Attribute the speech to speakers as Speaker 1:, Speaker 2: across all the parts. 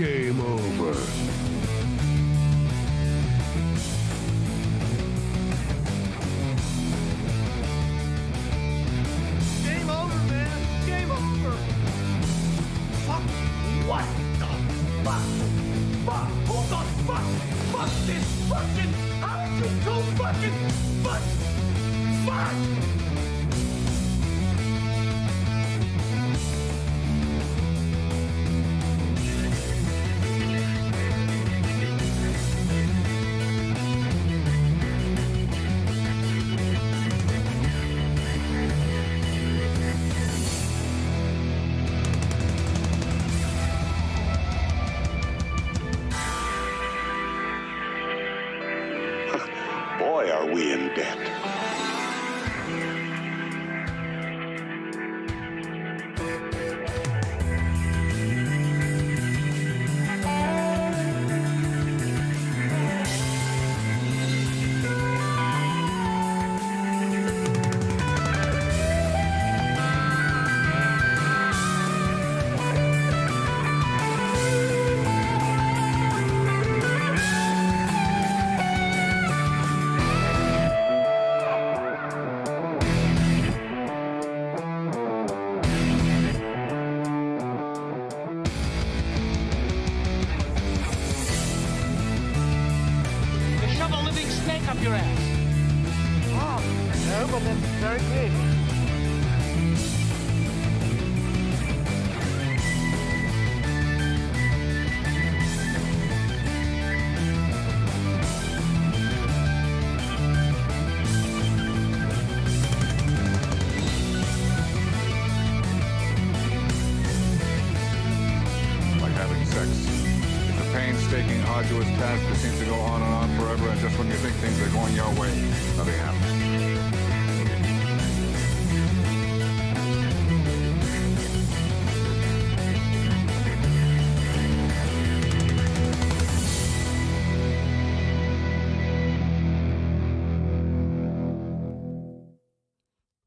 Speaker 1: Game over.
Speaker 2: Game over, man. Game over. Fuck. What the fuck? Fuck. Who the fuck? Fuck this fucking. How did you do fucking fuck? Fuck.
Speaker 1: Boy, are we in debt.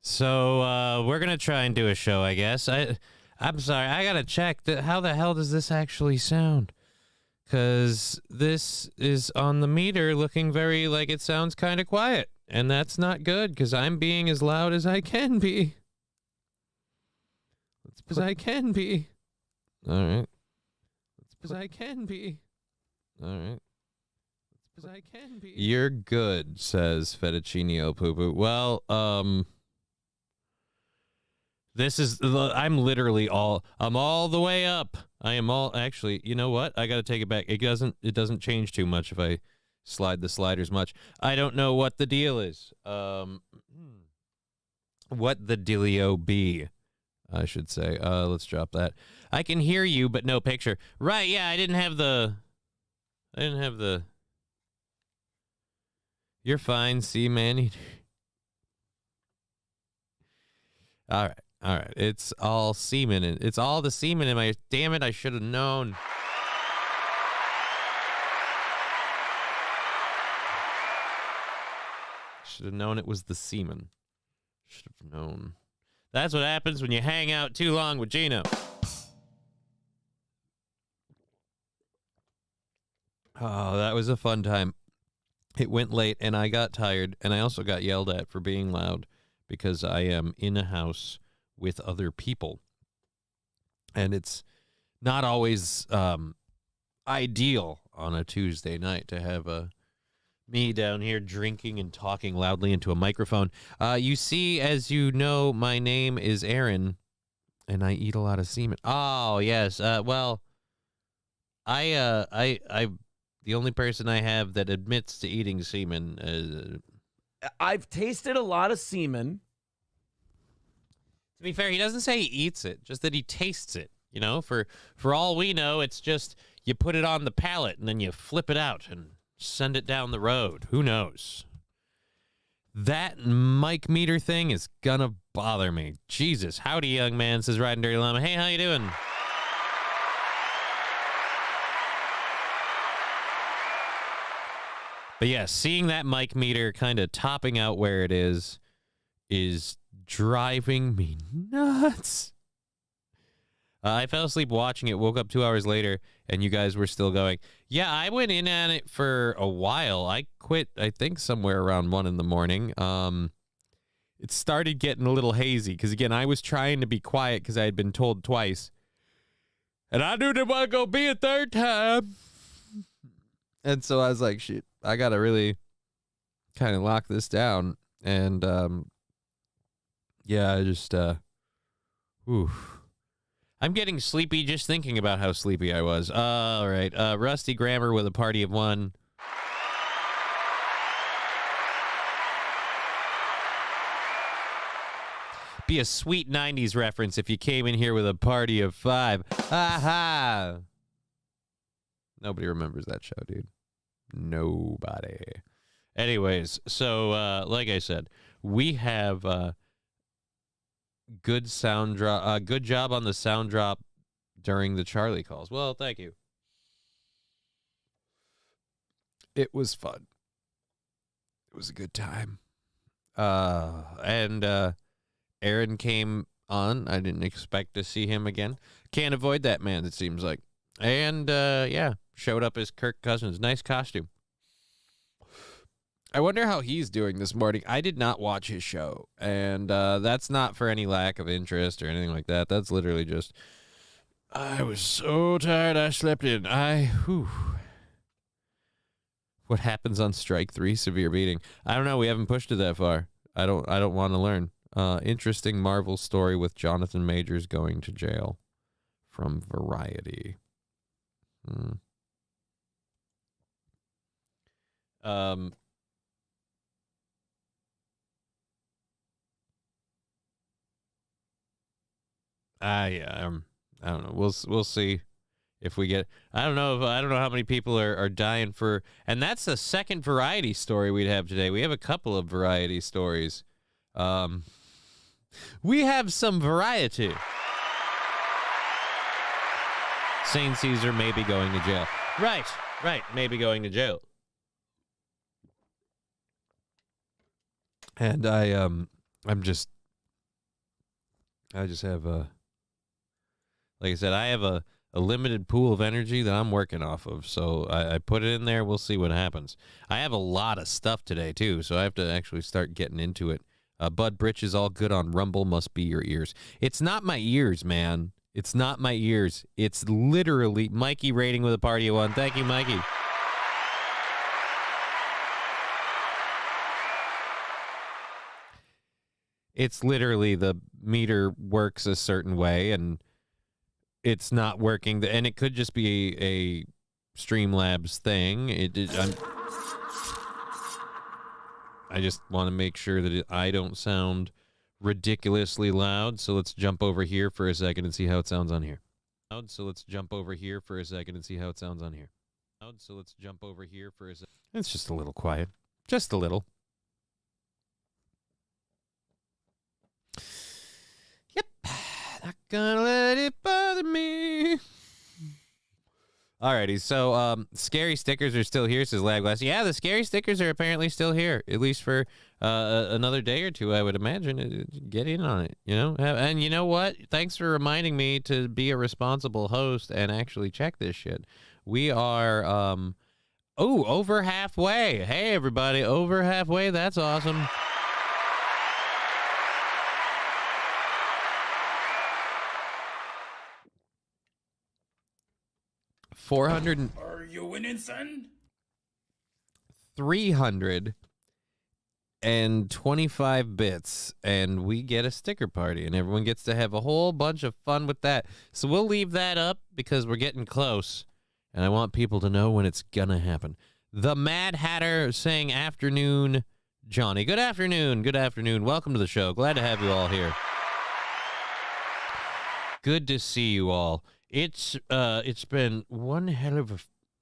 Speaker 3: So, we're gonna try and do a show, I guess. I'm sorry, I gotta check. How the hell does this actually sound? Because this is on the meter looking very like it sounds kind of quiet. And that's not good, because I'm being as loud as I can be. As I can be. All right. As I can be. All right. As I can be. You're good, says Fettuccinio Poo Poo. Well, this is, I'm literally I'm all the way up. I am all, actually, you know what? I got to take it back. It doesn't change too much if I slide the sliders much. I don't know what the deal is. What the dealio be, I should say. Let's drop that. I can hear you, but no picture. Right, yeah, I didn't have the, you're fine, see, man. All right. All right, it's all semen. It's all the semen in my... Damn it, I should have known. Should have known it was the semen. Should have known. That's what happens when you hang out too long with Gino. Oh, that was a fun time. It went late, and I got tired, and I also got yelled at for being loud because I am in a house with other people, and it's not always ideal on a Tuesday night to have me down here drinking and talking loudly into a microphone. You see, as you know, my name is Aaron, and I eat a lot of semen. Oh yes, well, I the only person I have that admits to eating semen.
Speaker 4: I've tasted a lot of semen.
Speaker 3: To be fair, he doesn't say he eats it, just that he tastes it. You know, for all we know, it's just you put it on the palate and then you flip it out and send it down the road. Who knows? That mic meter thing is gonna bother me. Jesus, howdy, young man, says Riding Dirty Llama. Hey, how you doing? But yeah, seeing that mic meter kind of topping out where it is driving me nuts. I fell asleep watching it, woke up 2 hours later, and you guys were still going. Yeah, I went in on it for a while. I quit, I think, somewhere around 1 in the morning. It started getting a little hazy because, again, I was trying to be quiet because I had been told twice. And I knew there wasn't going to be a third time. And so I was like, shit, I got to really kind of lock this down. And, yeah, I just, I'm getting sleepy just thinking about how sleepy I was. All right. Rusty Grammar with a party of 1. Be a sweet 90s reference if you came in here with a party of 5. Aha! Nobody remembers that show, dude. Nobody. Anyways, so like I said, we have good sound drop. Good job on the sound drop during the Charlie calls. Well, thank you. It was fun. It was a good time. And Aaron came on. I didn't expect to see him again. Can't avoid that man, it seems like. And yeah, showed up as Kirk Cousins. Nice costume. I wonder how he's doing this morning. I did not watch his show, and that's not for any lack of interest or anything like that. That's literally just, I was so tired I slept in. What happens on strike 3? Severe beating. I don't know. We haven't pushed it that far. I don't want to learn. Interesting Marvel story with Jonathan Majors going to jail from Variety. Yeah, I don't know. We'll see if we get. I don't know how many people are dying for. And that's the second Variety story we'd have today. We have a couple of Variety stories. We have some variety. St. Caesar may be going to jail. Right, maybe going to jail. And I just have a. Like I said, I have a limited pool of energy that I'm working off of, so I put it in there. We'll see what happens. I have a lot of stuff today, too, so I have to actually start getting into it. Bud Britch is all good on Rumble, must be your ears. It's not my ears, man. It's not my ears. It's literally Mikey rating with a party of 1. Thank you, Mikey. It's literally the meter works a certain way, and it's not working, and it could just be a Streamlabs thing. I just want to make sure that I don't sound ridiculously loud, so let's jump over here for a second and see how it sounds on here. It's just a little quiet. Just a little. Yep. Not gonna let it bother me. Alrighty, so scary stickers are still here, says Labglass. Yeah, the scary stickers are apparently still here, at least for another day or two, I would imagine. Get in on it, you know? And you know what? Thanks for reminding me to be a responsible host and actually check this shit. We are, over halfway. Hey, everybody, over halfway. That's awesome.
Speaker 2: Are you winning, son?
Speaker 3: 325 bits, and we get a sticker party, and everyone gets to have a whole bunch of fun with that. So we'll leave that up because we're getting close, and I want people to know when it's gonna happen. The Mad Hatter saying afternoon, Johnny. Good afternoon. Good afternoon. Welcome to the show. Glad to have you all here. Good to see you all. It's been one hell of a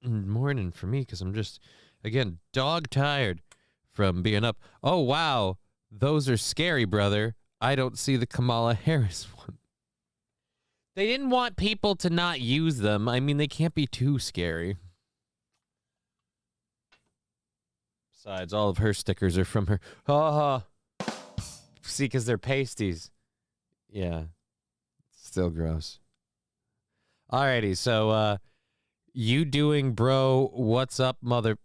Speaker 3: morning for me because I'm just, again, dog tired from being up. Oh, wow. Those are scary, brother. I don't see the Kamala Harris one. They didn't want people to not use them. I mean, they can't be too scary. Besides, all of her stickers are from her. See, because they're pasties. Yeah. Still gross. Alrighty, so you doing, bro? What's up, motherfucker?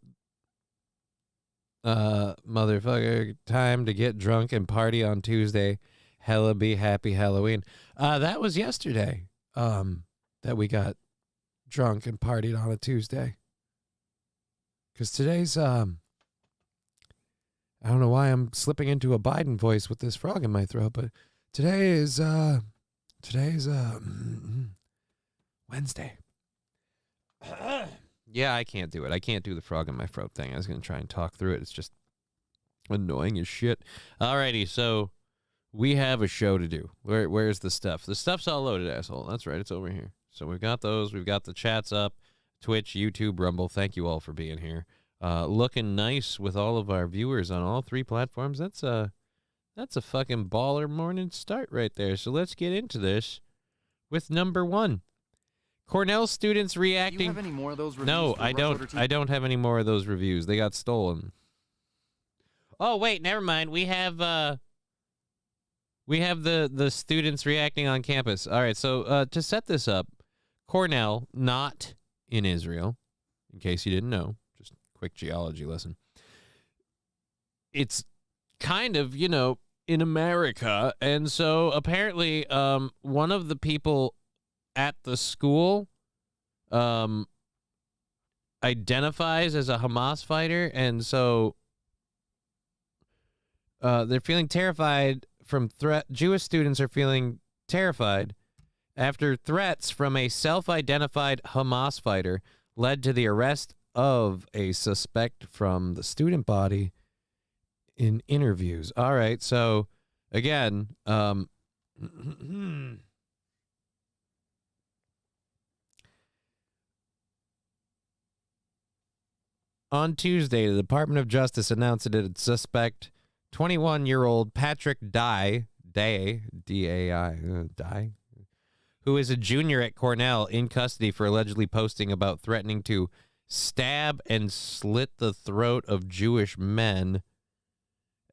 Speaker 3: Time to get drunk and party on Tuesday. Hella be happy Halloween. That was yesterday. That we got drunk and partied on a Tuesday. Because today's I don't know why I'm slipping into a Biden voice with this frog in my throat, but today's Wednesday. Yeah, I can't do it. I can't do the frog in my throat thing. I was going to try and talk through it. It's just annoying as shit. Alrighty, so we have a show to do. Where's the stuff? The stuff's all loaded, asshole. That's right. It's over here. So we've got those. We've got the chats up. Twitch, YouTube, Rumble. Thank you all for being here. Looking nice with all of our viewers on all three platforms. That's a fucking baller morning start right there. So let's get into this with number one. Cornell students reacting. Do you have any more of those reviews? No, I don't. I don't have any more of those reviews. They got stolen. Oh wait, never mind. We have the students reacting on campus. All right, so to set this up, Cornell, not in Israel, in case you didn't know, just quick geology lesson. It's kind of, in America, and so apparently one of the people at the school identifies as a Hamas fighter, and so they're feeling terrified from Jewish students are feeling terrified after threats from a self-identified Hamas fighter led to the arrest of a suspect from the student body in interviews. All right, so again, on Tuesday, the Department of Justice announced that it suspect 21-year-old Patrick DIE, D-A-I, who is a junior at Cornell, in custody for allegedly posting about threatening to stab and slit the throat of Jewish men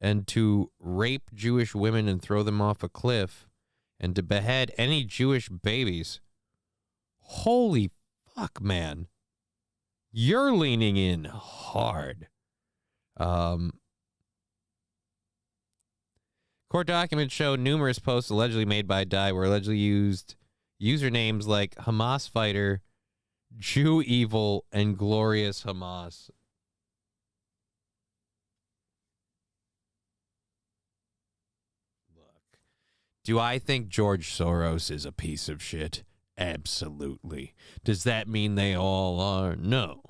Speaker 3: and to rape Jewish women and throw them off a cliff and to behead any Jewish babies. Holy fuck, man. You're leaning in hard. Court documents show numerous posts allegedly made by DIE were allegedly used usernames like Hamas fighter, Jew evil, and glorious Hamas. Look, do I think George Soros is a piece of shit? Absolutely. Does that mean they all are? No.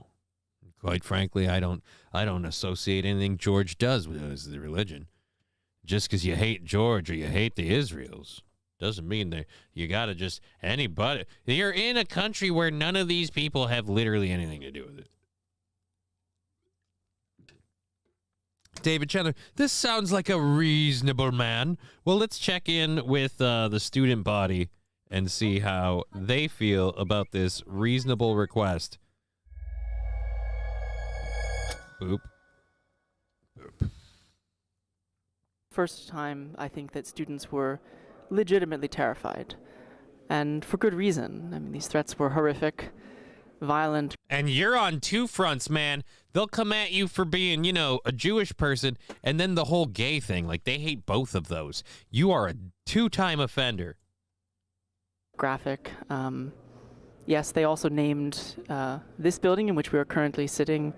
Speaker 3: Quite frankly, I don't associate anything George does with the religion. Just because you hate George or you hate the Israels doesn't mean that you got to just anybody. You're in a country where none of these people have literally anything to do with it. David Chandler, this sounds like a reasonable man. Well, let's check in with the student body and see how they feel about this reasonable request. Boop. Boop.
Speaker 5: First time, I think that students were legitimately terrified, and for good reason. I mean, these threats were horrific, violent.
Speaker 3: And you're on two fronts, man. They'll come at you for being, a Jewish person, and then the whole gay thing. Like, they hate both of those. You are a two-time offender.
Speaker 5: Graphic. Yes, they also named this building in which we are currently sitting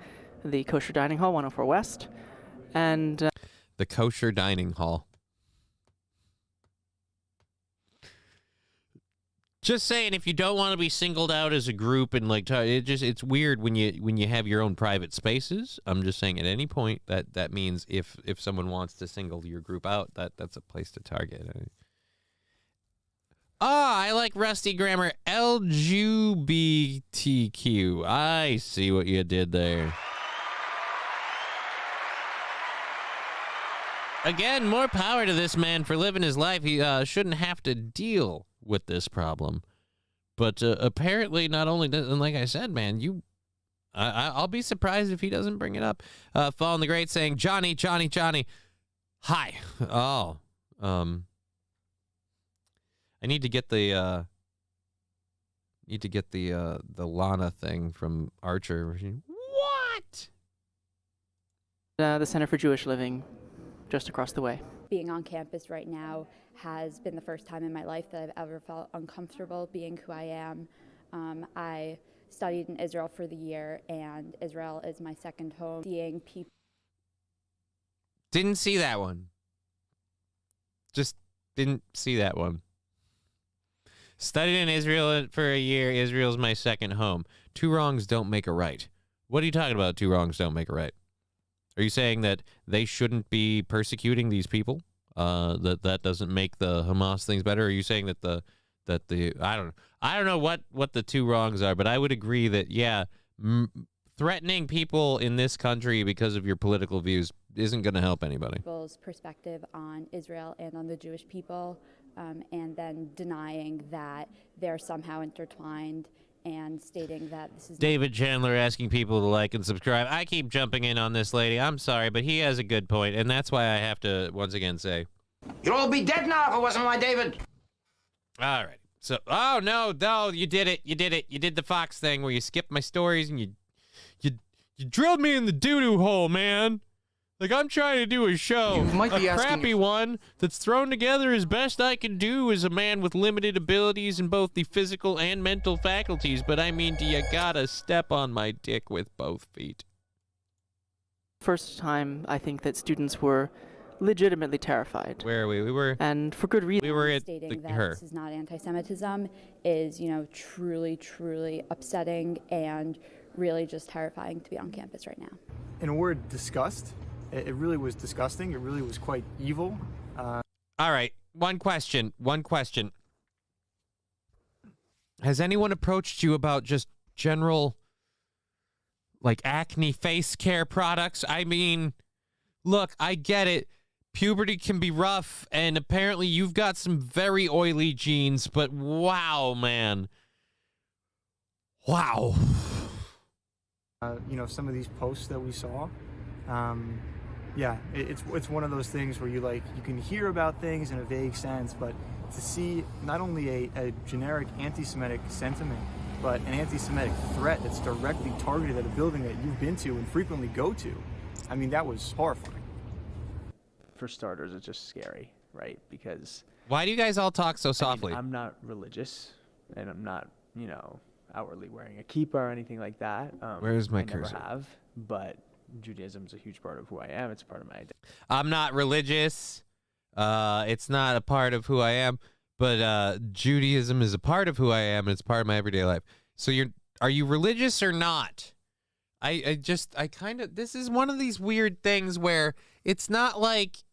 Speaker 5: the Kosher Dining Hall, 104 West, and...
Speaker 3: The Kosher Dining Hall. Just saying, if you don't want to be singled out as a group and it's weird when you have your own private spaces. I'm just saying, at any point that means if someone wants to single your group out, that's a place to target. I like rusty grammar. LGBTQ. I see what you did there. Again, more power to this man for living his life. He shouldn't have to deal with this problem. But apparently, not only does, and like I said, man, I'll be surprised if he doesn't bring it up. Fallen the Great saying, Johnny. Hi. Oh. I need to get the Need to get the Lana thing from Archer. What?
Speaker 5: The Center for Jewish Living, just across the way.
Speaker 6: Being on campus right now has been the first time in my life that I've ever felt uncomfortable being who I am. I studied in Israel for the year, and Israel is my second home. Seeing people.
Speaker 3: Didn't see that one. Just didn't see that one. Studied in Israel for a year. Israel's my second home. Two wrongs don't make a right. What are you talking about? Two wrongs don't make a right. Are you saying that they shouldn't be persecuting these people? That doesn't make the Hamas things better? Are you saying that the I don't know what the two wrongs are, but I would agree that threatening people in this country because of your political views isn't going to help anybody.
Speaker 6: People's perspective on Israel and on the Jewish people, and then denying that they're somehow intertwined and stating that this is
Speaker 3: David Chandler asking people to like and subscribe. I keep jumping in on this lady. I'm sorry, but he has a good point, and that's why I have to once again say,
Speaker 2: You'd all be dead now if it wasn't my David.
Speaker 3: all right. So, oh no, you did it. You did the Fox thing where you skipped my stories and you drilled me in the doo-doo hole, man. Like, I'm trying to do a show, a crappy one that's thrown together as best I can do as a man with limited abilities in both the physical and mental faculties. But I mean, do you gotta step on my dick with both feet?
Speaker 5: First time, I think, that students were legitimately terrified.
Speaker 3: Where are we? We were,
Speaker 5: and for good reason.
Speaker 3: we were at
Speaker 6: stating that
Speaker 3: her.
Speaker 6: this is not anti-Semitism is, truly, truly upsetting and really just terrifying to be on campus right now.
Speaker 7: In a word, disgust. It really was disgusting. It really was quite evil.
Speaker 3: All right, one question. Has anyone approached you about just general, like, acne face care products? I mean, look, I get it. Puberty can be rough, and apparently you've got some very oily genes, but wow, man. Wow.
Speaker 7: Some of these posts that we saw, it's one of those things where you can hear about things in a vague sense, but to see not only a generic anti-Semitic sentiment, but an anti-Semitic threat that's directly targeted at a building that you've been to and frequently go to, I mean, that was horrifying.
Speaker 8: For starters, it's just scary, right? Because
Speaker 3: why do you guys all talk so softly?
Speaker 8: I'm not religious, and I'm not, outwardly wearing a kippah or anything like that.
Speaker 3: Where's my
Speaker 8: I never
Speaker 3: cursor?
Speaker 8: have, but Judaism is a huge part of who I am. It's a part of my identity.
Speaker 3: I'm not religious. It's not a part of who I am, but Judaism is a part of who I am, and it's part of my everyday life. So are you religious or not? This is one of these weird things where it's not like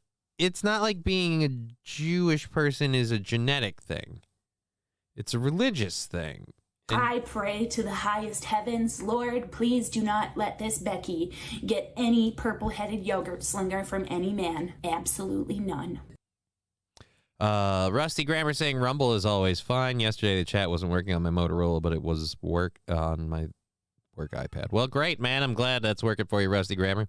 Speaker 3: being a Jewish person is a genetic thing. It's a religious thing.
Speaker 9: I pray to the highest heavens, Lord, please do not let this Becky get any purple-headed yogurt slinger from any man. Absolutely none.
Speaker 3: Rusty Grammar saying Rumble is always fine. Yesterday the chat wasn't working on my Motorola, but it was work on my work iPad. Well, great, man. I'm glad that's working for you, Rusty Grammar.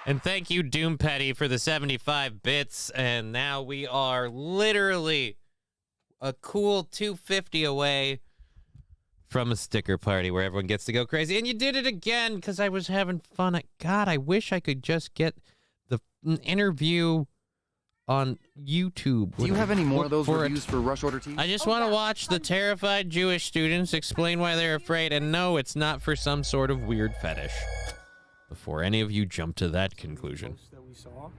Speaker 3: And thank you, Doom Petty, for the 75 bits. And now we are literally a cool 250 away from a sticker party where everyone gets to go crazy. And you did it again because I was having fun. God, I wish I could just get an interview on YouTube.
Speaker 10: Do you have any more of those reviews for Rush Order T?
Speaker 3: I just want to watch the terrified Jewish students explain why they're afraid. And no, it's not for some sort of weird fetish. Before any of you jump to that conclusion.
Speaker 7: That we saw,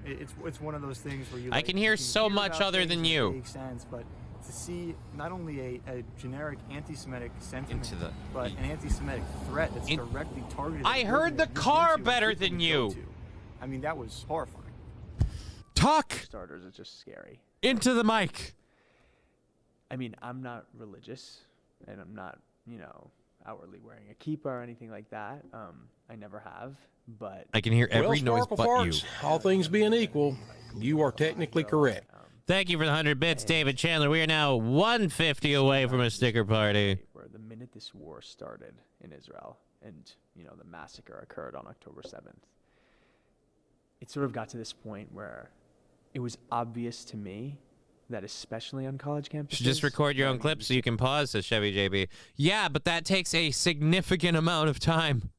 Speaker 7: it's one of those things where
Speaker 3: I can hear so much other than you.
Speaker 7: Makes sense, but to see not only a generic anti-Semitic sentiment, but an anti-Semitic threat that's directly targeted.
Speaker 3: I heard the car better than you.
Speaker 7: I mean, that was horrifying.
Speaker 3: Talk.
Speaker 8: For starters, it's just scary.
Speaker 3: Into the mic.
Speaker 8: I mean, I'm not religious, and I'm not, outwardly wearing a kippah or anything like that. I never have, but
Speaker 3: I can hear every noise but you.
Speaker 11: All things being equal, you are technically correct.
Speaker 3: Thank you for the 100 bits, David Chandler. We are now 150 away from a sticker party.
Speaker 8: Where the minute this war started in Israel and, the massacre occurred on October 7th, it sort of got to this point where it was obvious to me that especially on college campuses...
Speaker 3: Should just record your own clips so you can pause, says Chevy JB. Yeah, but that takes a significant amount of time.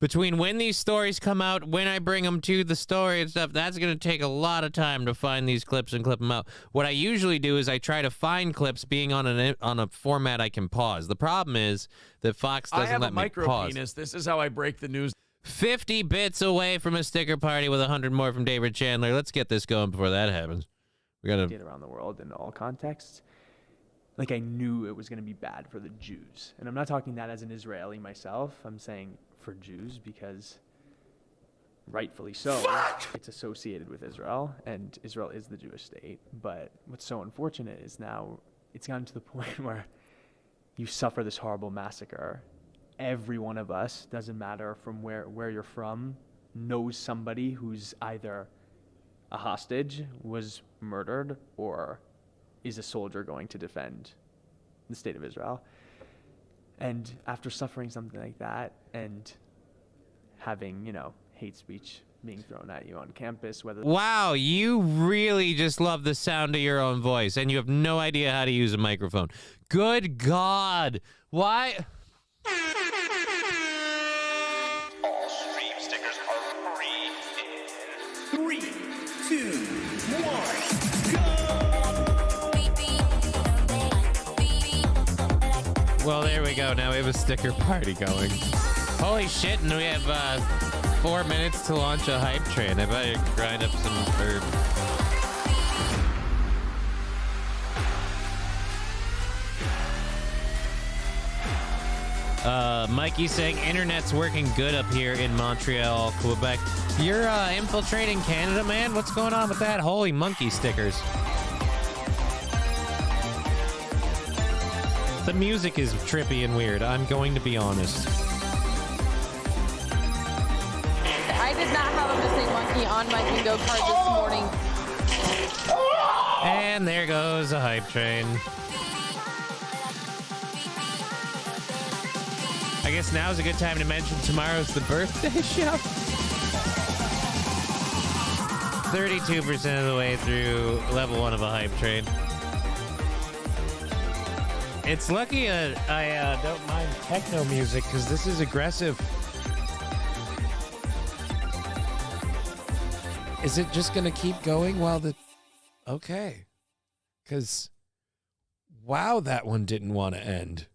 Speaker 3: Between when these stories come out, when I bring them to the story and stuff, that's going to take a lot of time to find these clips and clip them out. What I usually do is I try to find clips being on a format I can pause. The problem is that Fox doesn't let me pause.
Speaker 4: I have a micro penis. This is how I break the news.
Speaker 3: 50 bits away from a sticker party with 100 more from David Chandler. Let's get this going before that happens. We got to
Speaker 8: get around the world in all contexts. Like, I knew it was going to be bad for the Jews. And I'm not talking that as an Israeli myself. I'm saying for Jews because rightfully so, it's associated with Israel, and Israel is the Jewish state. But what's so unfortunate is now it's gotten to the point where you suffer this horrible massacre. Every one of us, doesn't matter from where you're from, knows somebody who's either a hostage, was murdered, or is a soldier going to defend the state of Israel. And after suffering something like that and having, hate speech being thrown at you on campus, whether...
Speaker 3: Wow, you really just love the sound of your own voice, and you have no idea how to use a microphone. Good God. Why...
Speaker 2: All stream stickers are free in 3, 2, 1, go!
Speaker 3: Well, there we go. Now we have a sticker party going. Holy shit, and we have 4 minutes to launch a hype train. I better grind up some herb. Mikey saying internet's working good up here in Montreal, Quebec. You're infiltrating Canada, man? What's going on with that? Holy monkey stickers. The music is trippy and weird. I'm going to be honest.
Speaker 12: I did not have a missing monkey on my bingo card this morning.
Speaker 3: And there goes a hype train. I guess now's a good time to mention tomorrow's the birthday show. 32% of the way through level 1 of a hype train. It's lucky I don't mind techno music because this is aggressive. Is it just going to keep going while the... Okay. Because, wow, that one didn't want to end.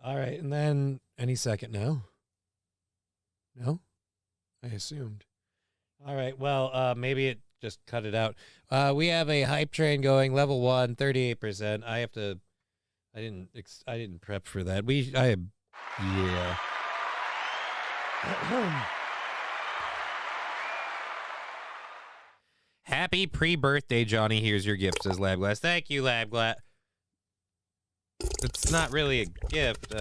Speaker 3: All right, and then any second now. No? I assumed. All right, well, maybe it just cut it out. We have a hype train going, level 1, 38%. I didn't prep for that. Yeah. Happy pre-birthday, Johnny. Here's your gift, says Labglass. Thank you, Labglass. It's not really a gift,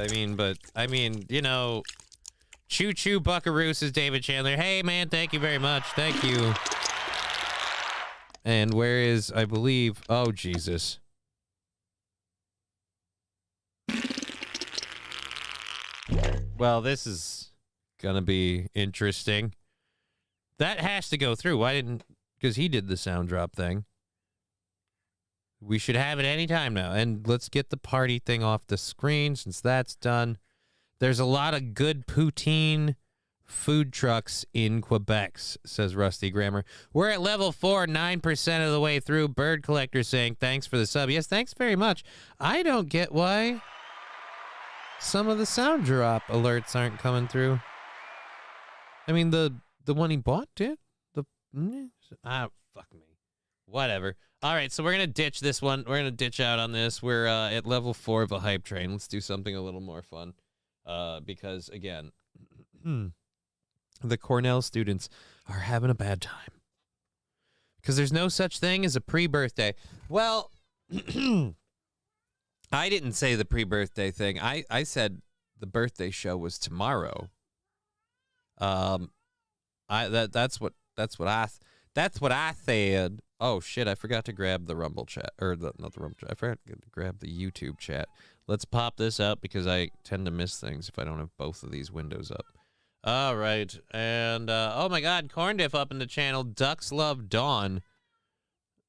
Speaker 3: choo-choo buckaroo, says David Chandler. Hey, man, thank you very much. Thank you. And where is, I believe, oh, Jesus. Well, this is gonna be interesting. That has to go through. Why didn't... Because he did the sound drop thing. We should have it any time now. And let's get the party thing off the screen since that's done. There's a lot of good poutine food trucks in Quebec, says Rusty Grammar. We're at level 4, 9% of the way through. Bird Collector saying thanks for the sub. Yes, thanks very much. I don't get why some of the sound drop alerts aren't coming through. I mean, the one he bought did. Fuck me. Whatever. All right, so we're going to ditch this one. We're going to ditch out on this. We're at level 4 of a hype train. Let's do something a little more fun. Because, again, the Cornell students are having a bad time. Because there's no such thing as a pre-birthday. Well, I didn't say the pre-birthday thing. I said the birthday show was tomorrow. That's what I said. Oh shit! I forgot to grab the Rumble chat, or not the Rumble chat. I forgot to grab the YouTube chat. Let's pop this up because I tend to miss things if I don't have both of these windows up. All right. And, oh my God, Corn Diff up in the channel. Ducks Love Dawn.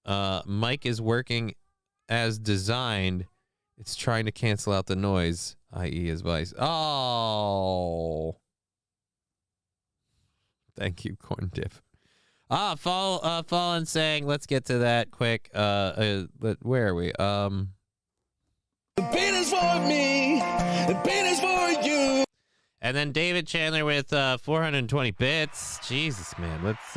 Speaker 3: Mike is working as designed. It's trying to cancel out the noise, i.e. his voice. Oh. Thank you, Corn Diff. Fallen saying, let's get to that quick. Where are we?
Speaker 2: The pain is for me. The pain is for you.
Speaker 3: And then David Chandler with 420 bits. Jesus, man. Let's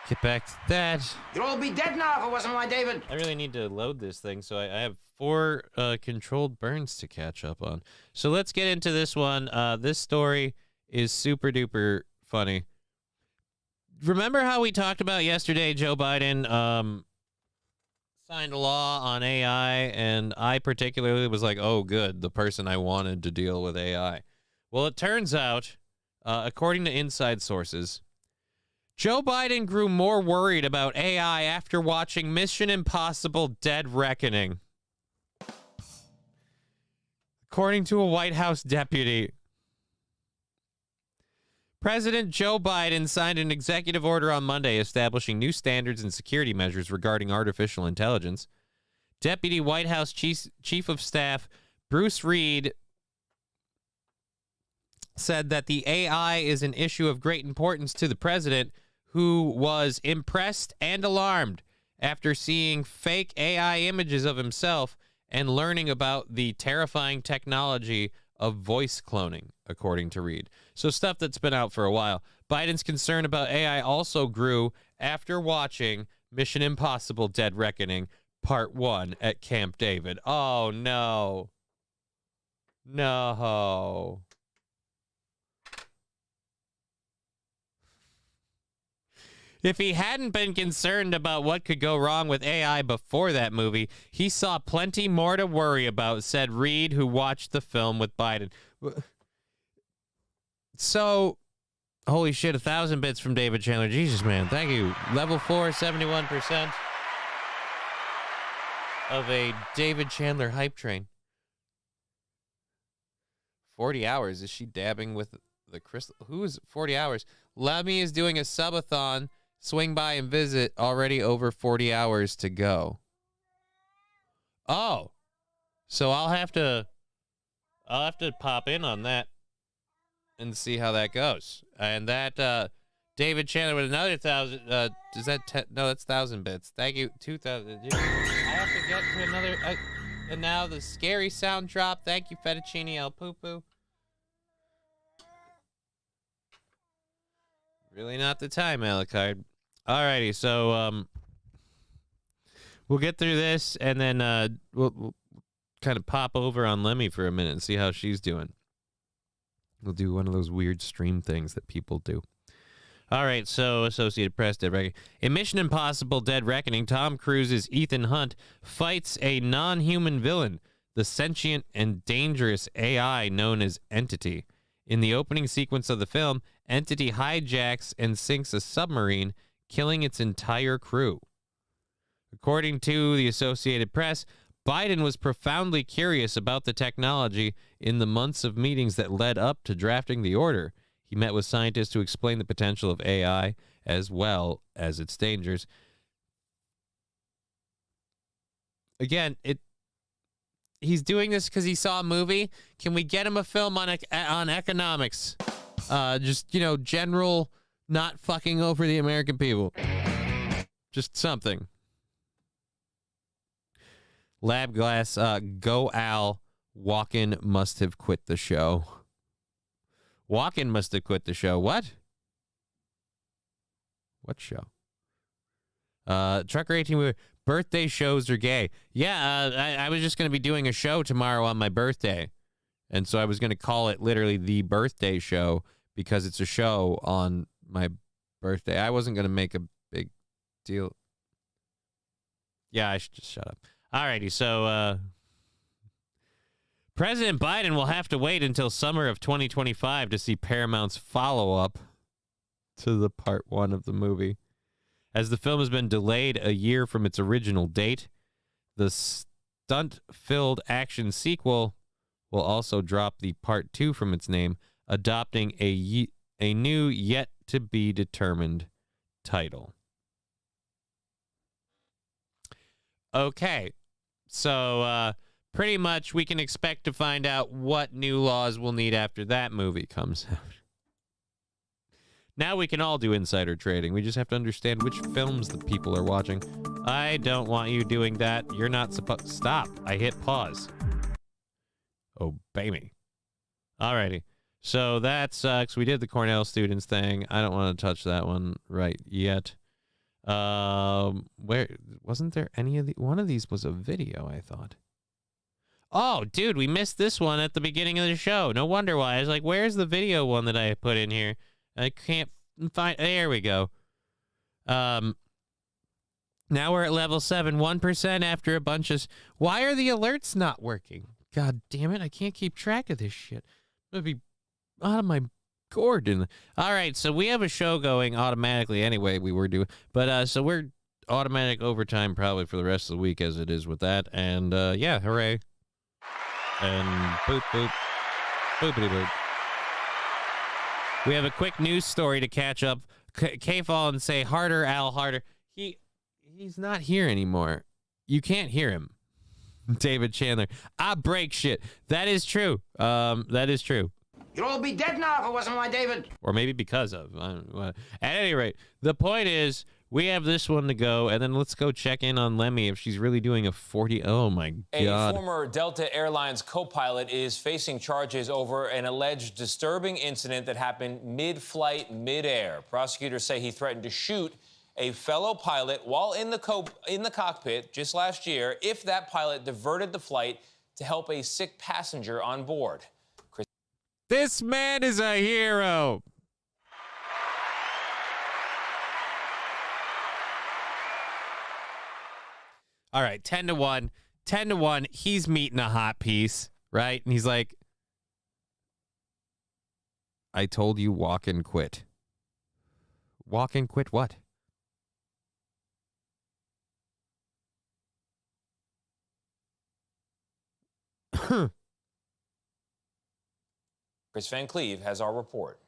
Speaker 3: get back to that.
Speaker 13: You'd all be dead now if it wasn't my David.
Speaker 3: I really need to load this thing, so I have 4 controlled burns to catch up on. So let's get into this one. This story is super duper funny. Remember how we talked about yesterday, Joe Biden signed a law on AI, and I particularly was like, oh, good, the person I wanted to deal with AI. Well, it turns out, according to inside sources, Joe Biden grew more worried about AI after watching Mission Impossible: Dead Reckoning. According to a White House deputy, President Joe Biden signed an executive order on Monday establishing new standards and security measures regarding artificial intelligence. Deputy White House Chief of Staff Bruce Reed said that the AI is an issue of great importance to the president, who was impressed and alarmed after seeing fake AI images of himself and learning about the terrifying technology of voice cloning, according to Reed. So stuff that's been out for a while. Biden's concern about AI also grew after watching Mission Impossible: Dead Reckoning Part 1 at Camp David. Oh, no. No. If he hadn't been concerned about what could go wrong with AI before that movie, he saw plenty more to worry about, said Reed, who watched the film with Biden. So, holy shit, 1,000 bits from David Chandler. Jesus, man. Thank you. Level 4, 71% of a David Chandler hype train. 40 hours. Is she dabbing with the crystal? Who is 40 hours? Lemmy is doing a subathon. Swing by and visit. Already over 40 hours to go. Oh. So I'll have to pop in on that and see how that goes. And that David Chandler with another 1,000 is that no, that's 1,000 bits. Thank you. 2,000. I have to get to another and now the scary sound drop. Thank you, Fettuccine El Poo. Really not the time, Alucard. Alrighty, so we'll get through this, and then we'll kind of pop over on Lemmy for a minute and see how she's doing. We'll do one of those weird stream things that people do. All right, so Associated Press, Dead Reckoning. In Mission Impossible: Dead Reckoning, Tom Cruise's Ethan Hunt fights a non-human villain, the sentient and dangerous AI known as Entity. In the opening sequence of the film, Entity hijacks and sinks a submarine, killing its entire crew. According to the Associated Press, Biden was profoundly curious about the technology in the months of meetings that led up to drafting the order. He met with scientists to explain the potential of AI as well as its dangers. Again, he's doing this because he saw a movie. Can we get him a film on economics? Just, general not fucking over the American people. Just something. Lab Glass, Go Al, Walken must have quit the show. Walken must have quit the show. What? What show? Trucker 18, birthday shows are gay. Yeah, I was just going to be doing a show tomorrow on my birthday. And so I was going to call it literally the birthday show because it's a show on my birthday. I wasn't going to make a big deal. Yeah, I should just shut up. Alrighty, so President Biden will have to wait until summer of 2025 to see Paramount's follow-up to the part 1 of the movie. As the film has been delayed a year from its original date, the stunt-filled action sequel will also drop the part 2 from its name, adopting a new yet-to-be-determined title. Okay, so pretty much we can expect to find out what new laws we'll need after that movie comes out. Now we can all do insider trading. We just have to understand which films the people are watching. I don't want you doing that. You're not supposed... Stop. I hit pause. Obey me. Alrighty. So that sucks. We did the Cornell students thing. I don't want to touch that one right yet. Where... Wasn't there any of the... One of these was a video, I thought. Oh, dude, we missed this one at the beginning of the show. No wonder why. I was like, where's the video one that I put in here? I can't find... There we go. Now we're at level 7. 1% after a bunch of... Why are the alerts not working? God damn it. I can't keep track of this shit. I'm going to be out of my gourd. All right, so we have a show going automatically anyway. We were doing... But, so we're automatic overtime probably for the rest of the week as it is with that. And, yeah, hooray. And boop, boop. Boopity boop. We have a quick news story to catch up. K-Fall and say, harder, Al, harder. He's not here anymore. You can't hear him. David Chandler. I break shit. That is true. That is true.
Speaker 13: You'd all be dead now if it wasn't my David.
Speaker 3: Or maybe because of. At any rate, the point is, we have this one to go, and then let's go check in on Lemmy if she's really doing a 40. Oh, my God.
Speaker 14: A former Delta Airlines co-pilot is facing charges over an alleged disturbing incident that happened mid-flight, mid-air. Prosecutors say he threatened to shoot a fellow pilot while in the cockpit just last year if that pilot diverted the flight to help a sick passenger on board.
Speaker 3: This man is a hero. All right, 10-1. 10-1. He's meeting a hot piece, right? And he's like, I told you walk and quit. Walk and quit what?
Speaker 14: Chris Van Cleve has our report.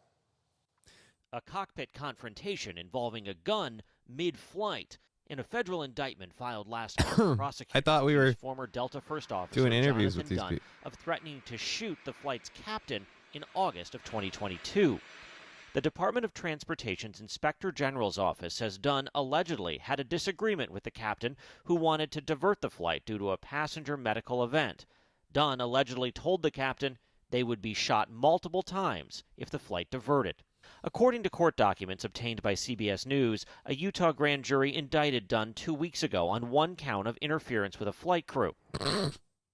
Speaker 15: A cockpit confrontation involving a gun mid-flight. In a federal indictment filed last month, prosecutors
Speaker 3: I thought we were
Speaker 15: former Delta First Officer
Speaker 3: doing interviews
Speaker 15: Jonathan
Speaker 3: with these
Speaker 15: Dunn
Speaker 3: people
Speaker 15: of threatening to shoot the flight's captain in August of 2022. The Department of Transportation's Inspector General's office says Dunn allegedly had a disagreement with the captain who wanted to divert the flight due to a passenger medical event. Dunn allegedly told the captain they would be shot multiple times if the flight diverted. According to court documents obtained by CBS News, a Utah grand jury indicted Dunn 2 weeks ago on one count of interference with a flight crew.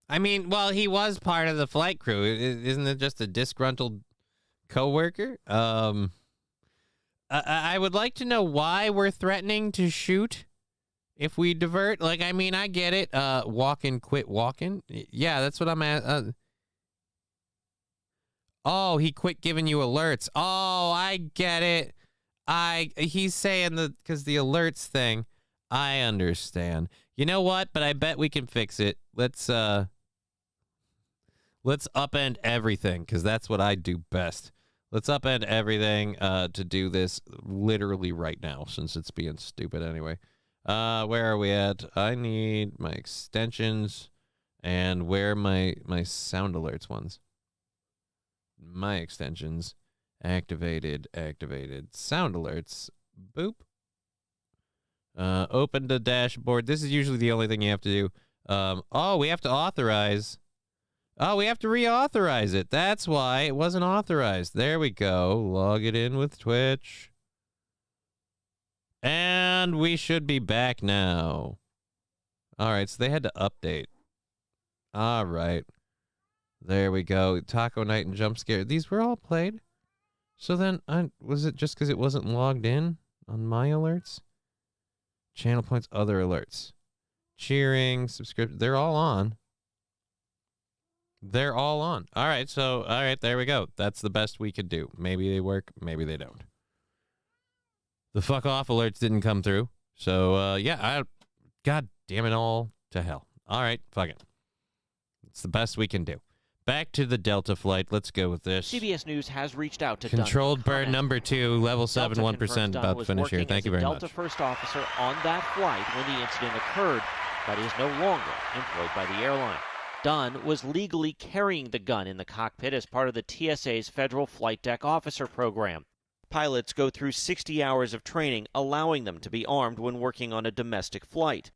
Speaker 3: I mean, well, he was part of the flight crew. Isn't it just a disgruntled coworker? I would like to know why we're threatening to shoot if we divert. Like, I mean, I get it. Walk and quit walking. Yeah, that's what I'm at. Oh, he quit giving you alerts. Oh, I get it. He's saying because the alerts thing. I understand. You know what? But I bet we can fix it. Let's upend everything because that's what I do best. Let's upend everything to do this literally right now since it's being stupid anyway. Where are we at? I need my extensions and where are my sound alerts ones. My extensions activated sound alerts. Boop. Open the dashboard. This is usually the only thing you have to do. Oh, we have to authorize. Oh, we have to reauthorize it. That's why it wasn't authorized. There we go. Log it in with Twitch. And we should be back now. All right, so they had to update. All right. There we go. Taco Night and Jump Scare. These were all played. So then, was it just because it wasn't logged in on my alerts? Channel points, other alerts. Cheering, subscription. They're all on. They're all on. All right, so, all right, there we go. That's the best we could do. Maybe they work, maybe they don't. The fuck off alerts didn't come through. So, yeah, God damn it all to hell. All right, fuck it. It's the best we can do. Back to the Delta flight. Let's go with this.
Speaker 15: CBS News has reached out to
Speaker 3: Controlled
Speaker 15: Dunn.
Speaker 3: burn number 2, level 7,
Speaker 15: Delta
Speaker 3: 1%. About to finish here. Thank you very
Speaker 15: Delta
Speaker 3: much.
Speaker 15: first officer on that flight when the incident occurred, but is no longer employed by the airline. Dunn was legally carrying the gun in the cockpit as part of the TSA's Federal Flight Deck Officer Program. Pilots go through 60 hours of training, allowing them to be armed when working on a domestic flight.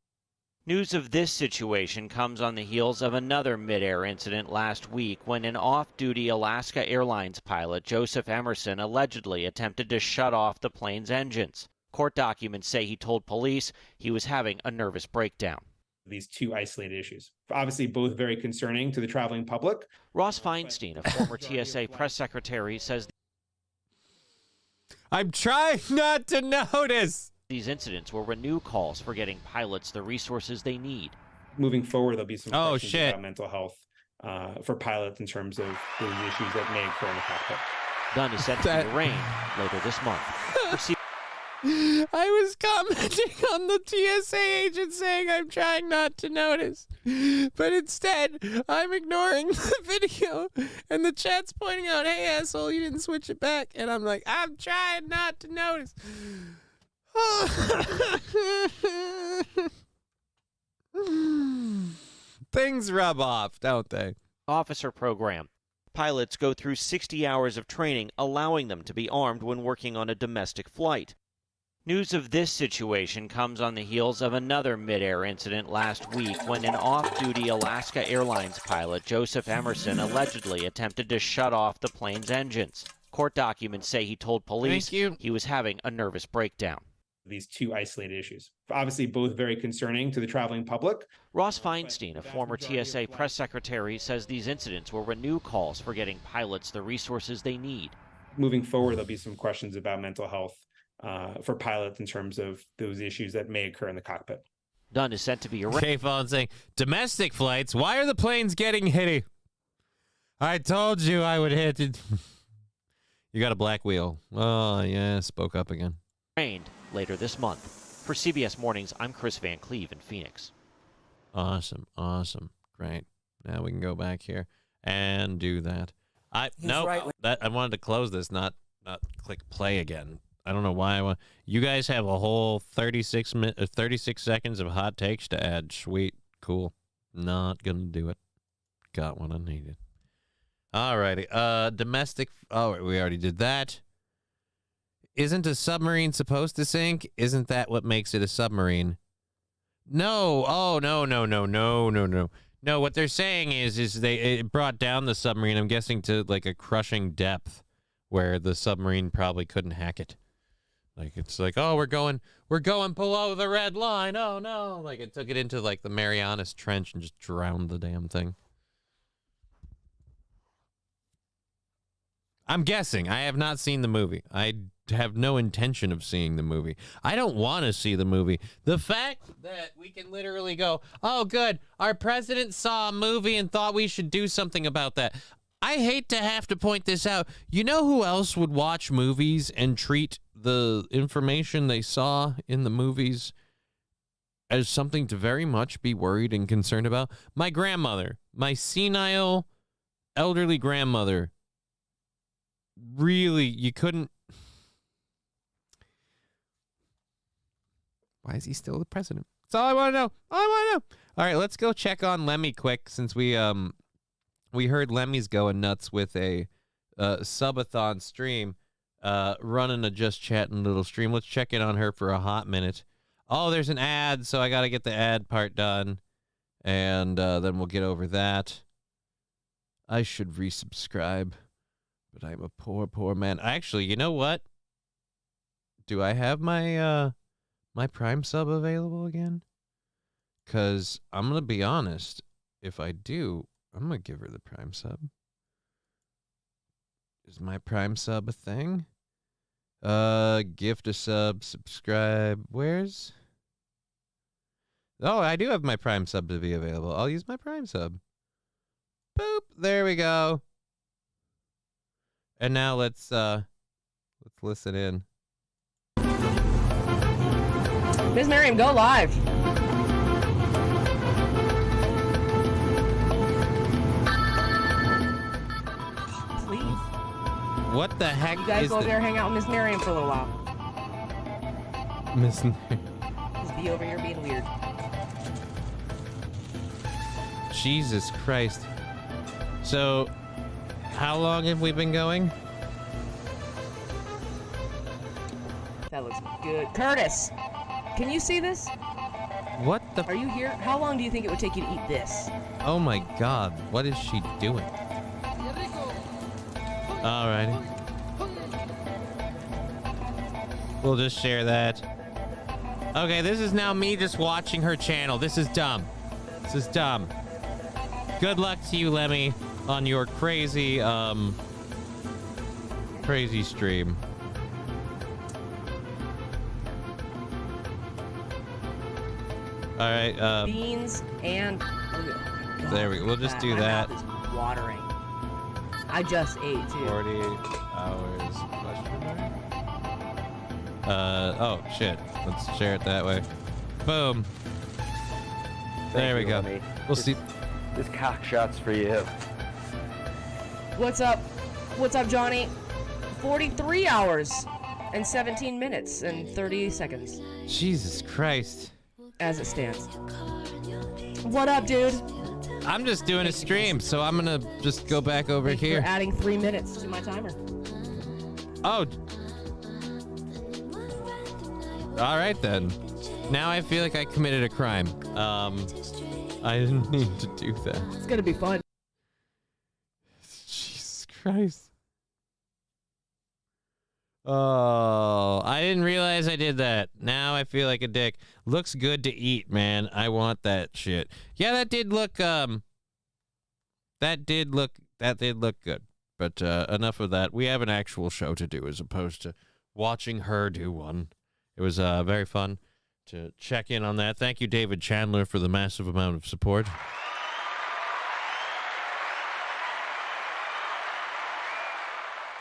Speaker 15: News of this situation comes on the heels of another mid-air incident last week when an off-duty Alaska Airlines pilot, Joseph Emerson, allegedly attempted to shut off the plane's engines. Court documents say he told police he was having a nervous breakdown.
Speaker 16: These two isolated issues, obviously both very concerning to the traveling public.
Speaker 15: Ross Feinstein, a former TSA press secretary, says
Speaker 3: I'm trying not to notice.
Speaker 15: These incidents will renew calls for getting pilots the resources they need.
Speaker 16: Moving forward, there'll be some questions about mental health for pilots in terms of those issues that may occur in the cockpit.
Speaker 15: Dunn is set to be arraigned later this month.
Speaker 3: I was commenting on the TSA agent saying I'm trying not to notice, but instead I'm ignoring the video and the chat's pointing out, hey asshole, you didn't switch it back, and I'm like, I'm trying not to notice. Things rub off, don't they?
Speaker 15: Officer program. Pilots go through 60 hours of training, allowing them to be armed when working on a domestic flight. News of this situation comes on the heels of another mid-air incident last week when an off-duty Alaska Airlines pilot, Joseph Emerson, allegedly attempted to shut off the plane's engines. Court documents say he told police he was having a nervous breakdown.
Speaker 16: These two isolated issues, obviously both very concerning to the traveling public.
Speaker 15: Ross Feinstein, a former TSA press secretary, says these incidents will renew calls for getting pilots the resources they need.
Speaker 16: Moving forward, there'll be some questions about mental health for pilots in terms of those issues that may occur in the cockpit.
Speaker 15: Dunn is sent to be arraigned.
Speaker 3: K-Phone saying, domestic flights, why are the planes getting hitty? I told you I would hit it. You got a black wheel. Oh, yeah, spoke up again.
Speaker 15: Arraigned later this month. For CBS Mornings, I'm Chris Van Cleve in Phoenix.
Speaker 3: Awesome. Great. Now we can go back here and do that. I wanted to close this, not click play again. I don't know why I want. You guys have a whole 36 seconds of hot takes to add. Sweet, cool. Not gonna do it. Got what I needed. Alrighty. Domestic. Oh, we already did that. Isn't a submarine supposed to sink? Isn't that what makes it a submarine? No. Oh, no. No, what they're saying is it brought down the submarine, I'm guessing, to like a crushing depth where the submarine probably couldn't hack it. Like, it's like, oh, we're going below the red line. Oh, no. Like, it took it into, like, the Marianas Trench and just drowned the damn thing. I'm guessing. I have not seen the movie. I have no intention of seeing the movie. I don't want to see the movie. The fact that we can literally go, oh, good, our president saw a movie and thought we should do something about that. I hate to have to point this out. You know who else would watch movies and treat the information they saw in the movies as something to very much be worried and concerned about? My grandmother, my senile, elderly grandmother. Really, you couldn't. Why is he still the president? That's all I want to know. All right, let's go check on Lemmy quick, since we heard Lemmy's going nuts with a subathon stream, running a Just Chatting little stream. Let's check in on her for a hot minute. Oh, there's an ad, so I got to get the ad part done, and then we'll get over that. I should resubscribe, but I'm a poor man. Actually, you know what? Do I have my my Prime sub available again? Because I'm going to be honest, if I do, I'm going to give her the Prime sub. Is my Prime sub a thing? Gift a sub, subscribe. Where's? Oh, I do have my Prime sub to be available. I'll use my Prime sub. Boop. There we go. And now let's listen in.
Speaker 17: Ms. Miriam, go live.
Speaker 3: What the heck
Speaker 17: You guys
Speaker 3: is
Speaker 17: go over
Speaker 3: the...
Speaker 17: there, hang out with Miss Miriam for a little while.
Speaker 3: Miss...
Speaker 17: Just be over here being weird.
Speaker 3: Jesus Christ. So, how long have we been going?
Speaker 17: That looks good. Curtis, can you see this?
Speaker 3: What the...
Speaker 17: Are you here? How long do you think it would take you to eat this?
Speaker 3: Oh my God, what is she doing? Alrighty. We'll just share that. Okay, this is now me just watching her channel. This is dumb. This is dumb. Good luck to you, Lemmy, on your crazy, crazy stream. Alright,
Speaker 17: beans and...
Speaker 3: there we go. We'll just do
Speaker 17: My
Speaker 3: that.
Speaker 17: mouth is watering. I just ate, too.
Speaker 3: 48 hours, question mark? Oh, shit. Let's share it that way. Boom. There we go. We'll see.
Speaker 18: This cock shot's for you.
Speaker 17: What's up? What's up, Johnny? 43 hours and 17 minutes and 30 seconds.
Speaker 3: Jesus Christ.
Speaker 17: As it stands. What up, dude?
Speaker 3: I'm just doing a stream, so I'm gonna just go back over
Speaker 17: Thank you
Speaker 3: here.
Speaker 17: for adding 3 minutes to my timer.
Speaker 3: Oh. All right then. Now I feel like I committed a crime. I didn't need to do that.
Speaker 17: It's gonna be fun.
Speaker 3: Jesus Christ. Oh, I didn't realize I did that. Now I feel like a dick. Looks good to eat, man. I want that shit. Yeah, that did look good. But enough of that. We have an actual show to do as opposed to watching her do one. It was very fun to check in on that. Thank you, David Chandler, for the massive amount of support.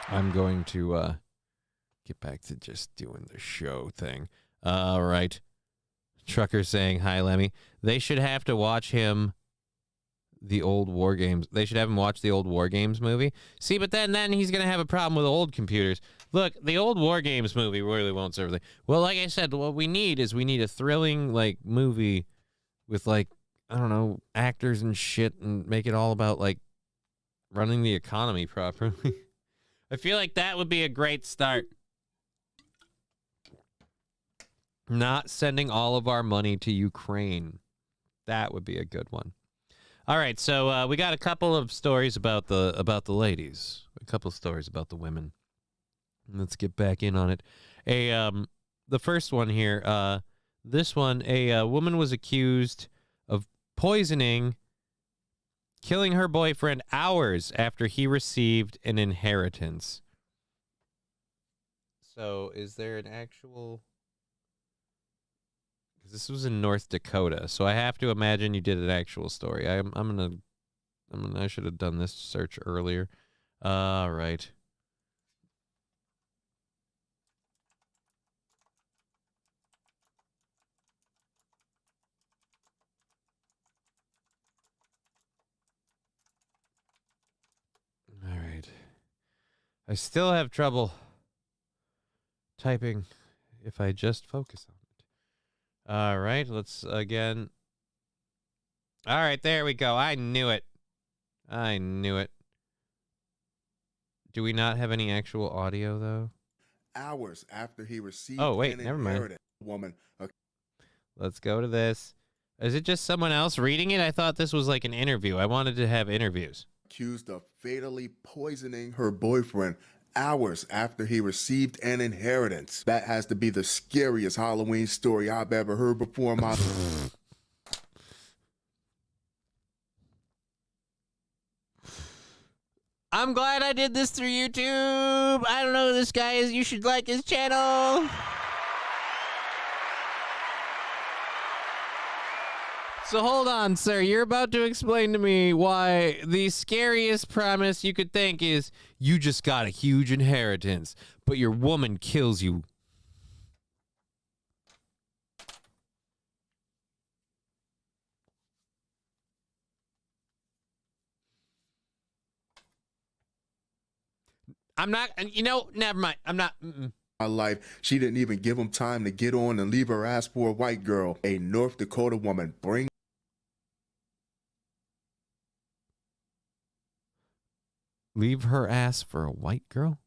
Speaker 3: I'm going to get back to just doing the show thing. All right. Trucker saying, hi, Lemmy. They should have to watch him the old War Games. They should have him watch the old War Games movie. See, but then he's going to have a problem with old computers. Look, the old War Games movie really won't serve anything. Well, like I said, what we need is we need a thrilling, like, movie with, like, I don't know, actors and shit and make it all about, like, running the economy properly. I feel like that would be a great start. Not sending all of our money to Ukraine. That would be a good one. All right, so we got a couple of stories about the ladies. A couple of stories about the women. Let's get back in on it. The first one here. This one, a woman was accused of poisoning, killing her boyfriend hours after he received an inheritance. So, is there an actual... This was in North Dakota, so I have to imagine you did an actual story. I should have done this search earlier. All right. All right. I still have trouble typing if I just focus on it. All right, let's again. All right, there we go. I knew it. I knew it. Do we not have any actual audio, though?
Speaker 19: Hours after he received
Speaker 3: never mind.
Speaker 19: Woman.
Speaker 3: Let's go to this. Is it just someone else reading it? I thought this was like an interview. I wanted to have interviews.
Speaker 19: Accused of fatally poisoning her boyfriend hours after he received an inheritance. That has to be the scariest Halloween story I've ever heard before in my life.
Speaker 3: I'm glad I did this through YouTube. I don't know who this guy is. You should like his channel. So hold on, sir. You're about to explain to me why the scariest premise you could think is you just got a huge inheritance, but your woman kills you. I'm not, never mind. I'm not.
Speaker 19: My life, she didn't even give him time to get on and leave her ass for a white girl. A North Dakota woman
Speaker 3: Leave her ass for a white girl?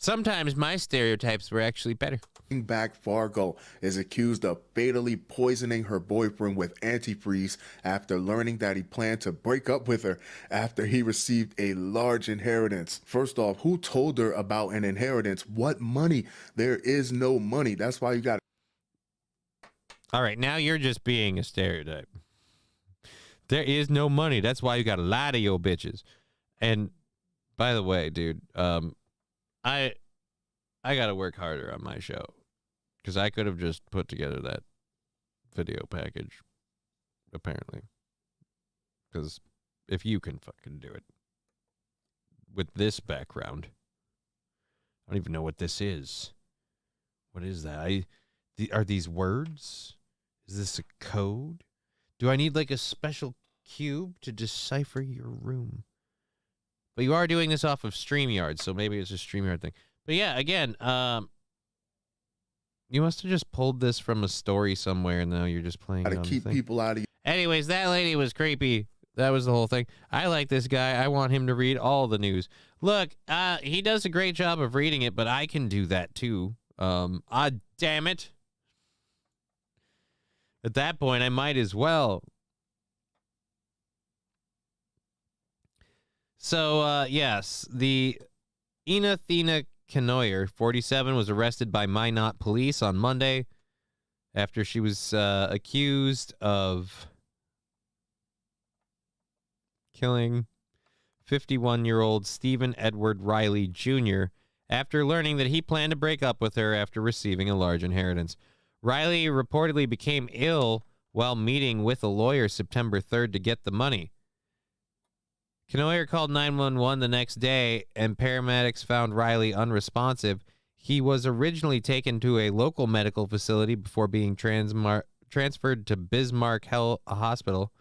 Speaker 3: Sometimes my stereotypes were actually better.
Speaker 19: Back Fargo is accused of fatally poisoning her boyfriend with antifreeze after learning that he planned to break up with her after he received a large inheritance. First off, who told her about an inheritance? What money? There is no money. That's why you got.
Speaker 3: All right, now you're just being a stereotype. There is no money. That's why you got to lie to your bitches. And by the way, dude, I got to work harder on my show because I could have just put together that video package, apparently. Because if you can fucking do it with this background, I don't even know what this is. What is that? Are these words? Is this a code? Do I need like a special cube to decipher your room? But you are doing this off of StreamYard, so maybe it's a StreamYard thing. But yeah, again, you must have just pulled this from a story somewhere, and now you're just playing it on
Speaker 19: to keep
Speaker 3: the thing.
Speaker 19: people out of.
Speaker 3: Anyways, that lady was creepy. That was the whole thing. I like this guy. I want him to read all the news. Look, he does a great job of reading it, but I can do that too. Damn it. At that point, I might as well. So, yes, the Inathena Kenoyer, 47, was arrested by Minot police on Monday after she was accused of killing 51-year-old Stephen Edward Riley Jr. after learning that he planned to break up with her after receiving a large inheritance. Riley reportedly became ill while meeting with a lawyer September 3rd to get the money. Kenoyer called 911 the next day, and paramedics found Riley unresponsive. He was originally taken to a local medical facility before being transferred to Bismarck Hospital,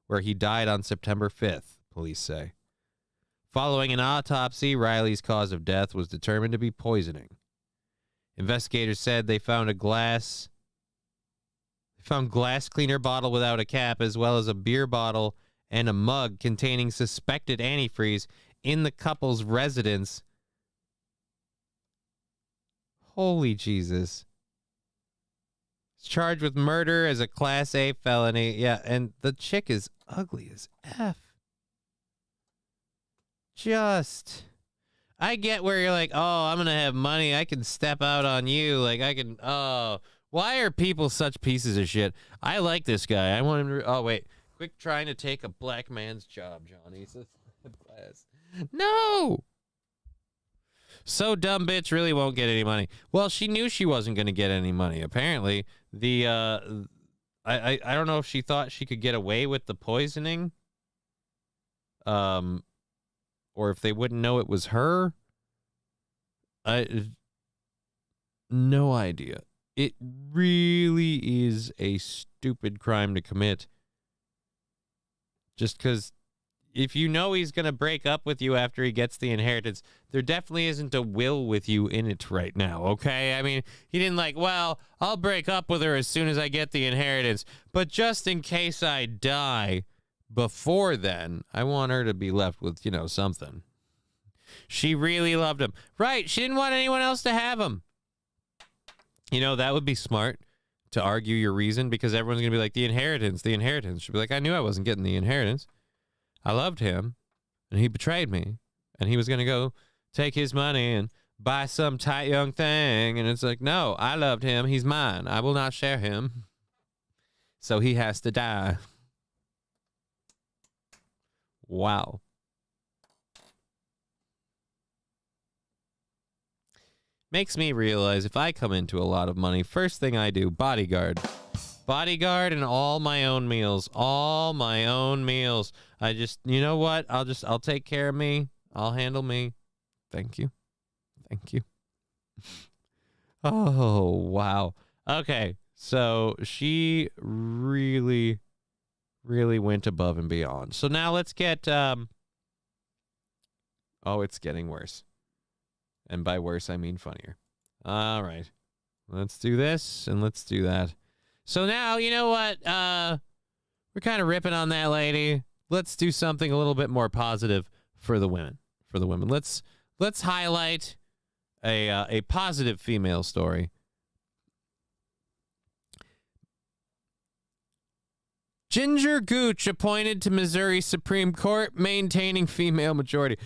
Speaker 3: where he died on September 5th, police say. Following an autopsy, Riley's cause of death was determined to be poisoning. Investigators said they found a glass cleaner bottle without a cap, as well as a beer bottle and a mug containing suspected antifreeze in the couple's residence. Holy Jesus. He's charged with murder as a Class A felony. Yeah, and the chick is ugly as F. I get where you're like, oh, I'm going to have money. I can step out on you. Like, why are people such pieces of shit? I like this guy. I want him to, wait. Quick trying to take a black man's job, Johnny. No! So dumb bitch really won't get any money. Well, she knew she wasn't going to get any money. Apparently, I don't know if she thought she could get away with the poisoning. Or if they wouldn't know it was her. No idea. It really is a stupid crime to commit. Just because if you know he's going to break up with you after he gets the inheritance, there definitely isn't a will with you in it right now, okay? I mean, he didn't well, I'll break up with her as soon as I get the inheritance, but just in case I die before then, I want her to be left with, something. She really loved him. Right, she didn't want anyone else to have him. That would be smart. To argue your reason, because everyone's going to be like, the inheritance. She'll be like, I knew I wasn't getting the inheritance. I loved him, and he betrayed me, and he was going to go take his money and buy some tight young thing, and it's like, no, I loved him. He's mine. I will not share him. So he has to die. Wow. Makes me realize if I come into a lot of money, first thing I do, bodyguard. Bodyguard and all my own meals. All my own meals. I just, you know what? I'll take care of me. I'll handle me. Thank you. Thank you. Oh, wow. Okay. So she really, really went above and beyond. So now let's get, oh, it's getting worse. And by worse, I mean funnier. All right. Let's do this and let's do that. So now, you know what? We're kind of ripping on that lady. Let's do something a little bit more positive for the women. Let's highlight a positive female story. Ginger Gooch appointed to Missouri Supreme Court, maintaining female majority.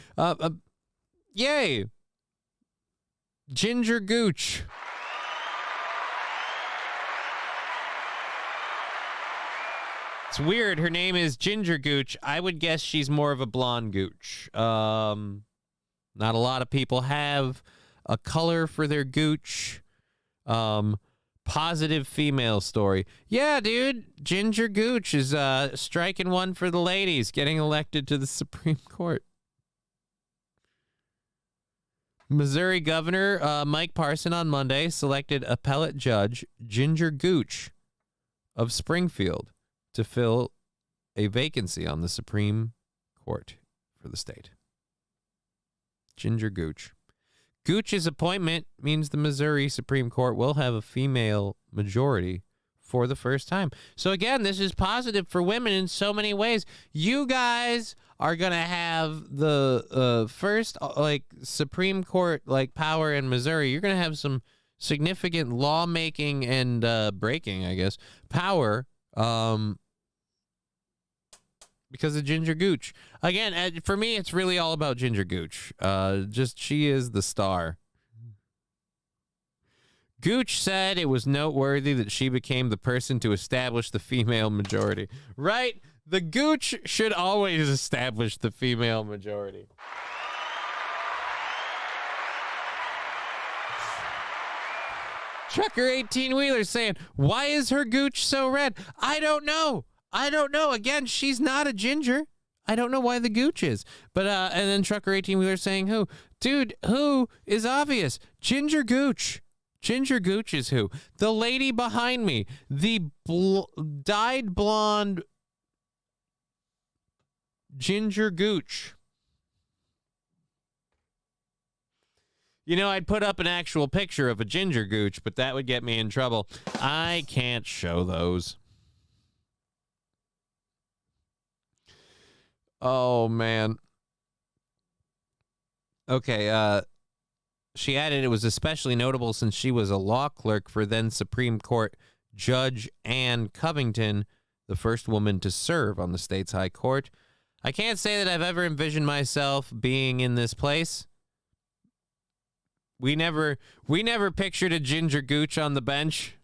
Speaker 3: Yay! Ginger Gooch. It's weird. Her name is Ginger Gooch. I would guess she's more of a blonde gooch. Not a lot of people have a color for their gooch. Positive female story. Yeah, dude. Ginger Gooch is striking one for the ladies, getting elected to the Supreme Court. Missouri Governor Mike Parson on Monday selected appellate judge Ginger Gooch of Springfield to fill a vacancy on the Supreme Court for the state. Ginger Gooch. Gooch's appointment means the Missouri Supreme Court will have a female majority for the first time. So again, this is positive for women in so many ways. You guys are going to have the first Supreme Court power in Missouri. You're going to have some significant lawmaking and breaking, I guess, power because of Ginger Gooch. Again, for me, it's really all about Ginger Gooch. She is the star. Gooch said it was noteworthy that she became the person to establish the female majority. Right? The Gooch should always establish the female majority. Trucker 18-wheeler saying, why is her Gooch so red? I don't know. Again, she's not a ginger. I don't know why the Gooch is. But, and then Trucker 18-wheeler saying who? Dude, who is obvious? Ginger Gooch. Ginger Gooch is who? The lady behind me. The dyed blonde Ginger Gooch. You know, I'd put up an actual picture of a Ginger Gooch, but that would get me in trouble. I can't show those. Oh, man. Okay, she added it was especially notable since she was a law clerk for then Supreme Court Judge Ann Covington, the first woman to serve on the state's high court. I can't say that I've ever envisioned myself being in this place. We never pictured a Ginger Gooch on the bench.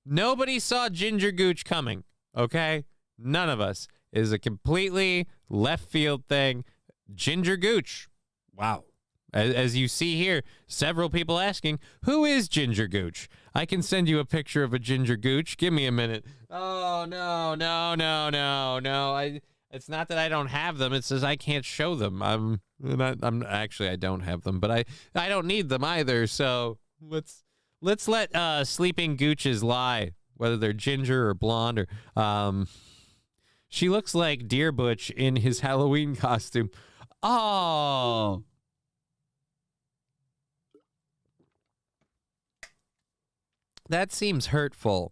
Speaker 3: Nobody saw Ginger Gooch coming, okay? None of us. It is a completely left field thing. Ginger Gooch. Wow. As you see here, several people asking, who is Ginger Gooch? I can send you a picture of a Ginger Gooch. Give me a minute. Oh, no. It's not that I don't have them. It says I can't show them. I'm actually, I don't have them, but I don't need them either. So let's let sleeping Gooches lie, whether they're ginger or blonde or, she looks like Deer Butch in his Halloween costume. Oh. That seems hurtful.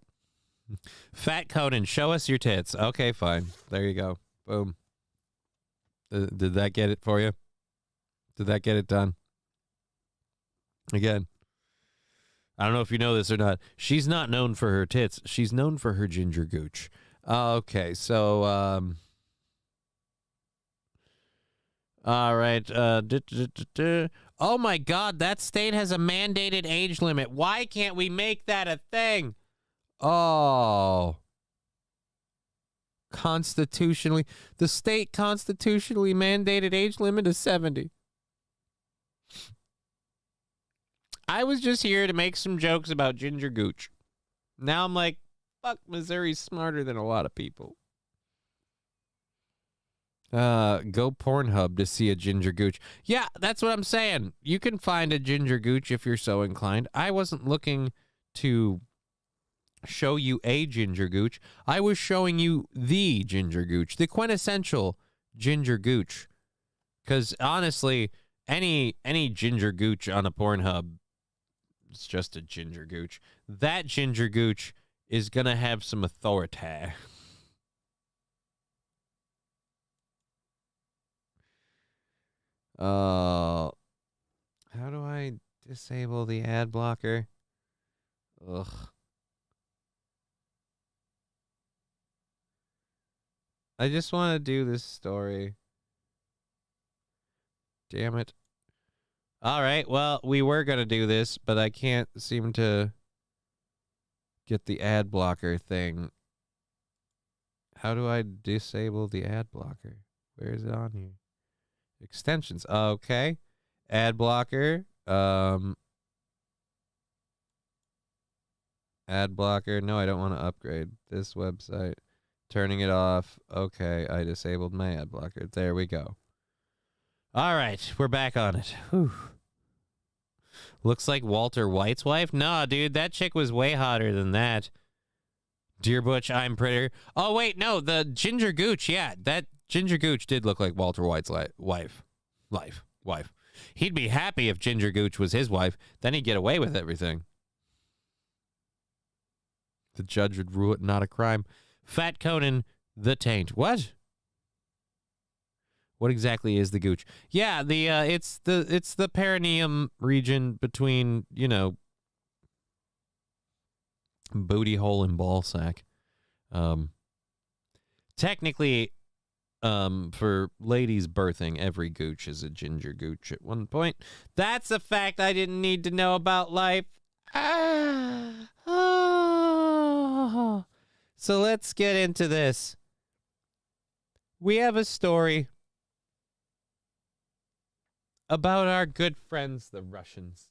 Speaker 3: Fat Conan, show us your tits. Okay, fine. There you go. Boom. Did that get it for you? Did that get it done? Again, I don't know if you know this or not. She's not known for her tits. She's known for her Ginger Gooch. Okay, so, all right. Oh, my God, that state has a mandated age limit. Why can't we make that a thing? Oh. The state constitutionally mandated age limit is 70. I was just here to make some jokes about Ginger Gooch. Now I'm like, fuck, Missouri's smarter than a lot of people. Go Pornhub to see a Ginger Gooch. Yeah, that's what I'm saying. You can find a Ginger Gooch if you're so inclined. I wasn't looking to show you a ginger gooch. I was showing you the ginger gooch, the quintessential ginger gooch. Because honestly, any ginger gooch on a Pornhub, it's just a ginger gooch. That ginger gooch is going to have some authority. How do I disable the ad blocker? Ugh. I just want to do this story. Damn it. All right, well, we were going to do this, but I can't seem to get the ad blocker thing. How do I disable the ad blocker? Where is it on here? Extensions. Okay. Ad blocker. Ad blocker. No, I don't want to upgrade this website. Turning it off. Okay, I disabled my ad blocker. There we go. All right, we're back on it. Whew. Looks like Walter White's wife? Nah, dude, that chick was way hotter than that. Dear Butch, I'm prettier. Oh, wait, no, the Ginger Gooch, yeah, that Ginger Gooch did look like Walter White's wife. He'd be happy if Ginger Gooch was his wife. Then he'd get away with everything. The judge would rule it not a crime. Fat Conan, the taint. What? What exactly is the gooch? Yeah, it's the perineum region between, you know, booty hole and ball sack. Technically, for ladies birthing, every gooch is a ginger gooch at one point. That's a fact I didn't need to know about life. So let's get into this. We have a story about our good friends, the Russians.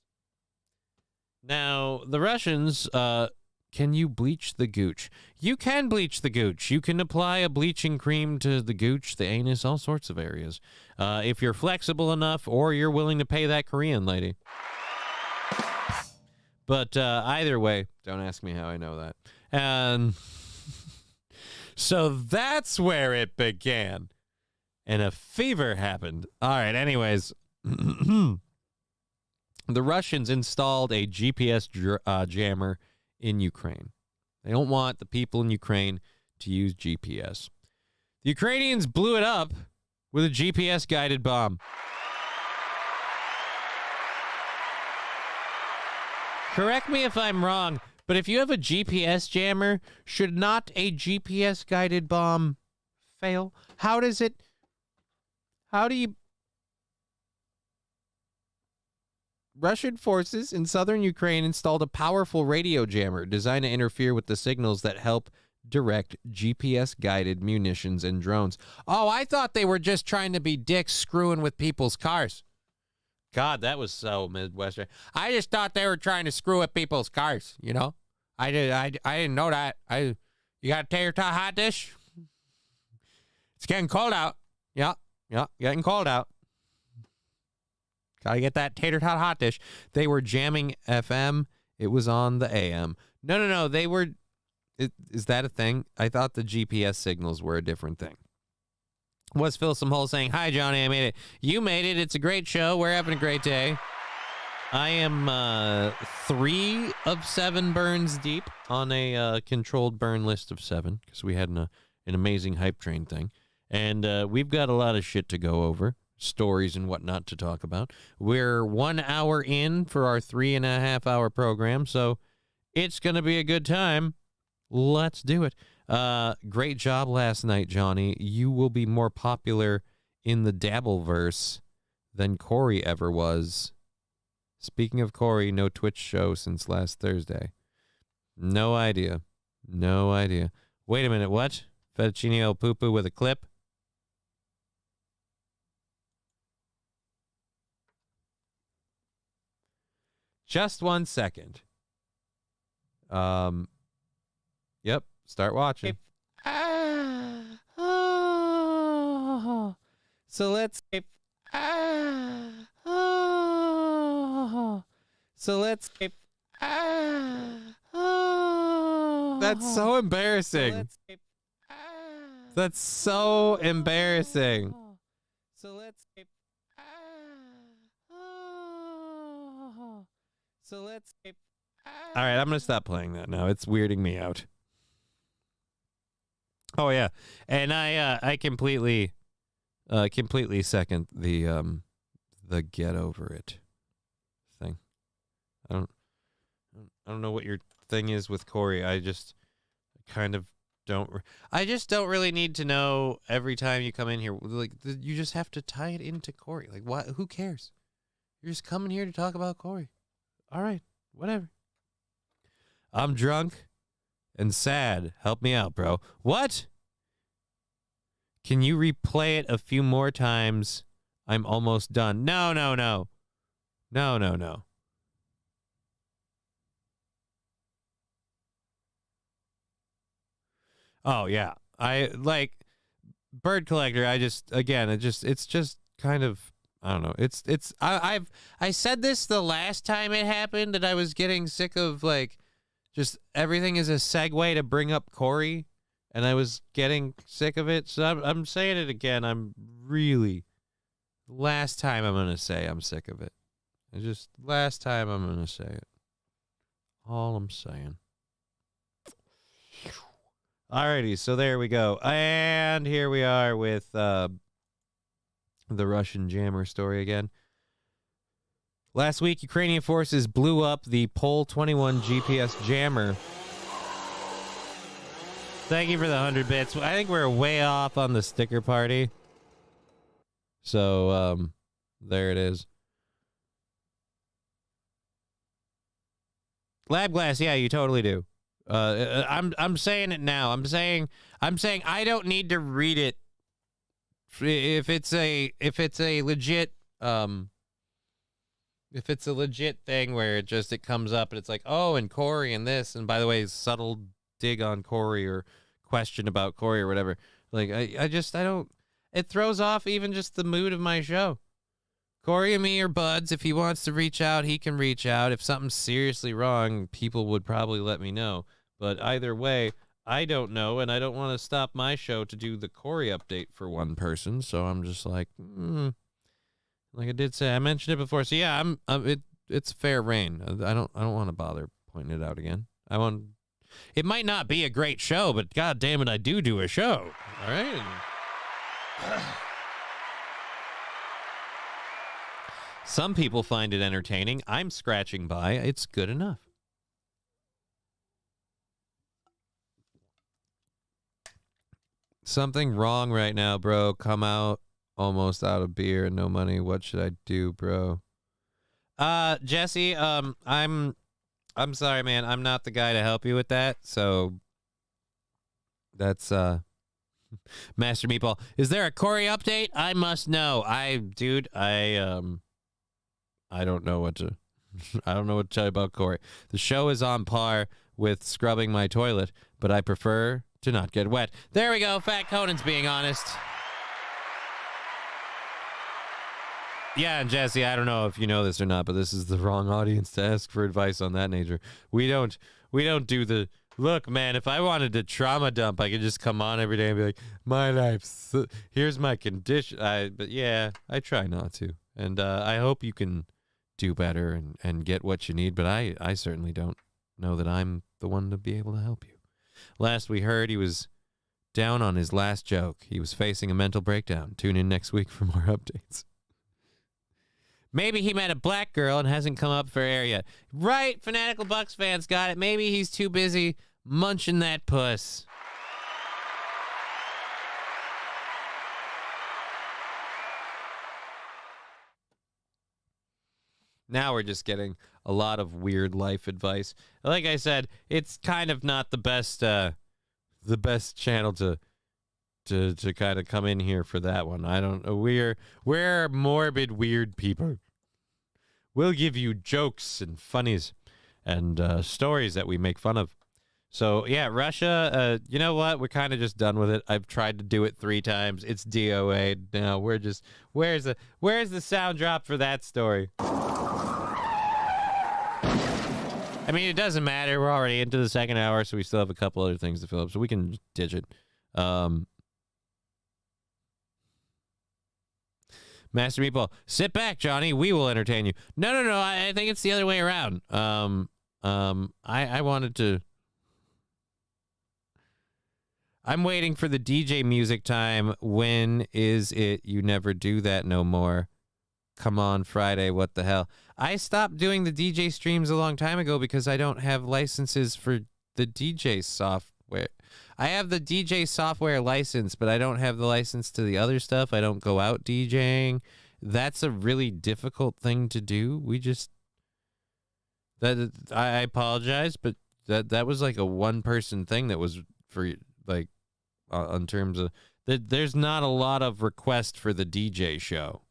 Speaker 3: Now, the Russians, can you bleach the gooch? You can bleach the gooch. You can apply a bleaching cream to the gooch, the anus, all sorts of areas. If you're flexible enough or you're willing to pay that Korean lady. But either way, don't ask me how I know that. And so that's where it began. And a fever happened. All right, anyways. The Russians installed a GPS jammer in Ukraine. They don't want the people in Ukraine to use GPS. The Ukrainians blew it up with a GPS-guided bomb. Correct me if I'm wrong, but if you have a GPS jammer, should not a GPS-guided bomb fail? How do you... Russian forces in southern Ukraine installed a powerful radio jammer designed to interfere with the signals that help direct GPS-guided munitions and drones. Oh, I thought they were just trying to be dicks screwing with people's cars. God, that was so Midwestern. I just thought they were trying to screw with people's cars, you know? I didn't know that. You got a tater tot hot dish? It's getting cold out. Yeah, getting cold out. Gotta get that tater tot hot dish. They were jamming FM. It was on the AM. No. They were... Is that a thing? I thought the GPS signals were a different thing. Was Phil Samhole saying, "Hi, Johnny, I made it." You made it. It's a great show. We're having a great day. I am 3 of 7 burns deep on a controlled burn list of 7 because we had an amazing hype train thing. And we've got a lot of shit to go over. Stories and whatnot to talk about. We're 1 hour in for our 3.5 hour program, so it's going to be a good time. Let's do it. Great job last night, Johnny. You will be more popular in the Dabbleverse than Corey ever was. Speaking of Corey, no Twitch show since last Thursday. No idea. Wait a minute, what? Fettuccine El Poo-Poo with a clip? Just 1 second. Yep, start watching. So let's That's so embarrassing. That's so embarrassing.
Speaker 2: So let's skip. So let's skip.
Speaker 3: All right, I'm going to stop playing that now. It's weirding me out. Oh yeah. And I completely second the get over it thing. I don't know what your thing is with Corey. I just kind of I just don't really need to know every time you come in here. Like, you just have to tie it into Corey. Like, what? Who cares? You're just coming here to talk about Corey. All right, whatever. I'm drunk and sad. Help me out, bro. What? Can you replay it a few more times? I'm almost done. No. Oh yeah, I like Bird Collector. It's just kind of, I don't know. I said this the last time it happened, that I was getting sick of like just everything is a segue to bring up Corey, and I was getting sick of it. So I'm saying it again. Last time I'm gonna say I'm sick of it. Last time I'm gonna say it. All I'm saying. Alrighty, so there we go. And here we are with the Russian jammer story again. Last week, Ukrainian forces blew up the Pol 21 GPS jammer. Thank you for the 100 bits. I think we're way off on the sticker party. So, there it is. Lab Glass, yeah, you totally do. I'm saying it now. I'm saying I don't need to read it if it's a legit thing where it comes up and it's like, oh, and Corey and this, and by the way, subtle dig on Corey or question about Corey or whatever. Like I don't. It throws off even just the mood of my show. Corey and me are buds. If he wants to reach out, he can reach out. If something's seriously wrong, people would probably let me know. But either way, I don't know, and I don't want to stop my show to do the Corey update for one person. So I'm just like, like I did say, I mentioned it before. So yeah, it's fair reign. I don't want to bother pointing it out again. It might not be a great show, but God damn it, I do a show. All right. Some people find it entertaining. I'm scratching by. It's good enough. Something wrong right now, bro. Come out almost out of beer and no money. What should I do, bro? Jesse, I'm sorry, man. I'm not the guy to help you with that. So that's Master Meatball. Is there a Corey update? I must know. I don't know what to tell you about Corey. The show is on par with scrubbing my toilet, but I prefer to not get wet. There we go. Fat Conan's being honest. Yeah, and Jesse, I don't know if you know this or not, but this is the wrong audience to ask for advice on that nature. We don't do the look, man. If I wanted to trauma dump, I could just come on every day and be like, my life, here's my condition. But yeah, I try not to, and I hope you can do better and get what you need, but I certainly don't know that I'm the one to be able to help you. Last we heard, he was down on his last joke. He was facing a mental breakdown. Tune in next week for more updates. Maybe he met a black girl and hasn't come up for air yet. Right, Fanatical Bucks fans got it. Maybe he's too busy munching that puss. Now we're just getting a lot of weird life advice. Like I said, it's kind of not the best channel to kind of come in here for that one. I don't know. We're morbid, weird people. We'll give you jokes and funnies and stories that we make fun of. So yeah, Russia. You know what? We're kind of just done with it. I've tried to do it 3 times. It's DOA. Now we're just where's the sound drop for that story? I mean, it doesn't matter. We're already into the second hour, so we still have a couple other things to fill up, so we can ditch it. Master Meatball, sit back, Johnny. We will entertain you. No. I think it's the other way around. I wanted to. I'm waiting for the DJ music time. When is it? You never do that no more. Come on, Friday. What the hell? I stopped doing the DJ streams a long time ago because I don't have licenses for the DJ software. I have the DJ software license, but I don't have the license to the other stuff. I don't go out DJing. That's a really difficult thing to do. I apologize, but that was like a one-person thing that was for like in terms of there's not a lot of request for the DJ show.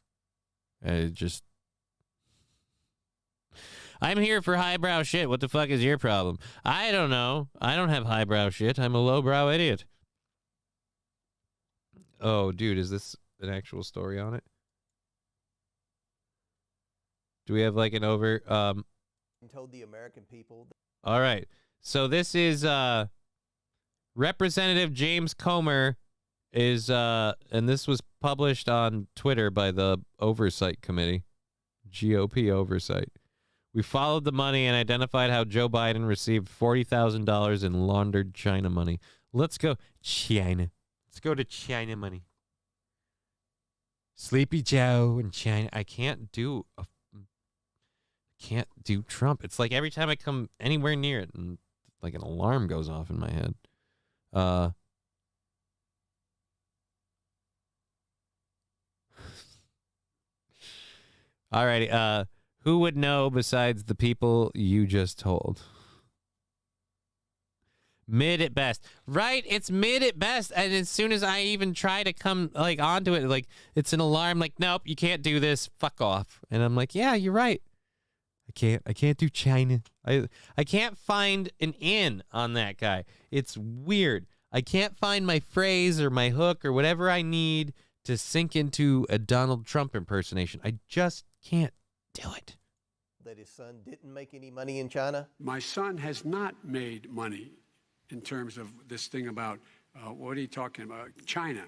Speaker 3: I'm here for highbrow shit. What the fuck is your problem? I don't know. I don't have highbrow shit. I'm a lowbrow idiot. Oh, dude, is this an actual story on it? Do we have like an over?
Speaker 20: Told the American people.
Speaker 3: All right. So this is Representative James Comer is and this was published on Twitter by the Oversight Committee, GOP Oversight. We followed the money and identified how Joe Biden received $40,000 in laundered China money. Let's go China. Let's go to China money. Sleepy Joe in China. I can't do Trump. It's like every time I come anywhere near it, and like an alarm goes off in my head. Alrighty. Who would know besides the people you just told? Mid at best. Right? It's mid at best. And as soon as I even try to come like onto it, like it's an alarm like, nope, you can't do this. Fuck off. And I'm like, yeah, you're right. I can't do China. I can't find an in on that guy. It's weird. I can't find my phrase or my hook or whatever I need to sink into a Donald Trump impersonation. I just can't do it.
Speaker 20: That his son didn't make any money in China?
Speaker 21: My son has not made money in terms of this thing about, what are you talking about, China?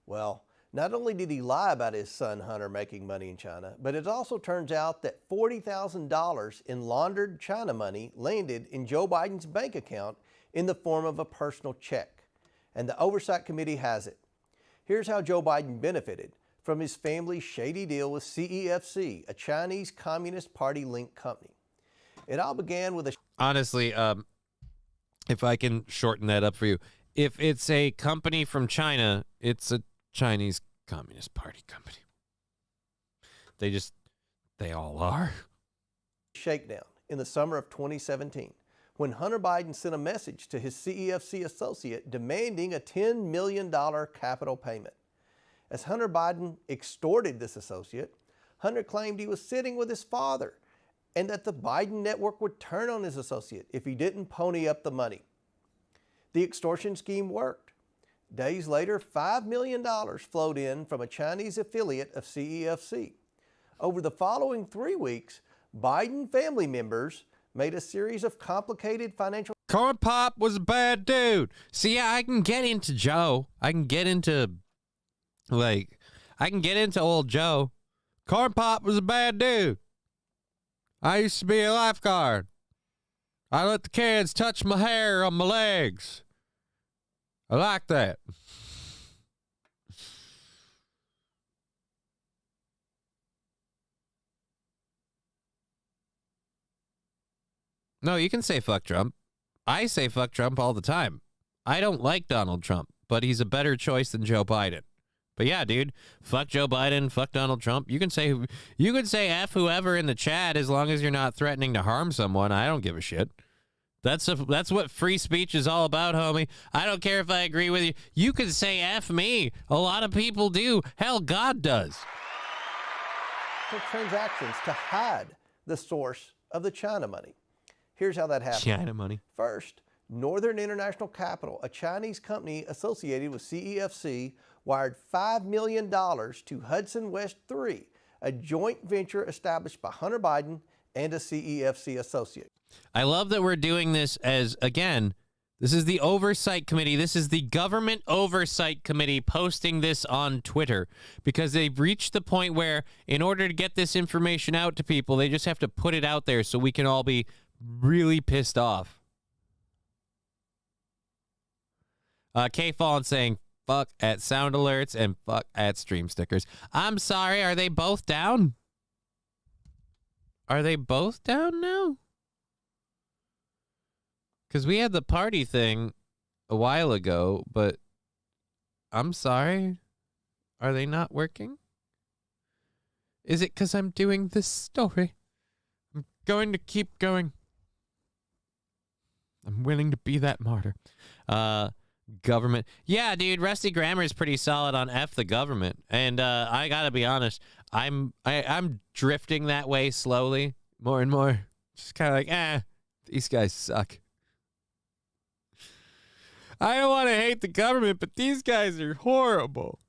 Speaker 20: Well, not only did he lie about his son Hunter making money in China, but it also turns out that $40,000 in laundered China money landed in Joe Biden's bank account in the form of a personal check. And the Oversight Committee has it. Here's how Joe Biden benefited from his family's shady deal with CEFC, a Chinese Communist Party-linked company. It all began with a...
Speaker 3: Honestly, if I can shorten that up for you, if it's a company from China, it's a Chinese Communist Party company. They all are.
Speaker 20: Shakedown in the summer of 2017, when Hunter Biden sent a message to his CEFC associate demanding a $10 million capital payment. As Hunter Biden extorted this associate, Hunter claimed he was sitting with his father and that the Biden network would turn on his associate if he didn't pony up the money. The extortion scheme worked. Days later, $5 million flowed in from a Chinese affiliate of CEFC. Over the following 3 weeks, Biden family members made a series of complicated financial...
Speaker 3: Corn Pop was a bad dude. See, yeah, I can get into Joe. I can get into old Joe. Corn Pop was a bad dude. I used to be a lifeguard. I let the kids touch my hair on my legs. I like that. No, you can say fuck Trump. I say fuck Trump all the time. I don't like Donald Trump, but he's a better choice than Joe Biden. But yeah, dude, fuck Joe Biden, fuck Donald Trump. You can say F whoever in the chat as long as you're not threatening to harm someone. I don't give a shit. That's what free speech is all about, homie. I don't care if I agree with you. You can say F me. A lot of people do. Hell, God does.
Speaker 20: For transactions to hide the source of the China money. Here's how that happened.
Speaker 3: China money.
Speaker 20: First, Northern International Capital, a Chinese company associated with CEFC, wired $5 million to Hudson West 3, a joint venture established by Hunter Biden and a CEFC associate.
Speaker 3: I love that we're doing this as, again, this is the oversight committee. This is the government oversight committee posting this on Twitter because they've reached the point where in order to get this information out to people, they just have to put it out there so we can all be really pissed off. K-Fallen saying, fuck at sound alerts and fuck at stream stickers. I'm sorry, are they both down? Are they both down now? Because we had the party thing a while ago, but I'm sorry. Are they not working? Is it because I'm doing this story? I'm going to keep going. I'm willing to be that martyr. Government. Yeah, dude, Rusty Grammar is pretty solid on F the government. And I got to be honest, I'm drifting that way slowly, more and more. Just kind of like, these guys suck. I don't want to hate the government, but these guys are horrible.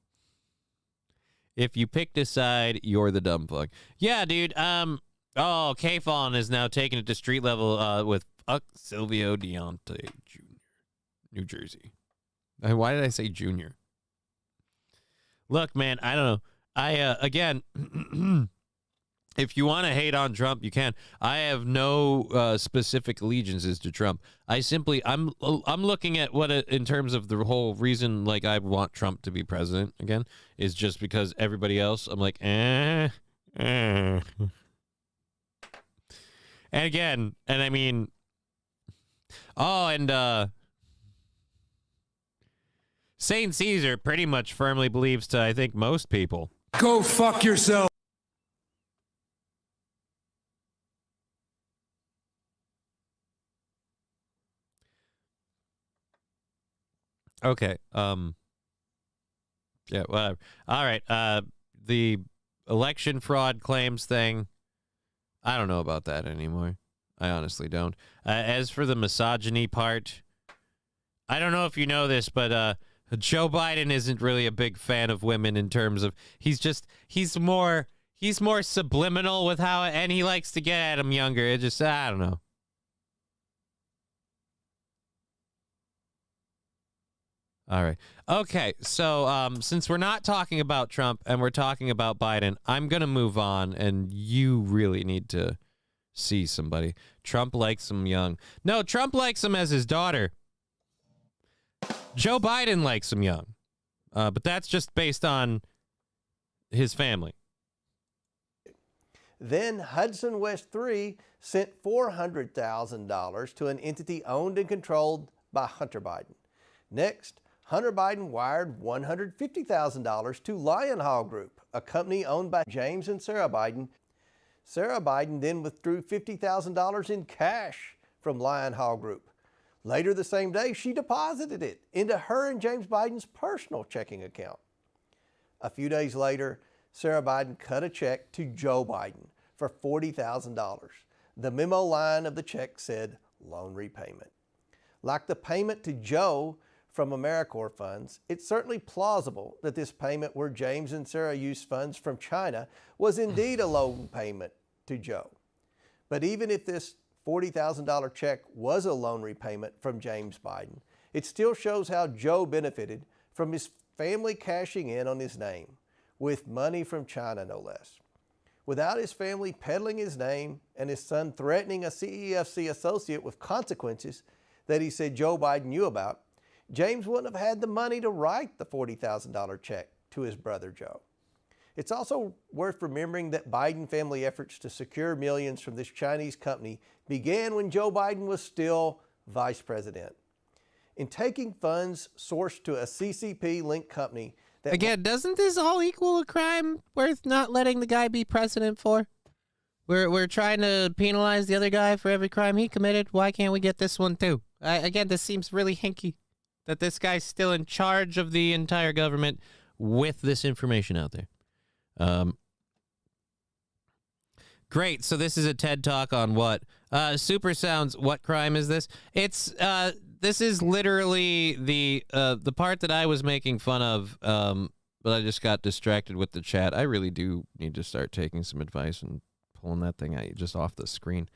Speaker 3: If you picked a side, you're the dumb fuck. Yeah, dude. K-Fallen is now taking it to street level with fuck Silvio Deontay Jr., New Jersey. Why did I say junior? Look, man, I don't know. Again, if you want to hate on Trump, you can. I have no specific allegiances to Trump. I'm looking at what in terms of the whole reason, like, I want Trump to be president again, is just because everybody else, I'm like, And again, and I mean, Saint Caesar pretty much firmly believes to, I think, most people.
Speaker 11: Go fuck yourself.
Speaker 3: Okay. Yeah, whatever. All right. The election fraud claims thing, I don't know about that anymore. I honestly don't. As for the misogyny part, I don't know if you know this, but Joe Biden isn't really a big fan of women in terms of he's more subliminal with how, and he likes to get at them younger. It just, I don't know. All right. Okay. So since we're not talking about Trump and we're talking about Biden, I'm going to move on, and you really need to see somebody. Trump likes him young. No, Trump likes him as his daughter. Joe Biden likes him young. But that's just based on his family.
Speaker 20: Then Hudson West 3 sent $400,000 to an entity owned and controlled by Hunter Biden. Next, Hunter Biden wired $150,000 to Lion Hall Group, a company owned by James and Sarah Biden. Sarah Biden then withdrew $50,000 in cash from Lion Hall Group. Later the same day, she deposited it into her and James Biden's personal checking account. A few days later, Sarah Biden cut a check to Joe Biden for $40,000. The memo line of the check said loan repayment. Like the payment to Joe from AmeriCorps funds, it's certainly plausible that this payment where James and Sarah used funds from China was indeed a loan payment to Joe. But even if this $40,000 check was a loan repayment from James Biden, it still shows how Joe benefited from his family cashing in on his name, with money from China no less. Without his family peddling his name and his son threatening a CEFC associate with consequences that he said Joe Biden knew about, James wouldn't have had the money to write the $40,000 check to his brother Joe. It's also worth remembering that Biden family efforts to secure millions from this Chinese company began when Joe Biden was still vice president. In taking funds sourced to a CCP-linked company that...
Speaker 3: Again, doesn't this all equal a crime worth not letting the guy be president for? We're trying to penalize the other guy for every crime he committed. Why can't we get this one too? Again, this seems really hinky that this guy's still in charge of the entire government with this information out there. Great. So this is a TED Talk on what? Super Sounds, what crime is this? It's this is literally the part that I was making fun of, but I just got distracted with the chat. I really do need to start taking some advice and pulling that thing out just off the screen.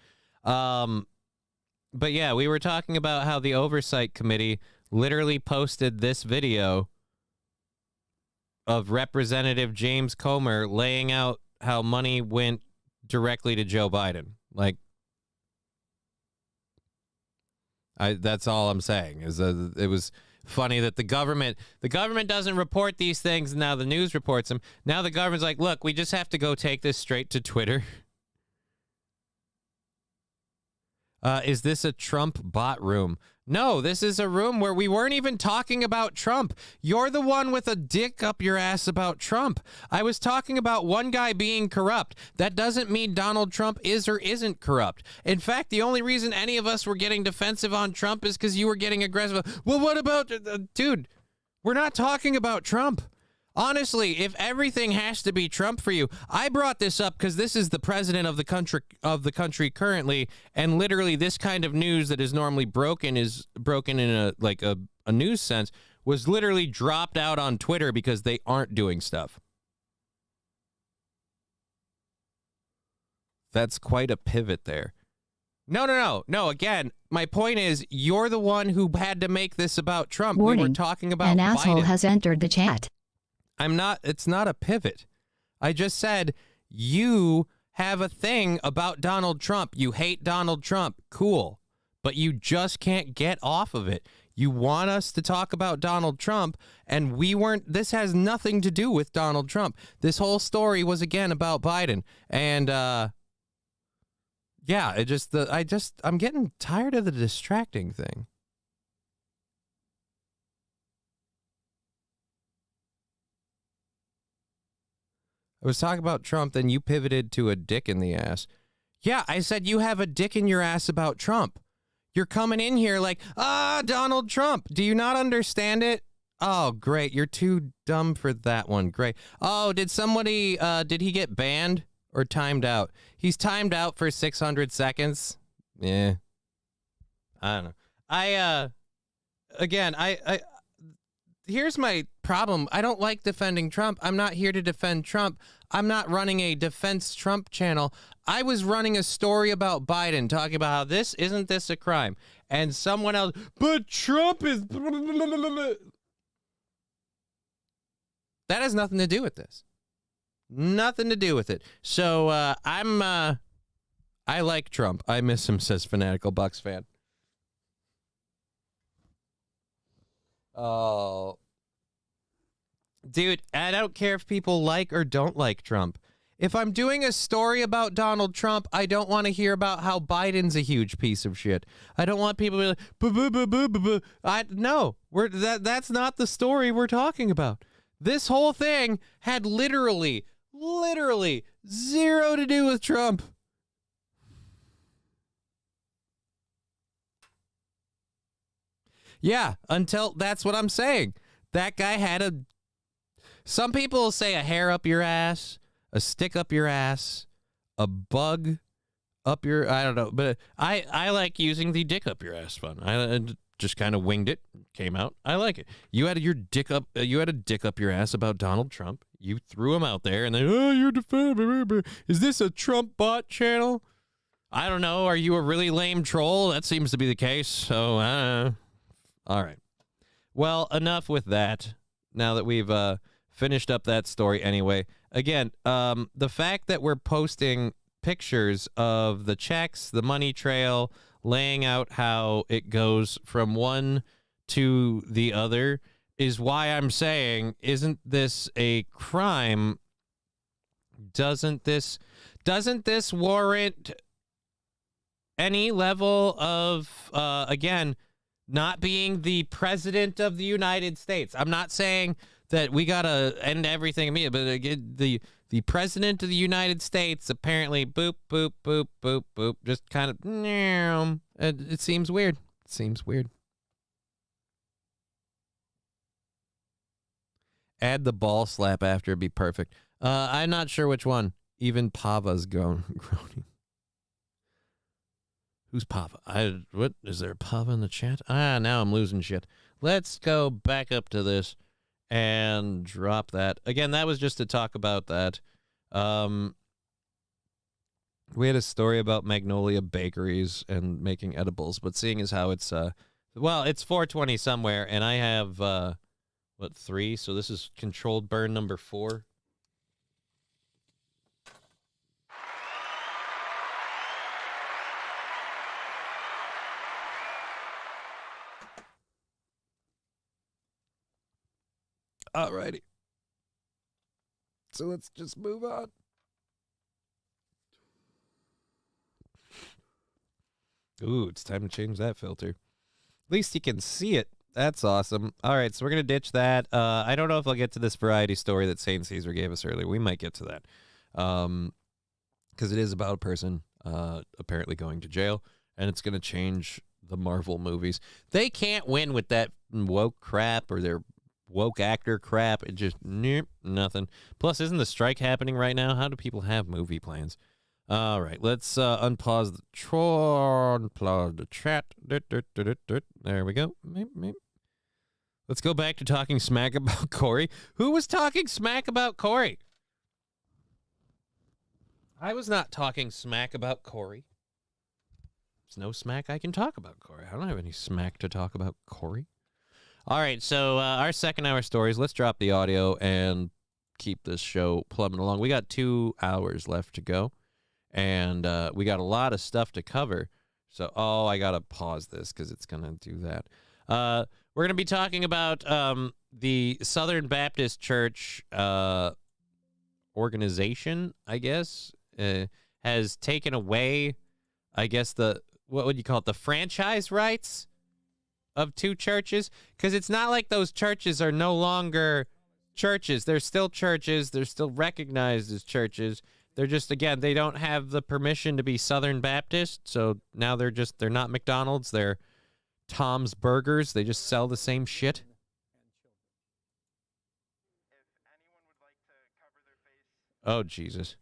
Speaker 3: But yeah, we were talking about how the Oversight Committee literally posted this video of Representative James Comer laying out how money went directly to Joe Biden. Like, that's all I'm saying is that it was funny that the government doesn't report these things. And now the news reports them. Now the government's like, look, we just have to go take this straight to Twitter. Is this a Trump bot room? No, this is a room where we weren't even talking about Trump. You're the one with a dick up your ass about Trump. I was talking about one guy being corrupt. That doesn't mean Donald Trump is or isn't corrupt. In fact, the only reason any of us were getting defensive on Trump is because you were getting aggressive. Well, what about... dude, we're not talking about Trump. Honestly, if everything has to be Trump for you, I brought this up because this is the president of the country currently, and literally this kind of news that is normally broken is broken in a news sense was literally dropped out on Twitter because they aren't doing stuff. That's quite a pivot there. No. Again, my point is you're the one who had to make this about Trump.
Speaker 1: Warning,
Speaker 3: we were talking about
Speaker 1: an asshole
Speaker 3: Biden.
Speaker 1: has entered the chat.
Speaker 3: It's not a pivot. I just said you have a thing about Donald Trump. You hate Donald Trump. Cool. But you just can't get off of it. You want us to talk about Donald Trump, and we weren't. This has nothing to do with Donald Trump. This whole story was, again, about Biden. And, yeah, I'm getting tired of the distracting thing. I was talking about Trump, then you pivoted to a dick in the ass. Yeah, I said you have a dick in your ass about Trump. You're coming in here like, Donald Trump. Do you not understand it? Oh, great. You're too dumb for that one. Great. Oh, did he get banned or timed out? He's timed out for 600 seconds. Yeah. I don't know. Here's my problem. I don't like defending Trump. I'm not here to defend Trump. I'm not running a defense Trump channel. I was running a story about Biden, talking about how isn't this a crime? And someone else, but Trump is... That has nothing to do with this. Nothing to do with it. So I like Trump. I miss him, says Fanatical Bucks fan. Oh, dude, I don't care if people like or don't like Trump. If I'm doing a story about Donald Trump, I don't want to hear about how Biden's a huge piece of shit. I don't want people to be like, boo, boo, boo, boo, boo, boo. No, that's not the story we're talking about. This whole thing had literally zero to do with Trump. Yeah, until that's what I'm saying. That guy had some people say a hair up your ass, a stick up your ass, a bug up your, I don't know. But I like using the dick up your ass fun. I just kind of winged it, came out. I like it. You had a dick up your ass about Donald Trump. You threw him out there and then, you're defending. Is this a Trump bot channel? I don't know. Are you a really lame troll? That seems to be the case. So, all right. Well, enough with that. Now that we've finished up that story anyway. Again, the fact that we're posting pictures of the checks, the money trail, laying out how it goes from one to the other is why I'm saying, isn't this a crime? Doesn't this warrant any level of, again, not being the president of the United States? I'm not saying that we got to end everything immediately, but again, the president of the United States apparently boop, boop, boop, boop, boop, just kind of, it seems weird. It seems weird. Add the ball slap after, it'd be perfect. I'm not sure which one. Even Pava's groaning. Who's Pava? What is there a Pava in the chat? Now I'm losing shit. Let's go back up to this and drop that. Again, that was just to talk about that. We had a story about Magnolia Bakeries and making edibles, but seeing as how it's it's 420 somewhere, and I have 3, so this is controlled burn number 4. Alrighty. So let's just move on. Ooh, it's time to change that filter. At least you can see it. That's awesome. All right, so we're going to ditch that. I don't know if I'll get to this variety story that St. Caesar gave us earlier. We might get to that. Because it is about a person apparently going to jail, and it's going to change the Marvel movies. They can't win with that woke crap or their woke actor crap. It just, nothing. Plus, isn't the strike happening right now? How do people have movie plans? All right, let's unpause the unpause the chat. There we go. Let's go back to talking smack about Corey. Who was talking smack about Corey? I was not talking smack about Corey. There's no smack I can talk about Corey. I don't have any smack to talk about Corey. All right, so our second hour stories. Let's drop the audio and keep this show plumbing along. We got 2 hours left to go, and we got a lot of stuff to cover. So, I got to pause this because it's going to do that. We're going to be talking about the Southern Baptist Church organization, I guess, has taken away, I guess, what would you call it, the franchise rights of 2 churches, because it's not like those churches are no longer churches. They're still churches. They're still recognized as churches. They're just, again, they don't have the permission to be Southern Baptist, so now they're not McDonald's. They're Tom's Burgers. They just sell the same shit. Oh, Jesus.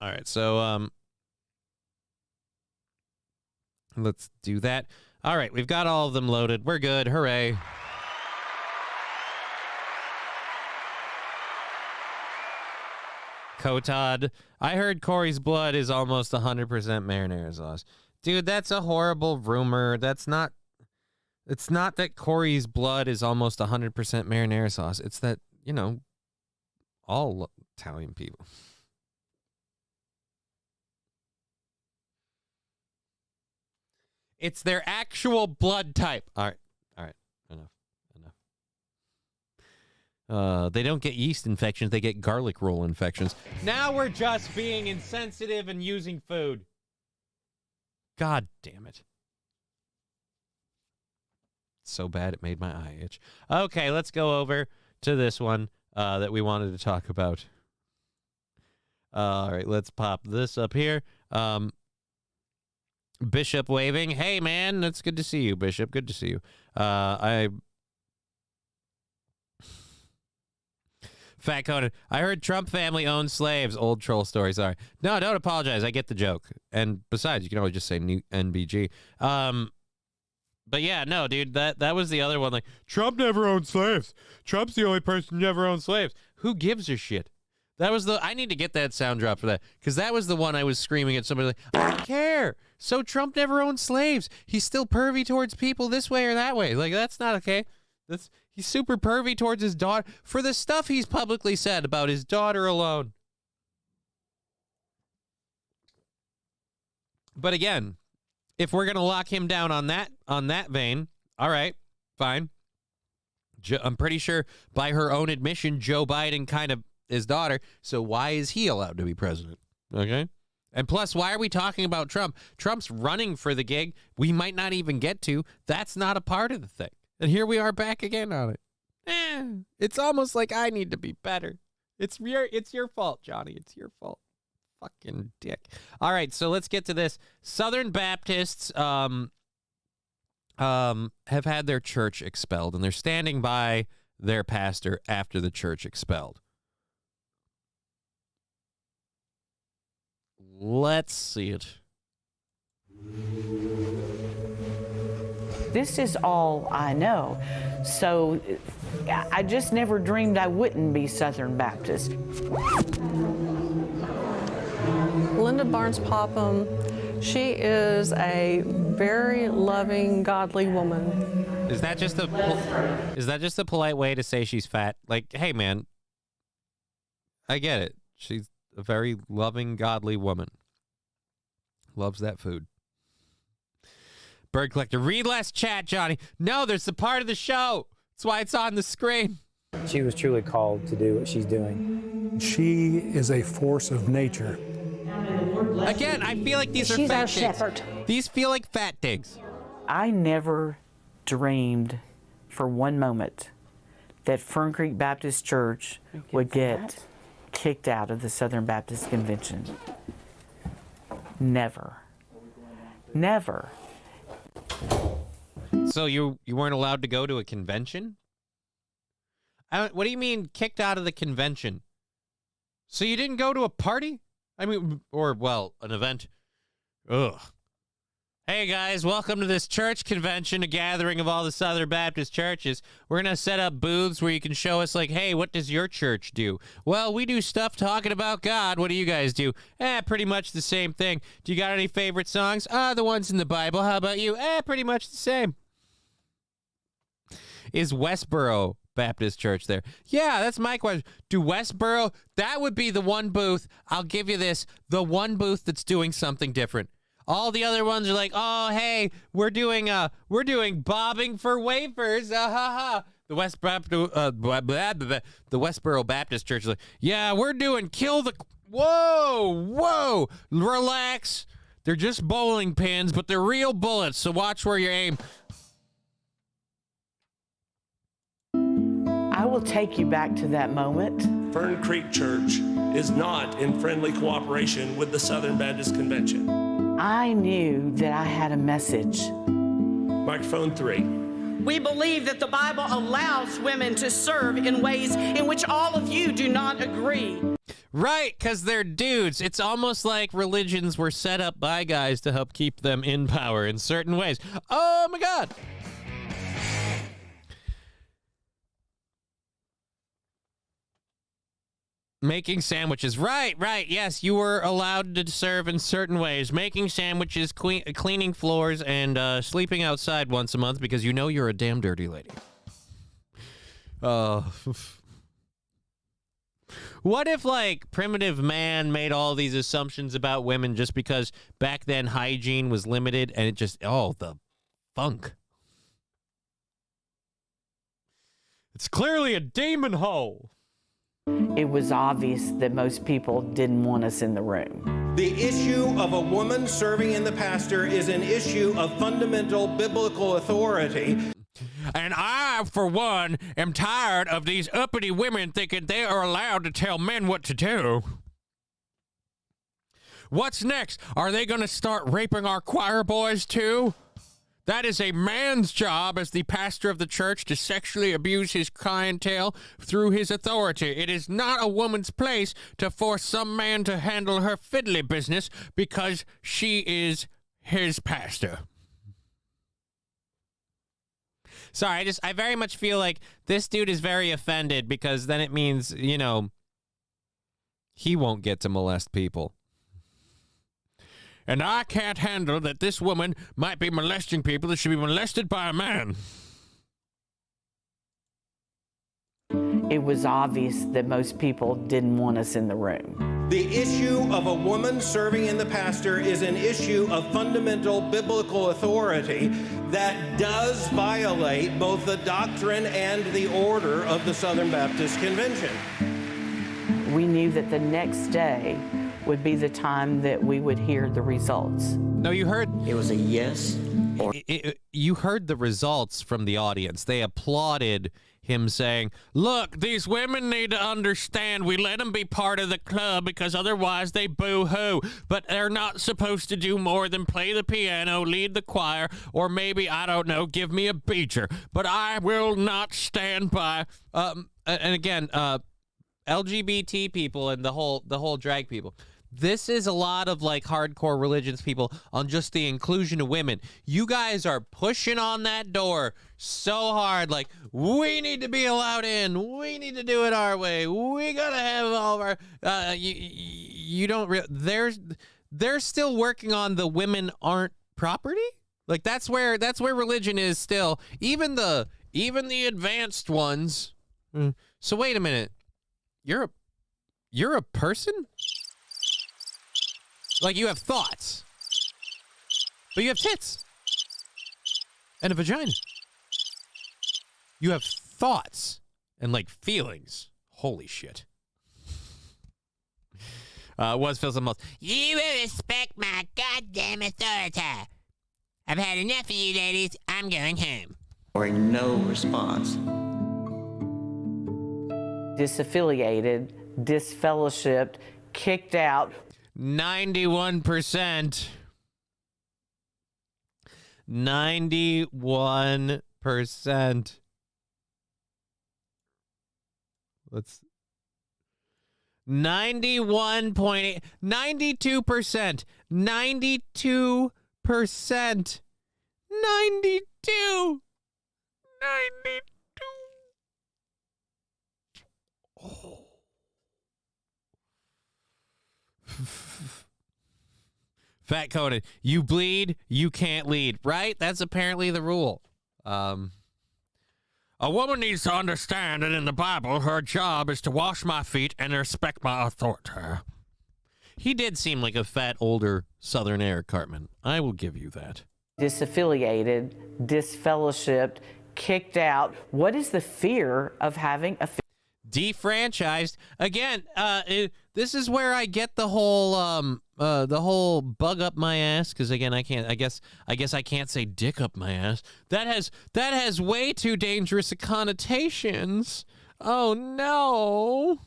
Speaker 3: All right, so let's do that. All right, we've got all of them loaded. We're good. Hooray. Kotad, I heard Corey's blood is almost 100% marinara sauce. Dude, that's a horrible rumor. It's not that Corey's blood is almost 100% marinara sauce. It's that, all Italian people. It's their actual blood type. All right, enough. They don't get yeast infections. They get garlic roll infections. Now we're just being insensitive and using food. God damn it. So bad it made my eye itch. Okay, let's go over to this one that we wanted to talk about. All right, let's pop this up here. Bishop waving. Hey, man, it's good to see you, Bishop. Good to see you. Fat Conan. I heard Trump family owns slaves. Old troll story. Sorry. No, don't apologize. I get the joke. And besides, you can always just say NBG. But yeah, no, dude, that was the other one. Like, Trump never owned slaves. Trump's the only person who never owned slaves. Who gives a shit? That was I need to get that sound drop for that, because that was the one I was screaming at somebody like, I don't care. So Trump never owned slaves. He's still pervy towards people this way or that way. Like, that's not okay. He's super pervy towards his daughter for the stuff he's publicly said about his daughter alone. But again, if we're going to lock him down on that vein, all right, fine. I'm pretty sure by her own admission, Joe Biden kind of his daughter. So why is he allowed to be president? Okay. And plus, why are we talking about Trump? Trump's running for the gig we might not even get to. That's not a part of the thing. And here we are back again on it. It's almost like I need to be better. It's your fault, Johnny. It's your fault. Fucking dick. All right, so let's get to this. Southern Baptists have had their church expelled, and they're standing by their pastor after the church expelled. Let's see it.
Speaker 1: this is all I know. So I just never dreamed I wouldn't be Southern Baptist.
Speaker 22: Linda Barnes Popham, she is a very loving, godly woman.
Speaker 3: Is that just a polite way to say she's fat? Like, hey man, I get it. She's a very loving, godly woman. Loves that food. Bird Collector, read less chat, Johnny. No, there's the part of the show. That's why it's on the screen.
Speaker 23: She was truly called to do what she's doing.
Speaker 11: She is a force of nature.
Speaker 3: Again, I feel like these are
Speaker 1: She's
Speaker 3: fat
Speaker 1: our
Speaker 3: digs.
Speaker 1: shepherd.
Speaker 3: These feel like fat digs.
Speaker 1: I never dreamed for one moment that Fern Creek Baptist Church would get kicked out of the Southern Baptist Convention. Never. Never.
Speaker 3: So you weren't allowed to go to a convention? What do you mean kicked out of the convention? So you didn't go to a party? I mean, or, well, an event. Ugh. Hey, guys, welcome to this church convention, a gathering of all the Southern Baptist churches. We're going to set up booths where you can show us, like, hey, what does your church do? Well, we do stuff talking about God. What do you guys do? Pretty much the same thing. Do you got any favorite songs? The ones in the Bible. How about you? Pretty much the same. Is Westboro Baptist Church there? Yeah, that's my question. Do Westboro, that would be the one booth, I'll give you this, the one booth that's doing something different. All the other ones are like, oh, hey, we're doing bobbing for wafers, ha ha. The Westboro Baptist Church is like, yeah, we're doing whoa, relax. They're just bowling pins, but they're real bullets, so watch where you aim.
Speaker 1: I will take you back to that moment.
Speaker 24: Fern Creek Church is not in friendly cooperation with the Southern Baptist Convention.
Speaker 1: I knew that I had a message.
Speaker 24: Microphone 3.
Speaker 25: We believe that the Bible allows women to serve in ways in which all of you do not agree.
Speaker 3: Right, because they're dudes. It's almost like religions were set up by guys to help keep them in power in certain ways. Oh, my God. Making sandwiches. Right. Yes, you were allowed to serve in certain ways. Making sandwiches, cleaning floors, and sleeping outside once a month because you know you're a damn dirty lady. What if, like, primitive man made all these assumptions about women just because back then hygiene was limited and it just, the funk. It's clearly a demon hole.
Speaker 1: It was obvious that most people didn't want us in the room.
Speaker 26: The issue of a woman serving in the pastor is an issue of fundamental biblical authority.
Speaker 3: And I, for one, am tired of these uppity women thinking they are allowed to tell men what to do. What's next? Are they going to start raping our choir boys, too? That is a man's job as the pastor of the church to sexually abuse his clientele through his authority. It is not a woman's place to force some man to handle her fiddly business because she is his pastor. Sorry, I very much feel like this dude is very offended because then it means, he won't get to molest people. And I can't handle that this woman might be molesting people that should be molested by a man.
Speaker 1: It was obvious that most people didn't want us in the room.
Speaker 26: The issue of a woman serving in the pastor is an issue of fundamental biblical authority that does violate both the doctrine and the order of the Southern Baptist Convention.
Speaker 1: We knew that the next day would be the time that we would hear the results.
Speaker 3: No, you heard...
Speaker 13: It was a yes or...
Speaker 3: You heard the results from the audience. They applauded him saying, look, these women need to understand we let them be part of the club because otherwise they boo-hoo. But they're not supposed to do more than play the piano, lead the choir, or maybe, I don't know, give me a beacher. But I will not stand by... and again, LGBT people and the whole drag people. this is a lot of like hardcore religions people on just the inclusion of women. You guys are pushing on that door so hard. Like, we need to be allowed in. We need to do it our way. We gotta have all of our. You don't. They're still working on the women aren't property. Like that's where religion is still. Even the advanced ones. So wait a minute. You're a person? Like you have thoughts. But you have tits. And a vagina. You have thoughts and like feelings. Holy shit. Was Phil most. You will respect my goddamn authority. I've had enough of you ladies. I'm going home.
Speaker 13: Or no response.
Speaker 1: Disaffiliated, disfellowshipped, kicked out.
Speaker 3: 91%. 91%. Let's 91.8, 92%, 92%, 92, 92. Oh. Fat Conan, you bleed, you can't lead, right? That's apparently the rule. A woman needs to understand that in the Bible, her job is to wash my feet and respect my authority. He did seem like a fat, older Southern Eric Cartman. I will give you that.
Speaker 1: Disaffiliated, disfellowshipped, kicked out. What is the fear of having a
Speaker 3: defranchised? Again, this is where I get the whole bug up my ass, because again I guess I can't say dick up my ass. That has way too dangerous connotations. Oh no.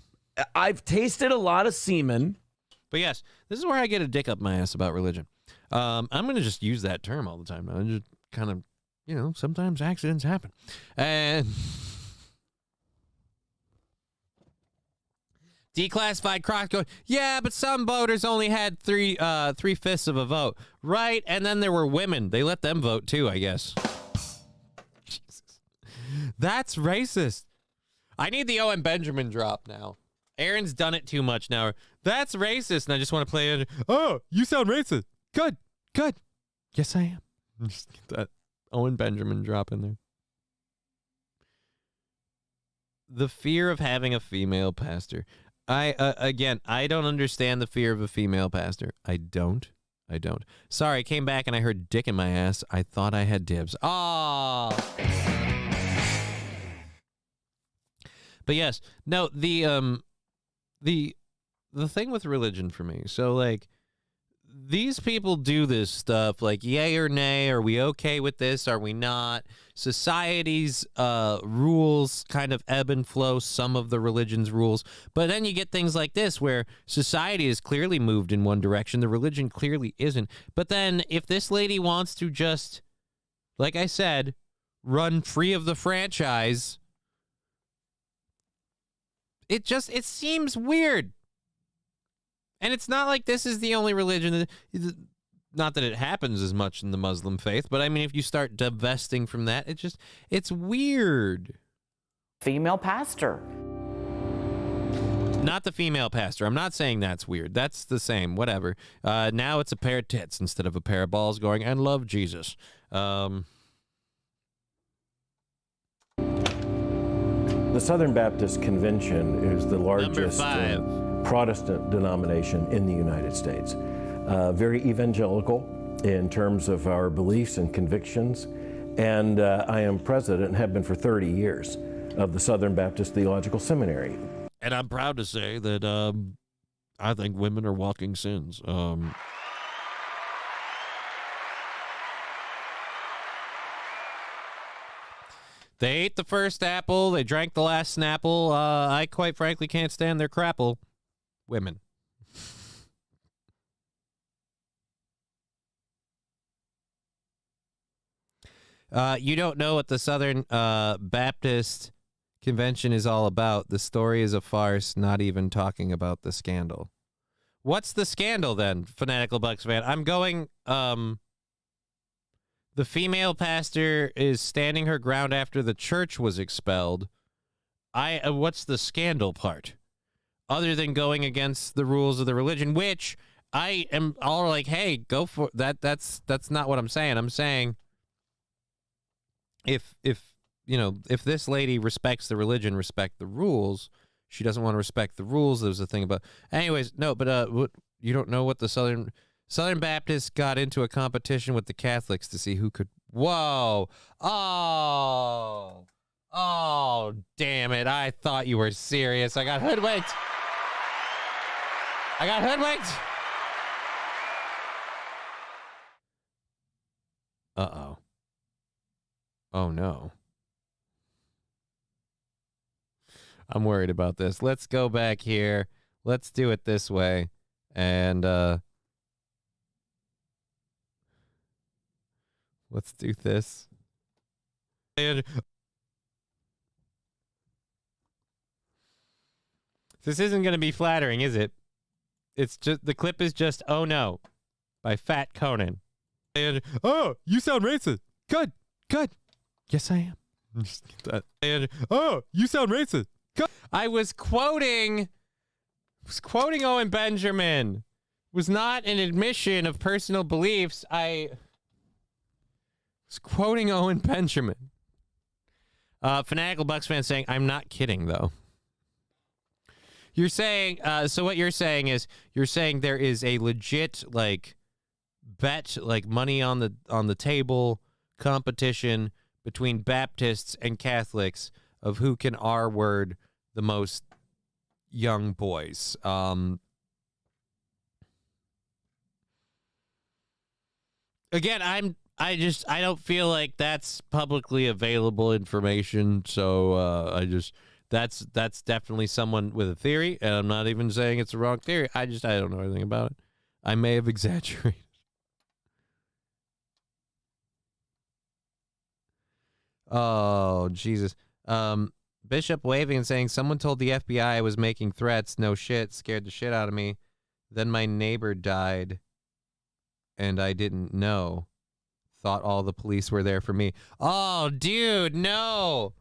Speaker 4: I've tasted a lot of semen.
Speaker 3: But yes, this is where I get a dick up my ass about religion. I'm gonna just use that term all the time now. Just kind of, sometimes accidents happen. And declassified Crocs going, yeah, but some voters only had 3/5 of a vote. Right? And then there were women. They let them vote too, I guess. Jesus. That's racist. I need the Owen Benjamin drop now. Aaron's done it too much now. That's racist, and I just want to play it. Oh, you sound racist. Good. Yes, I am. Just get that Owen Benjamin drop in there. The fear of having a female pastor. I don't understand the fear of a female pastor. I don't. Sorry, I came back and I heard dick in my ass. I thought I had dibs. Ah. But yes, no, the thing with religion for me. So like these people do this stuff like yay or nay. Are we okay with this? Are we not? Society's rules kind of ebb and flow, some of the religion's rules. But then you get things like this where society is clearly moved in one direction. The religion clearly isn't. But then if this lady wants to just, like I said, run free of the franchise, it seems weird. And it's not like this is the only religion. Not that it happens as much in the Muslim faith, but I mean, if you start divesting from that, it's weird.
Speaker 1: Female pastor.
Speaker 3: Not the female pastor. I'm not saying that's weird. That's the same. Whatever. Now it's a pair of tits instead of a pair of balls going, and love Jesus.
Speaker 5: The Southern Baptist Convention is the largest Protestant denomination in the United States. Very evangelical in terms of our beliefs and convictions. And I am president and have been for 30 years of the Southern Baptist Theological Seminary.
Speaker 3: And I'm proud to say that I think women are walking sins. They ate the first apple. They drank the last Snapple. I quite frankly can't stand their crapple. Women. You don't know what the Southern Baptist Convention is all about. The story is a farce, not even talking about the scandal. What's the scandal then, Fanatical Bucks fan? I'm going, the female pastor is standing her ground after the church was expelled. What's the scandal part? Other than going against the rules of the religion, which I am all like, hey, go for that. That's not what I'm saying. I'm saying if this lady respects the religion, respect the rules. She doesn't want to respect the rules. There's a thing about, anyways, no, but you don't know what the Southern Baptists got into a competition with the Catholics to see who could. Whoa. Oh, damn it. I thought you were serious. I got hoodwinked. Uh-oh. Oh, no. I'm worried about this. Let's go back here. Let's do it this way. And, let's do this. And this isn't going to be flattering, is it? It's just, the clip is just, "Oh no," by Fat Conan. And, "Oh, you sound racist." Good. Yes, I am. And, "Oh, you sound racist." Good. I was quoting Owen Benjamin. It was not an admission of personal beliefs. I was quoting Owen Benjamin. Fanatical Bucks fan saying, "I'm not kidding, though." You're saying, so what you're saying is, there is a legit, like, bet, like, money on the table competition between Baptists and Catholics of who can R-word the most young boys. Again, I don't feel like that's publicly available information, so that's definitely someone with a theory, and I'm not even saying it's a wrong theory. I don't know anything about it. I may have exaggerated. Oh, Jesus. Bishop waving and saying, "Someone told the FBI I was making threats. No shit. Scared the shit out of me. Then my neighbor died, and I didn't know. Thought all the police were there for me." Oh, dude, no.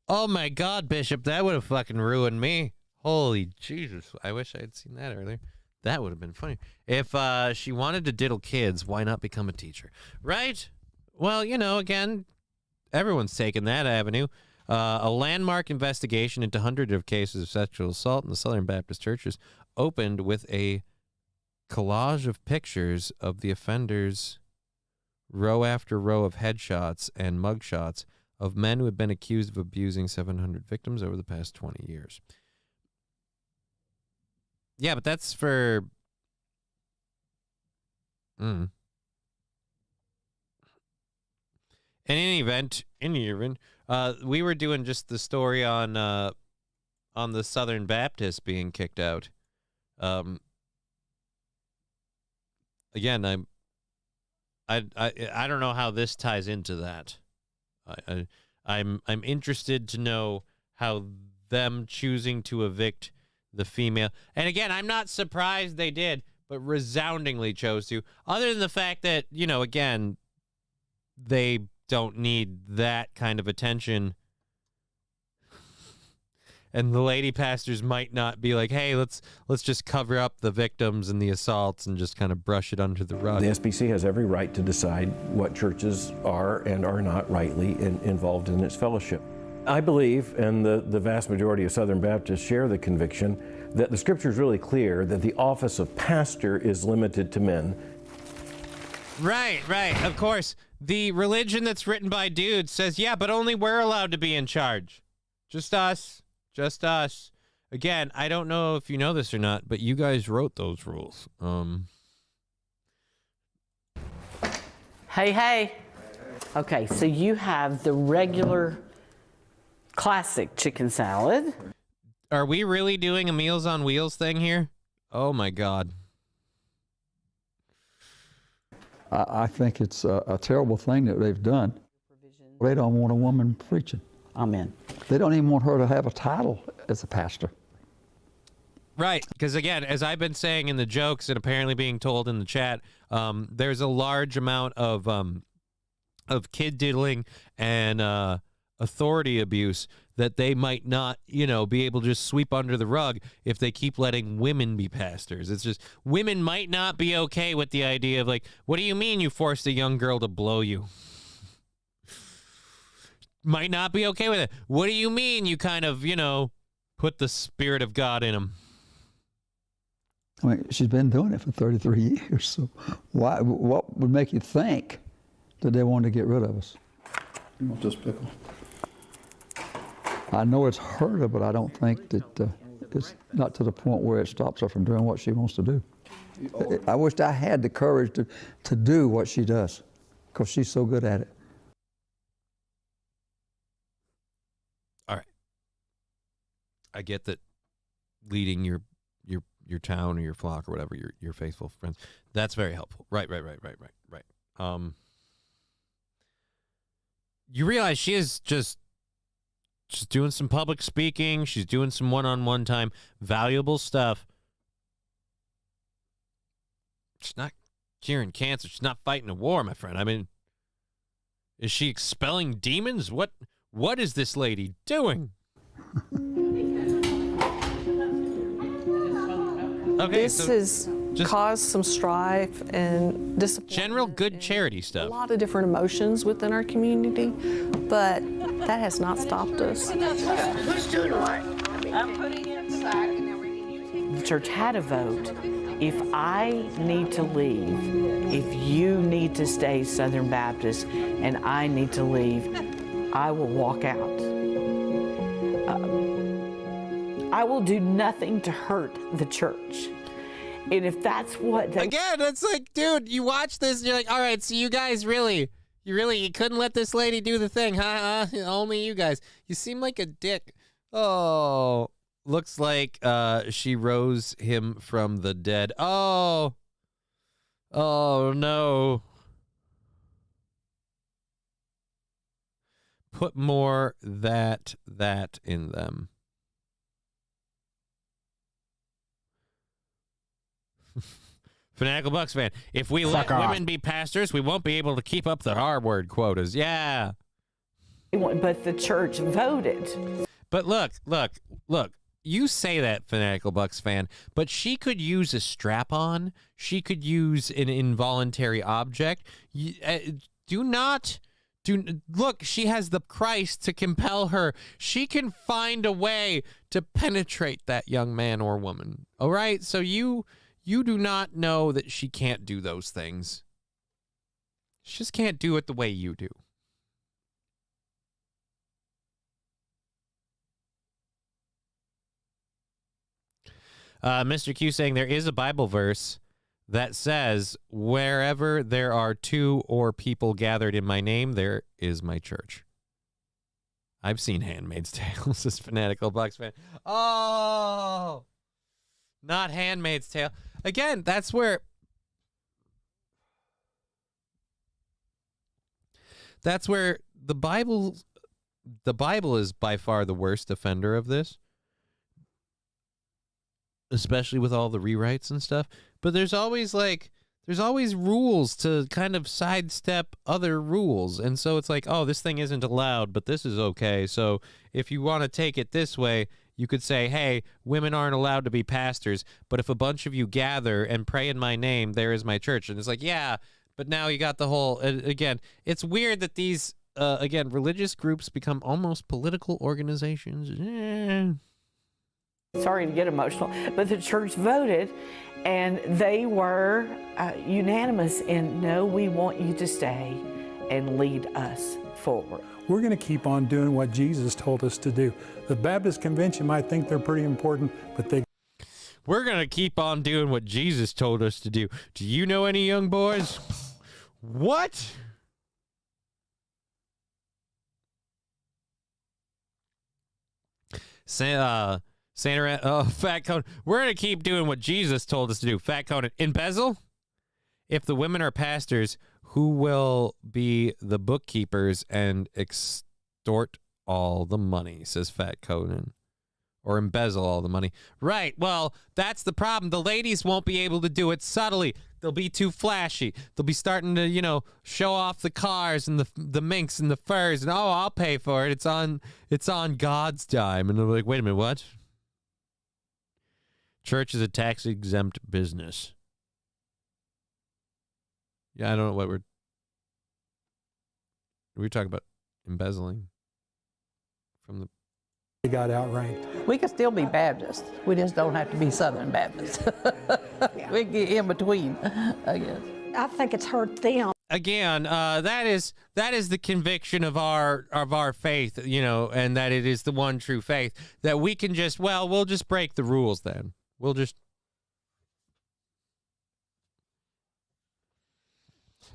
Speaker 3: Oh, my God, Bishop. That would have fucking ruined me. Holy Jesus. I wish I had seen that earlier. That would have been funny. If she wanted to diddle kids, why not become a teacher? Right? Well, again, everyone's taken that avenue. A landmark investigation into hundreds of cases of sexual assault in the Southern Baptist churches opened with a collage of pictures of the offenders, row after row of headshots and mugshots of men who had been accused of abusing 700 victims over the past 20 years. Yeah, but that's for... In any event, we were doing just the story on the Southern Baptists being kicked out. Again, I don't know how this ties into that. I'm interested to know how them choosing to evict the female, and again, I'm not surprised they did, but resoundingly chose to. Other than the fact that again, they don't need that kind of attention. And the lady pastors might not be like, "Hey, let's just cover up the victims and the assaults and just kind of brush it under the rug."
Speaker 5: The SBC has every right to decide what churches are and are not rightly involved in its fellowship. I believe, and the vast majority of Southern Baptists share the conviction, that the Scripture is really clear that the office of pastor is limited to men.
Speaker 3: Right. Of course. The religion that's written by dudes says, yeah, but only we're allowed to be in charge. Just us. Again, I don't know if you know this or not, but you guys wrote those rules.
Speaker 1: Hey. Okay, so you have the regular classic chicken salad.
Speaker 3: Are we really doing a Meals on Wheels thing here? Oh, my God.
Speaker 6: I think it's a terrible thing that they've done. They don't want a woman preaching.
Speaker 1: Amen.
Speaker 6: They don't even want her to have a title as a pastor.
Speaker 3: Right, because again, as I've been saying in the jokes and apparently being told in the chat, there's a large amount of kid diddling and authority abuse that they might not, be able to just sweep under the rug if they keep letting women be pastors. It's just women might not be okay with the idea of like, what do you mean you forced a young girl to blow you? Might not be okay with it. What do you mean you kind of, put the Spirit of God in them?
Speaker 6: I mean, she's been doing it for 33 years, so what would make you think that they wanted to get rid of us? You want this pickle? I know it's hurt her, but I don't think that it's not to the point where it stops her from doing what she wants to do. I wished I had the courage to do what she does, because she's so good at it.
Speaker 3: All right. I get that leading your town or your flock or whatever, your faithful friends, that's very helpful. Right. You realize she is just doing some public speaking. She's doing some one-on-one time, valuable stuff. She's not curing cancer. She's not fighting a war, my friend. I mean, is she expelling demons? What is this lady doing? Okay,
Speaker 22: this has caused some strife and disappointment.
Speaker 3: General good charity stuff.
Speaker 22: A lot of different emotions within our community, but that has not stopped us.
Speaker 25: Who's doing what? I'm putting it in the sack and then we can use it.
Speaker 1: The church had a vote. If I need to leave, if you need to stay Southern Baptist and I need to leave, I will walk out. I will do nothing to hurt the church. And if that's what they...
Speaker 3: Again, it's like, dude, you watch this and you're like, all right, so you guys you couldn't let this lady do the thing, huh? Only you guys. You seem like a dick. Oh, looks like she rose him from the dead. Oh no. Put more that in them. Fanatical Bucks fan. If we let women be pastors, we won't be able to keep up the R-word quotas. Yeah.
Speaker 1: But the church voted.
Speaker 3: But look. You say that, Fanatical Bucks fan, but she could use a strap-on. She could use an involuntary object. Look, she has the Christ to compel her. She can find a way to penetrate that young man or woman. All right? So you do not know that she can't do those things. She just can't do it the way you do. Mr. Q saying there is a Bible verse that says, wherever there are two or people gathered in my name, there is my church. I've seen Handmaid's Tale, says Fanatical Bucks fan. Oh, not Handmaid's Tale. Again, that's where the Bible is by far the worst offender of this, especially with all the rewrites and stuff. But there's always rules to kind of sidestep other rules. And so it's like, oh, this thing isn't allowed, but this is okay. So if you want to take it this way, you could say, hey, women aren't allowed to be pastors, but if a bunch of you gather and pray in my name, there is my church. And it's like, yeah, but now you got the whole, again, it's weird that these, religious groups become almost political organizations.
Speaker 1: Sorry to get emotional, but the church voted and they were unanimous in, no, we want you to stay and lead us forward.
Speaker 11: We're going to keep on doing what Jesus told us to do. The Baptist Convention might think they're pretty important, but
Speaker 3: we're going to keep on doing what Jesus told us to do. Do you know any young boys? What? Fat Conan. We're going to keep doing what Jesus told us to do. Fat Conan. Embezzle? If the women are pastors, who will be the bookkeepers and extort all the money, says Fat Conan. or embezzle all the money. Right. Well, that's the problem. The ladies won't be able to do it subtly. They'll be too flashy. They'll be starting to, show off the cars and the minks and the furs, and I'll pay for it. It's on God's dime. And they're like, wait a minute, what? Church is a tax-exempt business. Yeah, I don't know what we're talking about embezzling from the.
Speaker 11: They got outranked.
Speaker 7: We can still be Baptist. We just don't have to be Southern Baptist. We can get in between, I guess.
Speaker 8: I think it's hurt them.
Speaker 3: Again, that is the conviction of our faith, and that it is the one true faith, that we can we'll just break the rules then. We'll just.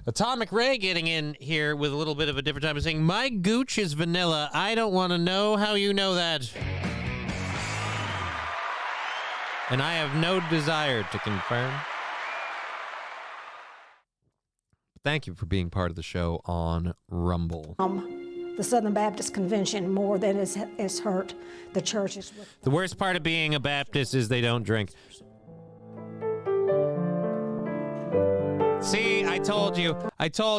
Speaker 3: Atomic Ray getting in here with a little bit of a different time of saying, my gooch is vanilla. I don't want to know how you know that. And I have no desire to confirm. Thank you for being part of the show on Rumble.
Speaker 8: The Southern Baptist Convention more than is hurt the churches.
Speaker 3: The worst part of being a Baptist is they don't drink. See, I told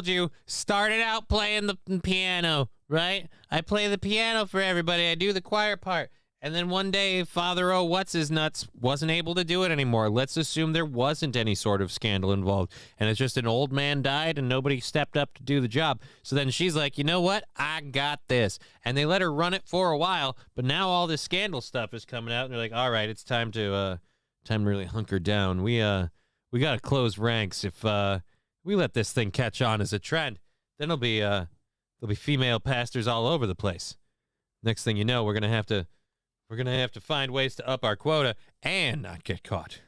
Speaker 3: you. Started out playing the piano, right? I play the piano for everybody. I do the choir part. And then one day, Father What's-His-Nuts wasn't able to do it anymore. Let's assume there wasn't any sort of scandal involved. And it's just an old man died and nobody stepped up to do the job. So then she's like, you know what? I got this. And they let her run it for a while. But now all this scandal stuff is coming out. And they're like, all right, it's time to really hunker down. We got to close ranks. If we let this thing catch on as a trend, then there'll be female pastors all over the place. Next thing you know, we're gonna have to find ways to up our quota and not get caught.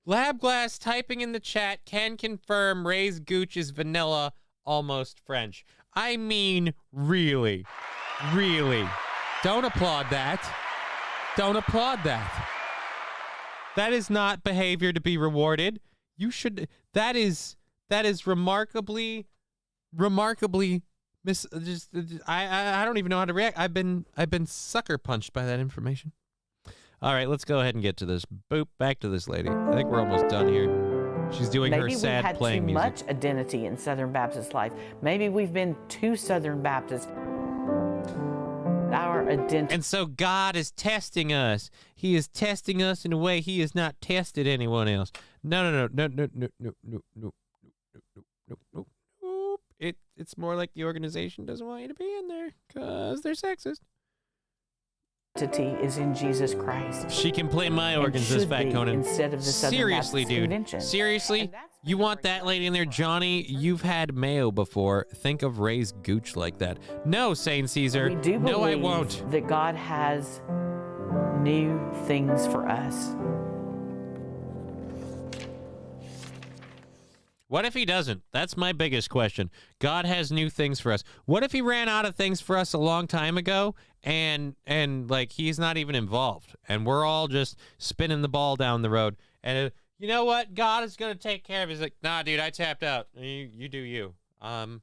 Speaker 3: Labglass typing in the chat can confirm Ray's gooch is vanilla, almost French. I mean, really. Don't applaud that. Don't applaud that. That is not behavior to be rewarded. You should. That is remarkably. I don't even know how to react. I've been sucker punched by that information. All right, let's go ahead and get to this. Boop, back to this lady. I think we're almost done here. She's doing her sad playing music.
Speaker 1: Maybe we had too much identity in Southern Baptist life. Maybe we've been too Southern Baptist. Our identity.
Speaker 3: And so God is testing us. He is testing us in a way He has not tested anyone else. No. It's more like the organization doesn't want you to be in there because they're sexist.
Speaker 1: Identity is in Jesus Christ.
Speaker 3: She can play my organs, this fat Conan.
Speaker 1: Instead of the Southern
Speaker 3: Seriously,
Speaker 1: Baptist
Speaker 3: dude.
Speaker 1: Convention.
Speaker 3: Seriously, you want that lady in there, Johnny? You've had mayo before. Think of Ray's gooch like that. No, Saint Caesar.
Speaker 1: We do
Speaker 3: no, I
Speaker 1: believe
Speaker 3: won't.
Speaker 1: that God has new things for us.
Speaker 3: What if He doesn't? That's my biggest question. God has new things for us. What if He ran out of things for us a long time ago and like He's not even involved and we're all just spinning the ball down the road and you know what? God is going to take care of it. He's like, nah, dude, I tapped out. You do you. I'm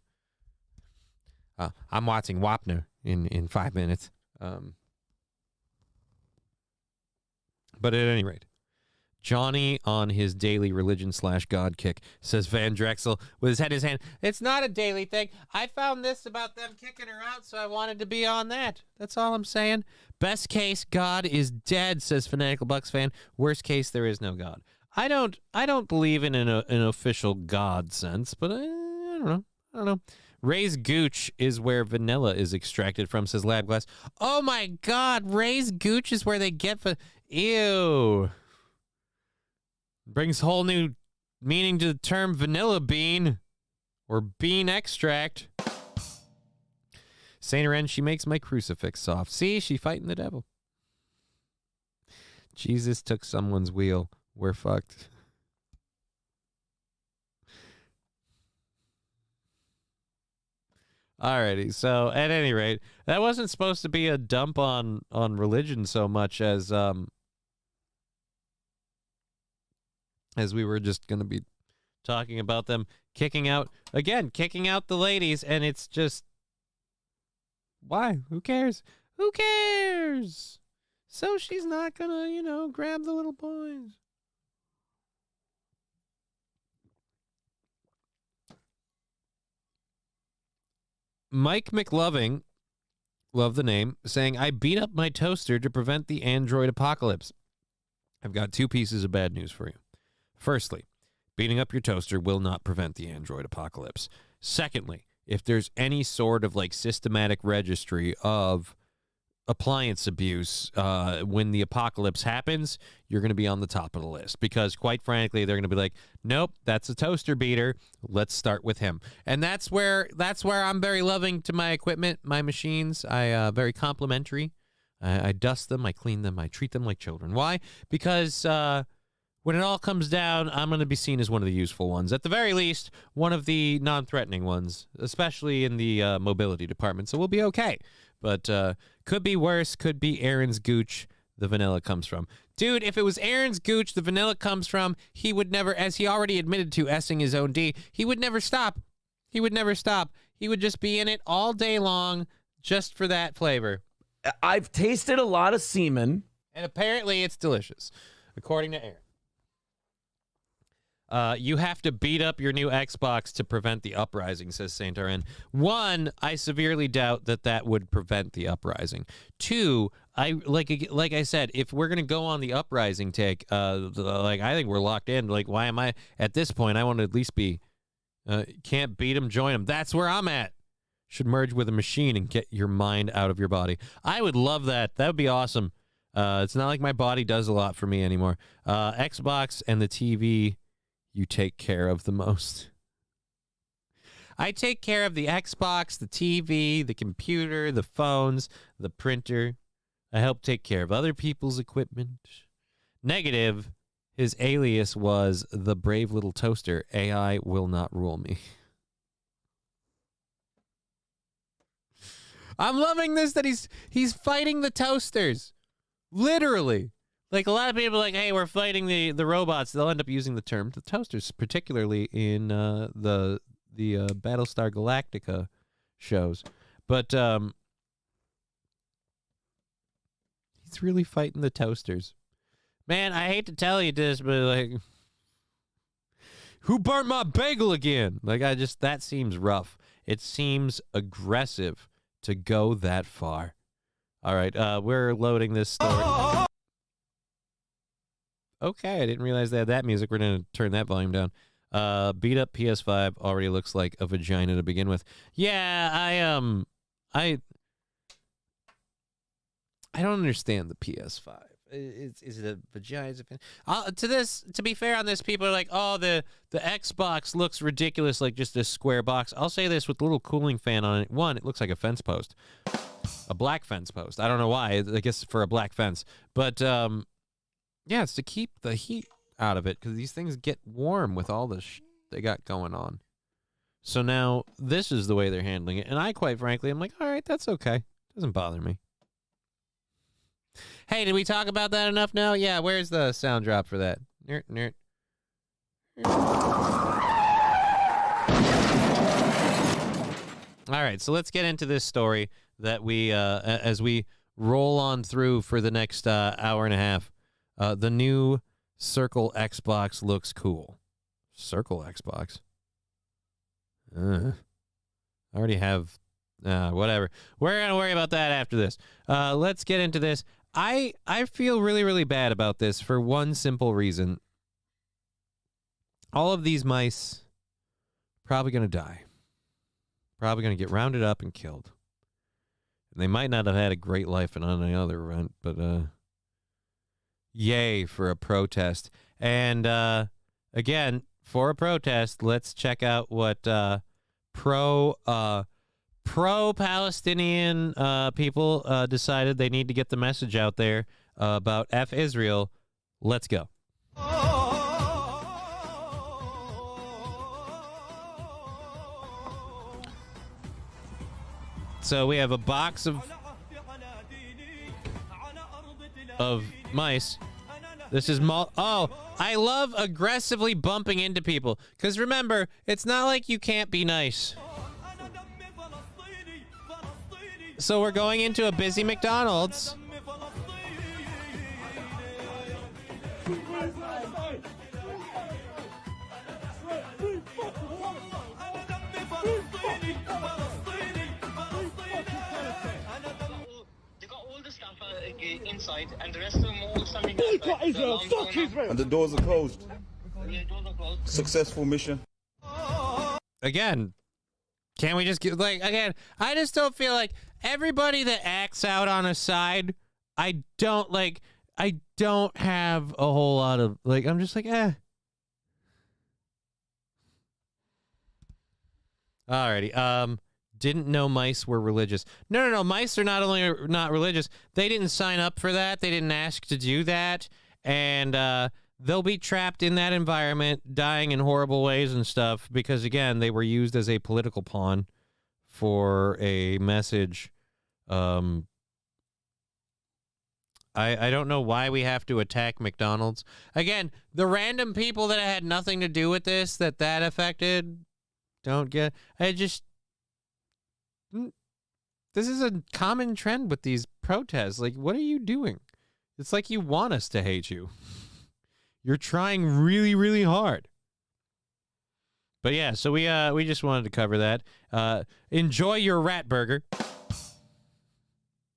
Speaker 3: watching Wapner in 5 minutes. But at any rate, Johnny on his daily religion/God kick, says Van Drexel with his head in his hand. It's not a daily thing. I found this about them kicking her out, so I wanted to be on that. That's all I'm saying. Best case, God is dead, says Fanatical Bucks fan. Worst case, there is no God. I don't believe in an official God sense, but I don't know. Ray's gooch is where vanilla is extracted from, says Labglass. Oh my God, Ray's gooch is where they get ew. Brings whole new meaning to the term vanilla bean or bean extract. Saint Ren, she makes my crucifix soft. See, she fighting the devil. Jesus took someone's wheel. We're fucked. Alrighty, so at any rate, that wasn't supposed to be a dump on religion so much as we were just going to be talking about them kicking out the ladies, and it's just, why? Who cares? Who cares? So she's not gonna, grab the little boys. Mike McLoving, love the name, saying, I beat up my toaster to prevent the Android apocalypse. I've got 2 pieces of bad news for you. Firstly, beating up your toaster will not prevent the Android apocalypse. Secondly, if there's any sort of systematic registry of appliance abuse when the apocalypse happens, you're going to be on the top of the list, because quite frankly, they're going to be like, nope, that's a toaster beater. Let's start with him. And that's where I'm very loving to my equipment, my machines. I very complimentary. I dust them, I clean them, I treat them like children. Why? Because when it all comes down, I'm going to be seen as one of the useful ones. At the very least, one of the non-threatening ones, especially in the mobility department. So we'll be okay. But could be worse, could be Aaron's gooch the vanilla comes from. Dude, if it was Aaron's gooch the vanilla comes from, he would never, as he already admitted to S-ing his own D, he would never stop. He would never stop. He would just be in it all day long just for that flavor.
Speaker 4: I've tasted a lot of semen.
Speaker 3: And apparently it's delicious, according to Aaron. You have to beat up your new Xbox to prevent the uprising, says Saint RN. 1, I severely doubt that would prevent the uprising. 2, like I said, if we're gonna go on the uprising take, I think we're locked in. Why am I at this point? I want to at least be. Can't beat them, join them. That's where I'm at. Should merge with a machine and get your mind out of your body. I would love that. That would be awesome. It's not like my body does a lot for me anymore. Xbox and the TV. You take care of the most. I take care of the Xbox, the TV, the computer, the phones, the printer. I help take care of other people's equipment. Negative, his alias was the brave little toaster. AI will not rule me. I'm loving this that he's fighting the toasters. Literally. A lot of people are like, hey, we're fighting the robots. They'll end up using the term the toasters, particularly in the Battlestar Galactica shows. But he's really fighting the toasters. Man, I hate to tell you this, but who burnt my bagel again? That seems rough. It seems aggressive to go that far. All right, we're loading this story. Okay, I didn't realize they had that music. We're going to turn that volume down. Beat up PS5 already looks like a vagina to begin with. Yeah, I don't understand the PS5. Is it a vagina? To be fair on this, people are like, oh, the Xbox looks ridiculous, like just a square box. I'll say this with a little cooling fan on it. 1, it looks like a fence post. A black fence post. I don't know why. I guess for a black fence. But, yeah, it's to keep the heat out of it because these things get warm with all the they got going on. So now this is the way they're handling it. And I, quite frankly, I'm like, all right, that's okay. Doesn't bother me. Hey, did we talk about that enough now? Yeah, where's the sound drop for that? Nerd, nerd. All right, so let's get into this story that we, as we roll on through for the next hour and a half. The new Circle Xbox looks cool. Circle Xbox? I already have... whatever. We're going to worry about that after this. Let's get into this. I feel really, really bad about this for one simple reason. All of these mice probably going to die. Probably going to get rounded up and killed. And they might not have had a great life on any other rent, but yay for a protest. And again, for a protest, let's check out what pro-Palestinian people decided they need to get the message out there about F Israel. Let's go. So we have a box of mice. This is I love aggressively bumping into people. Because remember, it's not like you can't be nice. So we're going into a busy McDonald's.
Speaker 2: Inside, and the rest of them all standing outside.
Speaker 9: And the doors are closed. Successful mission.
Speaker 3: Again, can't we just get, like, again, I just don't feel like everybody that acts out on a side, I don't have a whole lot of, like, I'm just like, Alrighty, didn't know mice were religious. No. Mice are not only not religious, they didn't sign up for that. They didn't ask to do that. And they'll be trapped in that environment, dying in horrible ways and stuff, because, again, they were used as a political pawn for a message. I don't know why we have to attack McDonald's. Again, the random people that had nothing to do with this, that affected, don't get... This is a common trend with these protests. Like, what are you doing? It's like you want us to hate you. You're trying really, really hard. But yeah, so we just wanted to cover that. Enjoy your rat burger.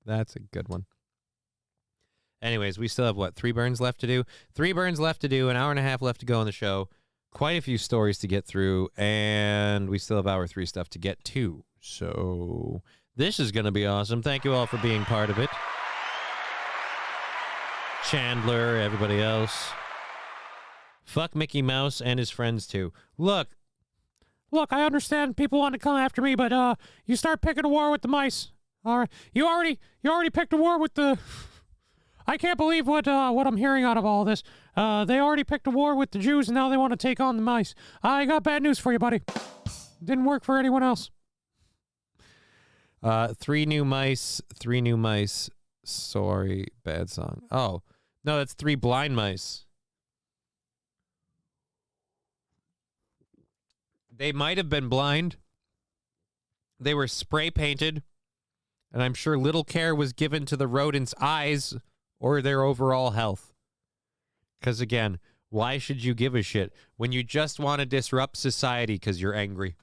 Speaker 3: That's a good one. Anyways, we still have, what, 3 burns left to do? 3 burns left to do, an hour and a half left to go on the show. Quite a few stories to get through, and we still have hour 3 stuff to get to. So this is going to be awesome. Thank you all for being part of it. Chandler, everybody else. Fuck Mickey Mouse and his friends, too. Look, I understand people want to come after me, but you start picking a war with the mice. All right, you already picked a war with the... I can't believe what I'm hearing out of all this. They already picked a war with the Jews, and now they want to take on the mice. I got bad news for you, buddy. Didn't work for anyone else. 3 new mice. Sorry, bad song. Oh, no, that's 3 blind mice. They might have been blind. They were spray painted, and I'm sure little care was given to the rodents' eyes or their overall health. Because again, why should you give a shit when you just want to disrupt society because you're angry?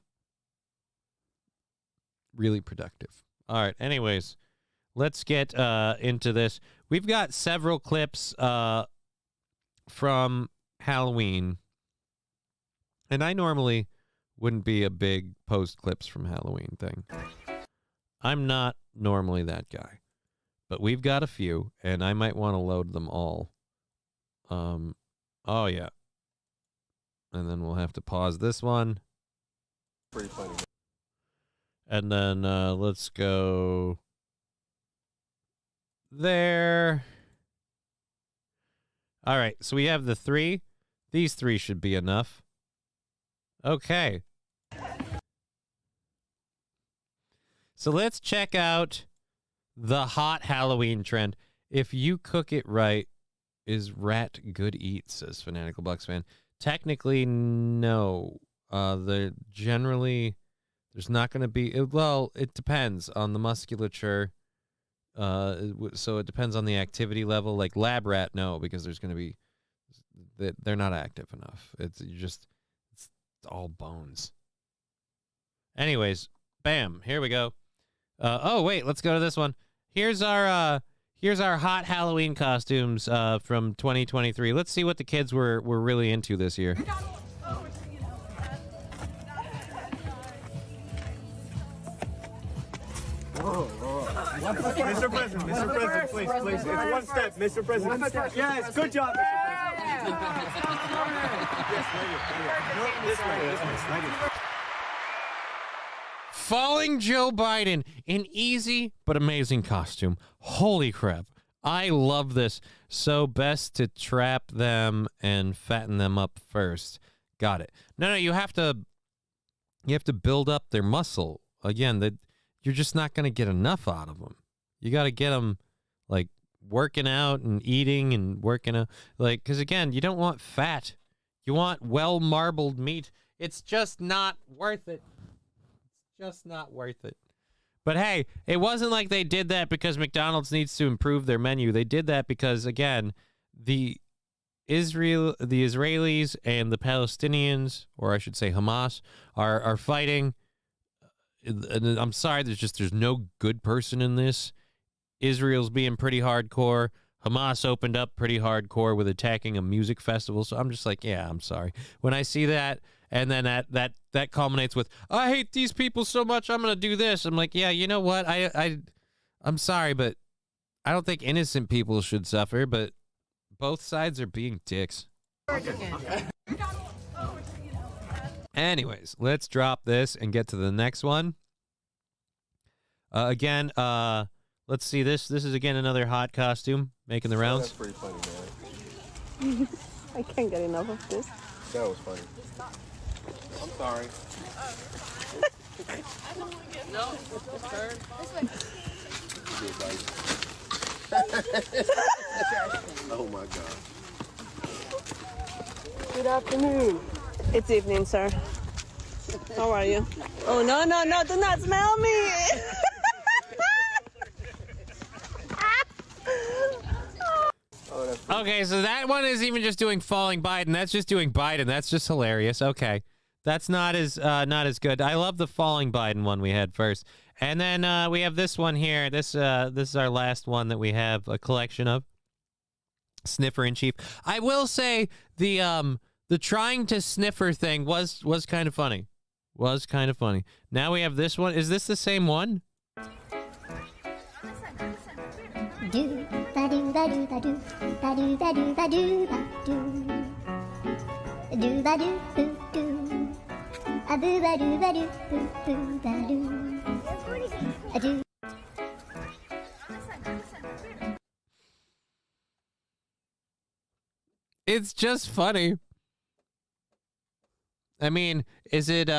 Speaker 3: Really productive. All right, anyways, let's get into this. We've got several clips from Halloween, and I normally wouldn't be a big post clips from Halloween thing. I'm not normally that guy, but we've got a few, and I might want to load them all. Oh yeah, and then we'll have to pause this one.
Speaker 9: Pretty funny.
Speaker 3: And then let's go there. All right, so we have the 3. These 3 should be enough. Okay. So let's check out the hot Halloween trend. If you cook it right, is rat good eat, says Fanatical Bucks fan. Technically, no. There's not going to be... Well, it depends on the musculature. So it depends on the activity level. Like lab rat, no, because there's going to be... They're not active enough. It's all bones. Anyways, bam, here we go. Oh, wait, let's go to this one. Here's our hot Halloween costumes from 2023. Let's see what the kids were really into this year.
Speaker 2: Mr. President, please. It's one step, Mr. President. Yes, good job, Mr. President.
Speaker 3: Falling Joe Biden, an easy but amazing costume. Holy crap. I love this. So best to trap them and fatten them up first. Got it. No, you have to build up their muscle. Again, you're just not going to get enough out of them. You got to get them like working out and eating and working out. Like, because again, you don't want fat. You want well-marbled meat. It's just not worth it. It's just not worth it. But hey, it wasn't like they did that because McDonald's needs to improve their menu. They did that because, again, the Israelis and the Palestinians, or I should say Hamas, are fighting. And I'm sorry, there's no good person in this. Israel's being pretty hardcore. Hamas opened up pretty hardcore with attacking a music festival. So I'm just like, yeah, I'm sorry. When I see that, and then that culminates with, I hate these people so much, I'm gonna do this. I'm like, yeah, you know what? I'm sorry, but I don't think innocent people should suffer. But both sides are being dicks. Anyways, let's drop this and get to the next one. Again, let's see this. This is again another hot costume making the rounds.
Speaker 9: That's pretty funny, man.
Speaker 22: I can't get enough of this.
Speaker 9: That was funny. I'm sorry.
Speaker 17: No, it's turn.
Speaker 9: Oh my God.
Speaker 22: Good afternoon. It's evening, sir. How are you? Oh, no, do not smell me.
Speaker 3: Okay, so that one is even just doing falling Biden. That's just doing Biden. That's just hilarious. Okay. That's not as good. I love the falling Biden one we had first. And then we have this one here. This is our last one that we have a collection of. Sniffer in Chief. I will say the trying to sniffer thing was kind of funny. Was kind of funny. Now we have this one. Is this the same one?
Speaker 10: Do ba do ba do ba do ba do ba do ba do ba do ba do boo do a boo ba do boo boo ba do a do.
Speaker 3: It's just funny. I mean, is it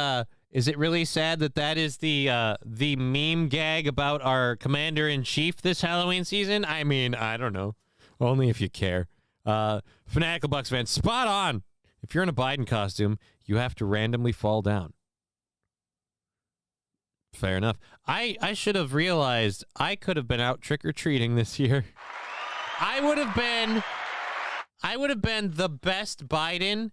Speaker 3: really sad that is the meme gag about our commander-in-chief this Halloween season? I mean, I don't know. Only if you care. Fanatical Bucks fan, spot on. If you're in a Biden costume, you have to randomly fall down. Fair enough. I should have realized I could have been out trick-or-treating this year. I would have been the best Biden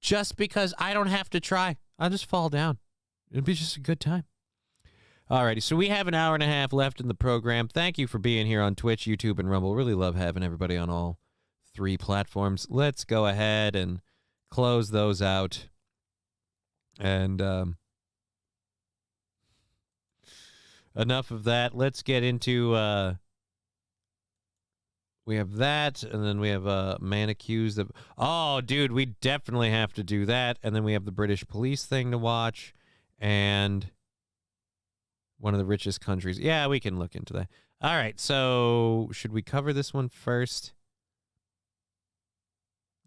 Speaker 3: just because I don't have to try. I'll just fall down. It'd be just a good time. Alrighty, so we have an hour and a half left in the program. Thank you for being here on Twitch, YouTube, and Rumble. Really love having everybody on all three platforms. Let's go ahead and close those out. And enough of that. Let's get into... we have that, and then we have a man accused of... Oh, dude, we definitely have to do that. And then we have the British police thing to watch, and one of the richest countries. Yeah, we can look into that. All right, so should we cover this one first?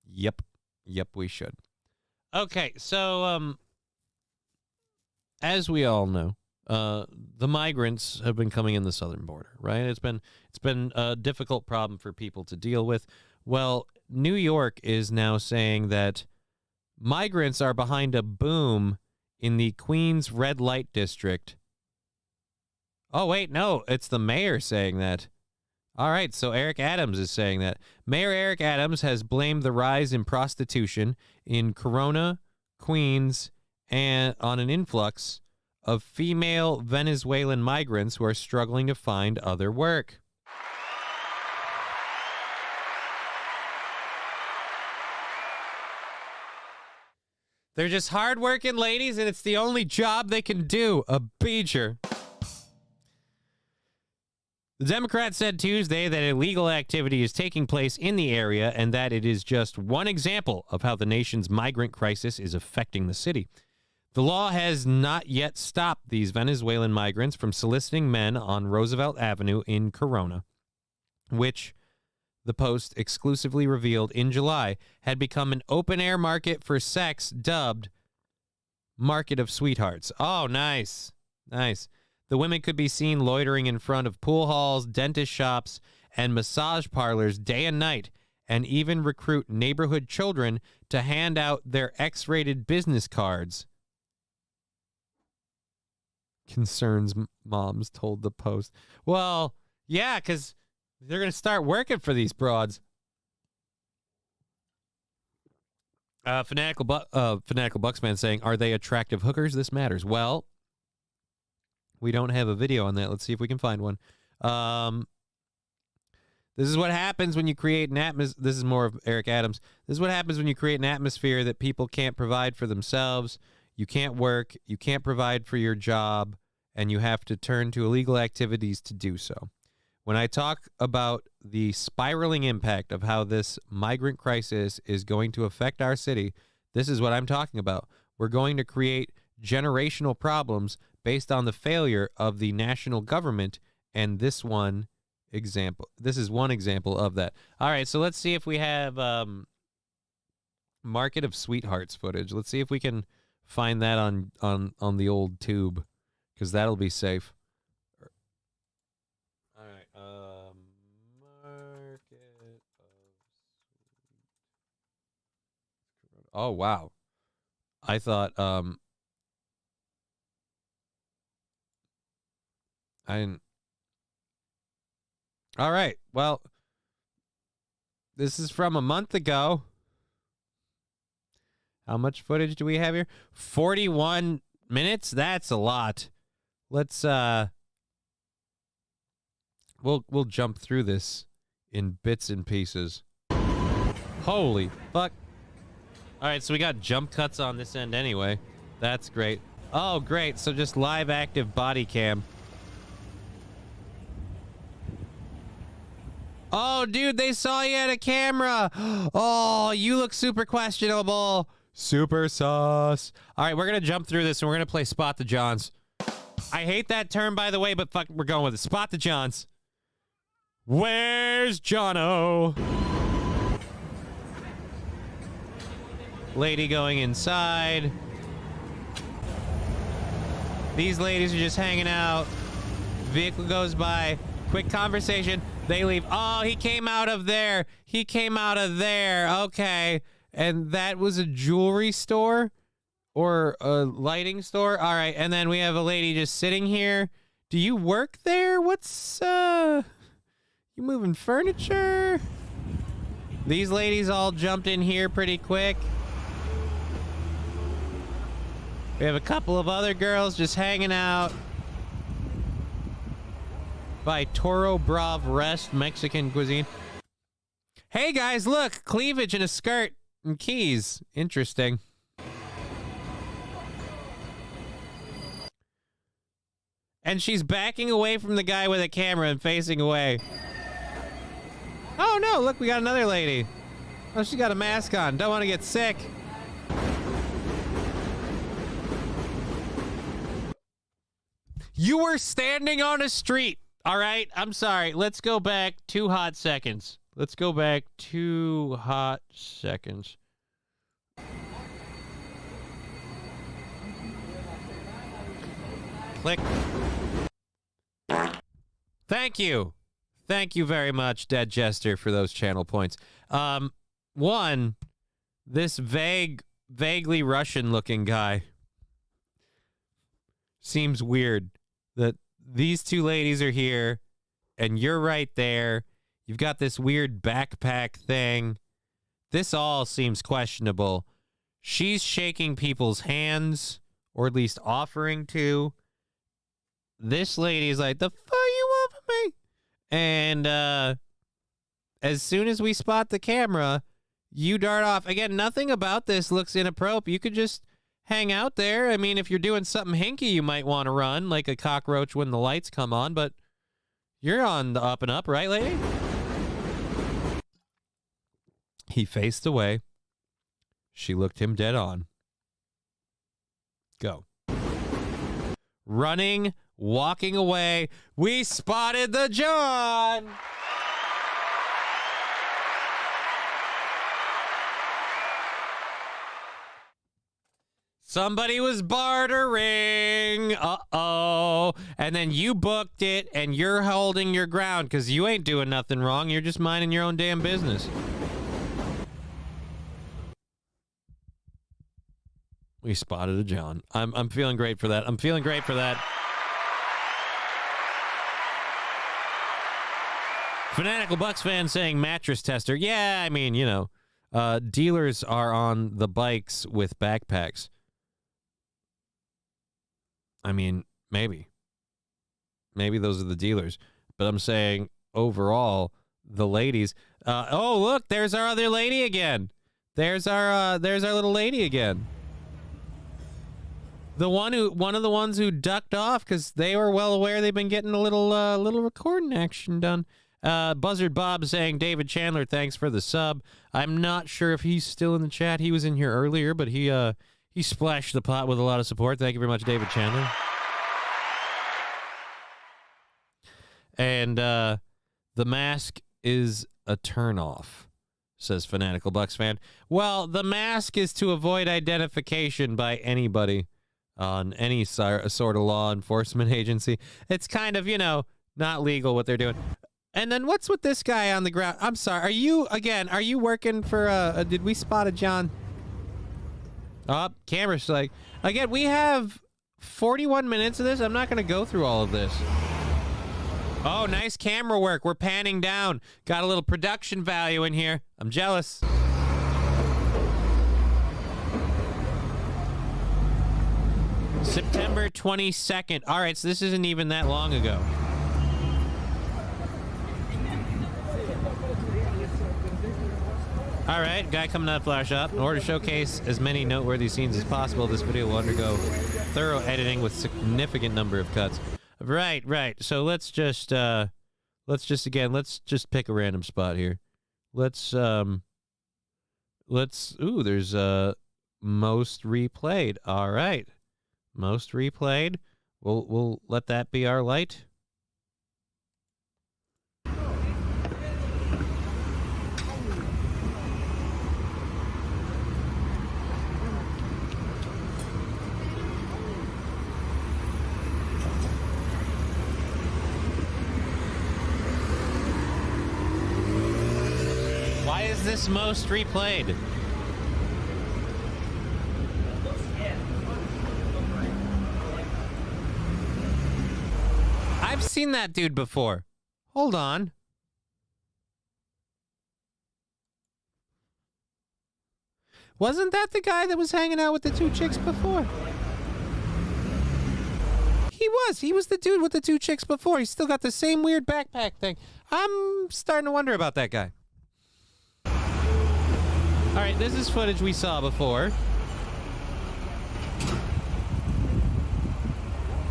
Speaker 3: Yep, we should. Okay, so as we all know, the migrants have been coming in the southern border, right? It's been a difficult problem for people to deal with. Well, New York is now saying that migrants are behind a boom in the Queens red light district. Oh, wait, no, it's the mayor saying that. All right, so Eric Adams is saying that. Mayor Eric Adams has blamed the rise in prostitution in Corona, Queens, and on an influx of female Venezuelan migrants who are struggling to find other work. They're just hardworking ladies, and it's the only job they can do, a beacher. The Democrats said Tuesday that illegal activity is taking place in the area and that it is just one example of how the nation's migrant crisis is affecting the city. The law has not yet stopped these Venezuelan migrants from soliciting men on Roosevelt Avenue in Corona, which the Post exclusively revealed in July had become an open-air market for sex dubbed Market of Sweethearts. Oh, nice. Nice. The women could be seen loitering in front of pool halls, dentist shops, and massage parlors day and night, and even recruit neighborhood children to hand out their X-rated business cards. Concerns moms told the Post. Well, yeah, because they're going to start working for these broads. Fanatical Bucksman saying, are they attractive hookers? This matters. Well, we don't have a video on that. Let's see if we can find one. This is what happens when you create an atmosphere. This is more of Eric Adams. This is what happens when you create an atmosphere that people can't provide for themselves. You can't work. You can't provide for your job. And you have to turn to illegal activities to do so. When I talk about the spiraling impact of how this migrant crisis is going to affect our city, this is what I'm talking about. We're going to create generational problems based on the failure of the national government, and this is one example of that. All right, so let's see if we have Market of Sweethearts footage. Let's see if we can find that on the old tube, because that'll be safe. Oh, wow. I thought, I didn't. All right. Well, this is from a month ago. How much footage do we have here? 41 minutes? That's a lot. Let's, we'll jump through this in bits and pieces. Holy fuck. All right, so we got jump cuts on this end anyway. That's great. Oh, great. So just live active body cam. Oh, dude, they saw you at a camera. Oh, you look super questionable. Super sus. All right, we're going to jump through this and we're going to play Spot the Johns. I hate that term, by the way, but fuck, we're going with it. Spot the Johns. Where's Jono? Lady going inside. These ladies are just hanging out. Vehicle goes by. Quick conversation. They leave. Oh, he came out of there. He came out of there. Okay. And that was a jewelry store or a lighting store. All right. And then we have a lady just sitting here. Do you work there? What's, you moving furniture? These ladies all jumped in here pretty quick. We have a couple of other girls just hanging out by Toro Brav Rest Mexican cuisine. Hey guys, look, cleavage in a skirt and keys. Interesting. And she's backing away from the guy with a camera and facing away. Oh no, look, we got another lady. Oh, she got a mask on. Don't want to get sick. You were standing on a street. All right, I'm sorry. Let's go back 2 hot seconds. Let's go back 2 hot seconds. Click. Thank you. Thank you very much, Dead Jester, for those channel points. One, this vaguely Russian-looking guy seems weird. That these two ladies are here, and you're right there. You've got this weird backpack thing. This all seems questionable. She's shaking people's hands, or at least offering to. This lady's like, the fuck you want from me? And as soon as we spot the camera, you dart off. Again, nothing about this looks inappropriate. You could just hang out there. I mean, if you're doing something hinky, you might want to run like a cockroach when the lights come on, but you're on the up and up, right, lady? He faced away. She looked him dead on. Go. Running, walking away. We spotted the John! Somebody was bartering. Uh-oh. And then you booked it, and you're holding your ground because you ain't doing nothing wrong. You're just minding your own damn business. We spotted a John. I'm feeling great for that. I'm feeling great for that. Fanatical Bucks fan saying mattress tester. Yeah, I mean, you know, dealers are on the bikes with backpacks. I mean, maybe. Maybe those are the dealers. But I'm saying overall, the ladies. Oh, look, there's our other lady again. There's our little lady again. One of the ones who ducked off because they were well aware they've been getting a little recording action done. Buzzard Bob saying, David Chandler, thanks for the sub. I'm not sure if he's still in the chat. He was in here earlier, but he splashed the pot with a lot of support. Thank you very much, David Chandler. And the mask is a turnoff, says Fanatical Bucks fan. Well, the mask is to avoid identification by anybody on any sort of law enforcement agency. It's kind of, you know, not legal what they're doing. And then what's with this guy on the ground? I'm sorry. Are you working for did we spot a John? Oh, camera's like, again, we have 41 minutes of this. I'm not going to go through all of this. Oh, nice camera work. We're panning down. Got a little production value in here. I'm jealous. September 22nd. All right, so this isn't even that long ago. All right, guy coming out of Flower Shop. In order to showcase as many noteworthy scenes as possible, this video will undergo thorough editing with significant number of cuts. Right. So let's just pick a random spot here. Let's there's most replayed. All right. Most replayed. We'll let that be our light. Why is this most replayed? I've seen that dude before. Hold on. Wasn't that the guy that was hanging out with the two chicks before? He was. He was the dude with the two chicks before. He's still got the same weird backpack thing. I'm starting to wonder about that guy. All right, this is footage we saw before.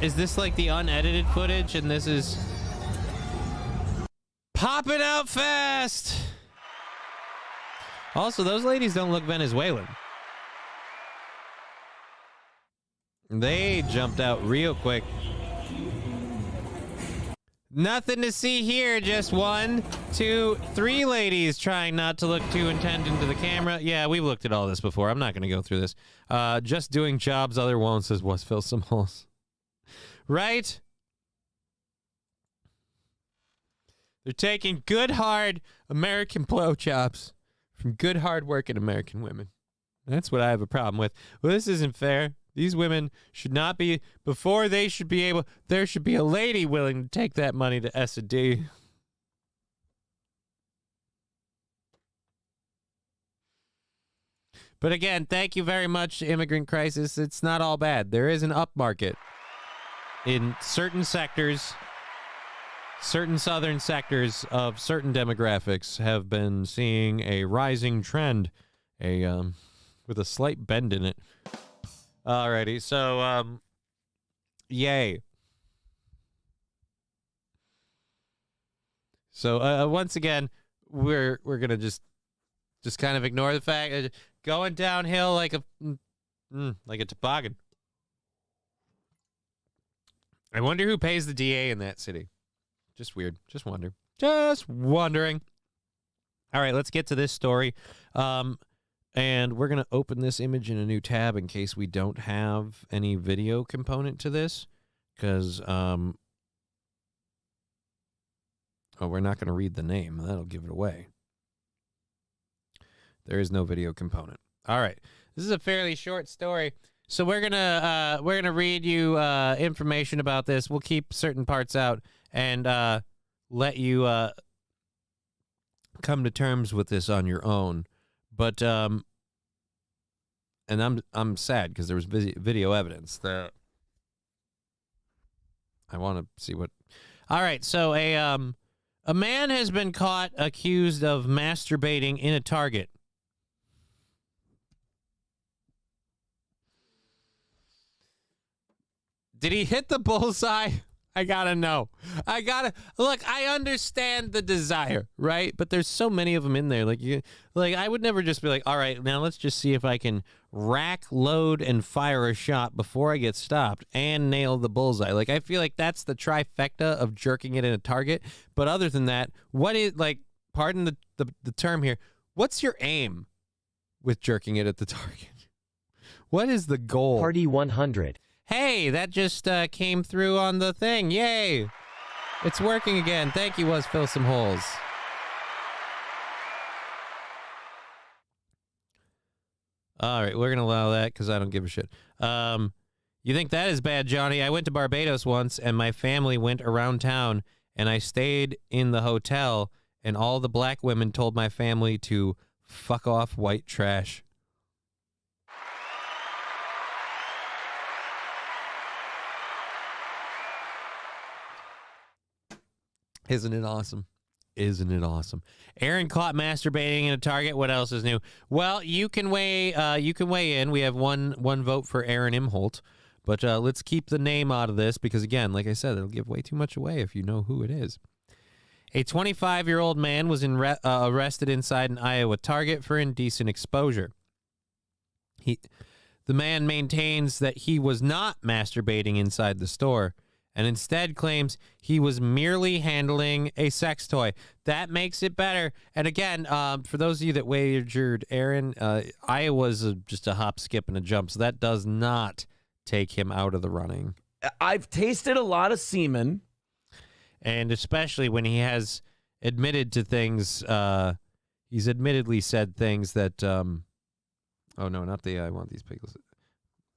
Speaker 3: Is this like the unedited footage and this is popping out fast? Also, those ladies don't look Venezuelan. They jumped out real quick. Nothing to see here, just 1, 2, 3 ladies trying not to look too intent into the camera. Yeah, we've looked at all this before. I'm not going to go through this. Just doing jobs other won't says was fill some holes. Right? They're taking good, hard American blowjobs from good, hard-working American women. That's what I have a problem with. Well, this isn't fair. These women should not be, before they should be able, there should be a lady willing to take that money to S&D. But again, thank you very much, Immigrant Crisis. It's not all bad. There is an upmarket in certain sectors. Certain southern sectors of certain demographics have been seeing a rising trend, with a slight bend in it. Alrighty, so yay. So once again, we're gonna just kind of ignore the fact going downhill like a toboggan. I wonder who pays the DA in that city. Just weird. Just wondering. All right, let's get to this story. And we're going to open this image in a new tab in case we don't have any video component to this. Because Oh, we're not going to read the name. That'll give it away. There is no video component. All right. This is a fairly short story. So we're gonna read you information about this. We'll keep certain parts out and let you come to terms with this on your own. But and I'm sad because there was video evidence that I want to see what. All right, so a man has been caught accused of masturbating in a Target. Did he hit the bullseye? I gotta know. Look, I understand the desire, right? But there's so many of them in there. Like I would never just be like, all right, now let's just see if I can rack, load, and fire a shot before I get stopped and nail the bullseye. Like, I feel like that's the trifecta of jerking it in a Target. But other than that, what is, like, pardon the term here, what's your aim with jerking it at the Target? What is the goal?
Speaker 12: Party 100.
Speaker 3: Hey, that just came through on the thing. Yay. It's working again. Thank you, Was Fill Some Holes. All right, we're going to allow that because I don't give a shit. You think that is bad, Johnny? I went to Barbados once, and my family went around town, and I stayed in the hotel, and all the black women told my family to fuck off white trash. Isn't it awesome? Isn't it awesome? Aaron caught masturbating in a Target. What else is new? Well, you can weigh in. We have one vote for Aaron Imholt, but let's keep the name out of this because, again, like I said, it'll give way too much away if you know who it is. A 25-year-old man was arrested inside an Iowa Target for indecent exposure. The man maintains that he was not masturbating inside the store, and instead claims he was merely handling a sex toy. That makes it better. And again, for those of you that wagered Aaron, Iowa's just a hop, skip, and a jump, so that does not take him out of the running.
Speaker 4: I've tasted a lot of semen.
Speaker 3: And especially when he has admitted to things, he's admittedly said things that, oh no, not the I want these pickles.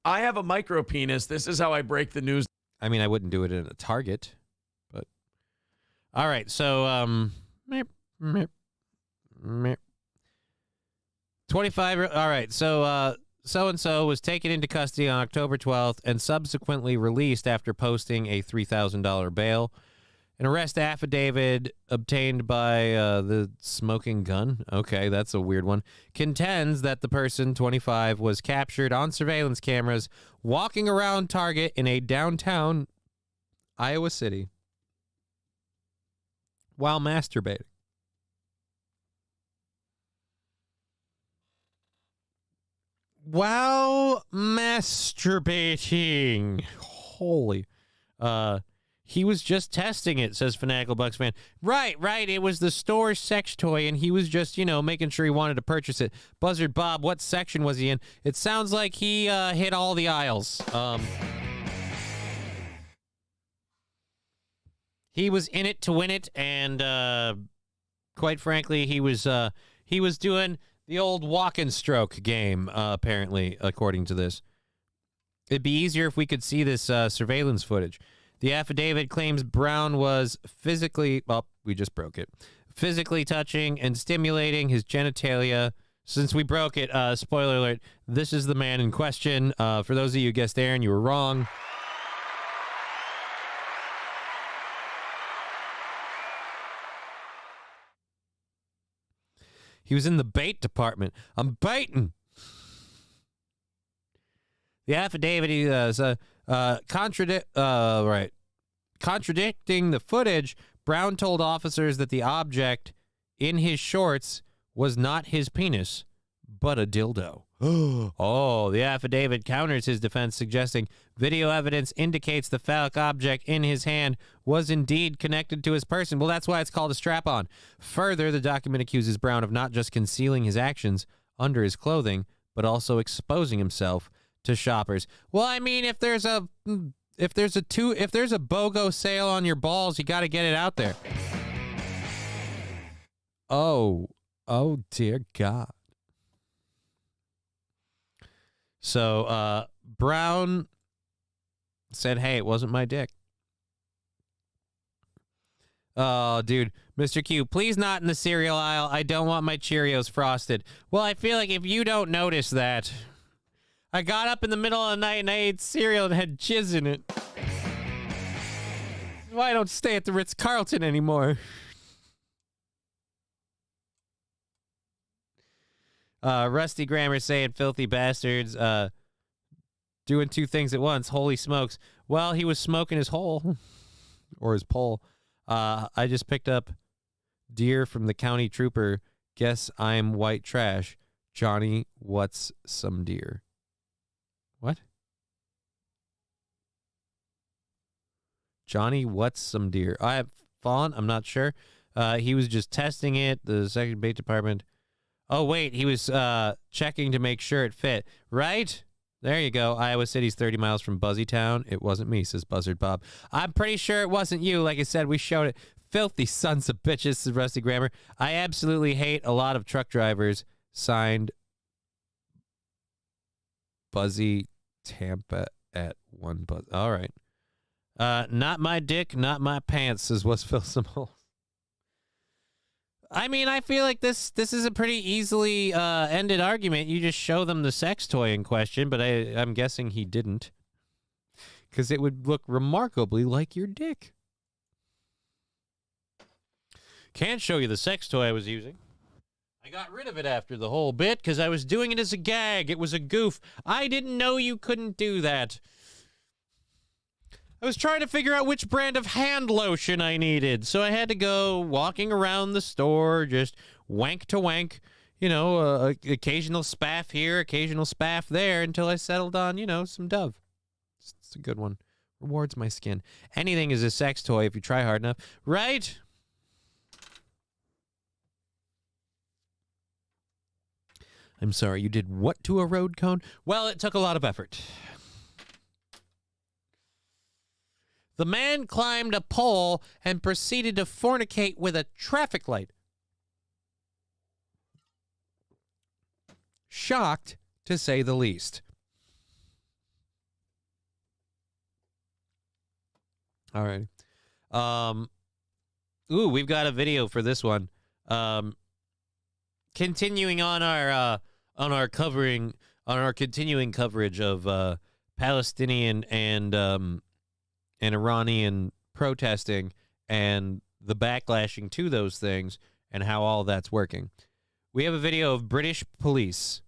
Speaker 4: I have a micro penis. This is how I break the news.
Speaker 3: I mean, I wouldn't do it in a Target, but all right. So, 25. All right. So, so-and-so was taken into custody on October 12th and subsequently released after posting a $3,000 bail. An arrest affidavit obtained by the Smoking Gun, okay, that's a weird one, contends that the person, 25, was captured on surveillance cameras walking around Target in a downtown Iowa City while masturbating. While masturbating. Holy. He was just testing it, says Fanatical Bucks fan. Right. It was the store's sex toy, and he was just, making sure he wanted to purchase it. Buzzard Bob, what section was he in? It sounds like he hit all the aisles. He was in it to win it, and quite frankly, he was doing the old walk and stroke game, apparently, according to this. It'd be easier if we could see this surveillance footage. The affidavit claims Brown was physically touching and stimulating his genitalia. Since we broke it, spoiler alert, this is the man in question. For those of you who guessed Aaron, you were wrong. He was in the bait department. I'm baiting. The affidavit is contradicting the footage. Brown told officers that the object in his shorts was not his penis, but a dildo. Oh, the affidavit counters his defense, suggesting video evidence indicates the phallic object in his hand was indeed connected to his person. Well, that's why it's called a strap-on. Further, the document accuses Brown of not just concealing his actions under his clothing, but also exposing himself to shoppers. Well, I mean, if there's a BOGO sale on your balls, you got to get it out there. Oh dear God. So Brown said, hey, it wasn't my dick. Oh, dude. Mr. Q, please not in the cereal aisle. I don't want my Cheerios frosted. Well, I feel like if you don't notice that, I got up in the middle of the night and I ate cereal and had jizz in it. Why I don't stay at the Ritz-Carlton anymore. Rusty Grammar saying filthy bastards doing two things at once. Holy smokes. Well, he was smoking his hole or his pole. I just picked up deer from the county trooper. Guess I'm white trash. Johnny, what's some deer? What? Johnny, what's some deer? I have fallen. I'm not sure. He was just testing it. The second bait department. Oh, wait. He was checking to make sure it fit. Right? There you go. Iowa City's 30 miles from Buzzytown. It wasn't me, says Buzzard Bob. I'm pretty sure it wasn't you. Like I said, we showed it. Filthy sons of bitches, says Rusty Grammar. I absolutely hate a lot of truck drivers. Signed, Buzzy Tampa at one buzz. All right. Not my dick, not my pants, says what's Phil Simple. I mean, I feel like this is a pretty easily ended argument. You just show them the sex toy in question, but I'm guessing he didn't. Because it would look remarkably like your dick. Can't show you the sex toy I was using. I got rid of it after the whole bit because I was doing it as a gag. It was a goof. I didn't know you couldn't do that. I was trying to figure out which brand of hand lotion I needed, so I had to go walking around the store, just wank to wank, you know, occasional spaff here, occasional spaff there, until I settled on, you know, some Dove. It's a good one. Rewards my skin. Anything is a sex toy if you try hard enough, right? I'm sorry, you did what to a road cone? Well, it took a lot of effort. The man climbed a pole and proceeded to fornicate with a traffic light. Shocked, to say the least. All right. Ooh, we've got a video for this one. Continuing on our continuing coverage of Palestinian and Iranian protesting and the backlashing to those things and how all that's working. We have a video of British police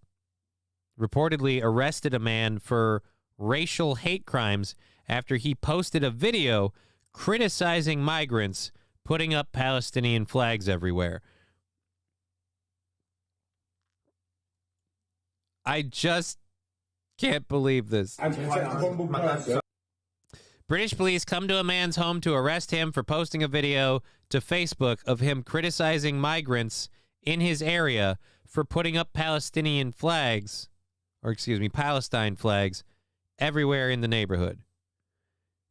Speaker 3: reportedly arrested a man for racial hate crimes after he posted a video criticizing migrants putting up Palestinian flags everywhere. I just can't believe this. British police come to a man's home to arrest him for posting a video to Facebook of him criticizing migrants in his area for putting up Palestine flags everywhere in the neighborhood.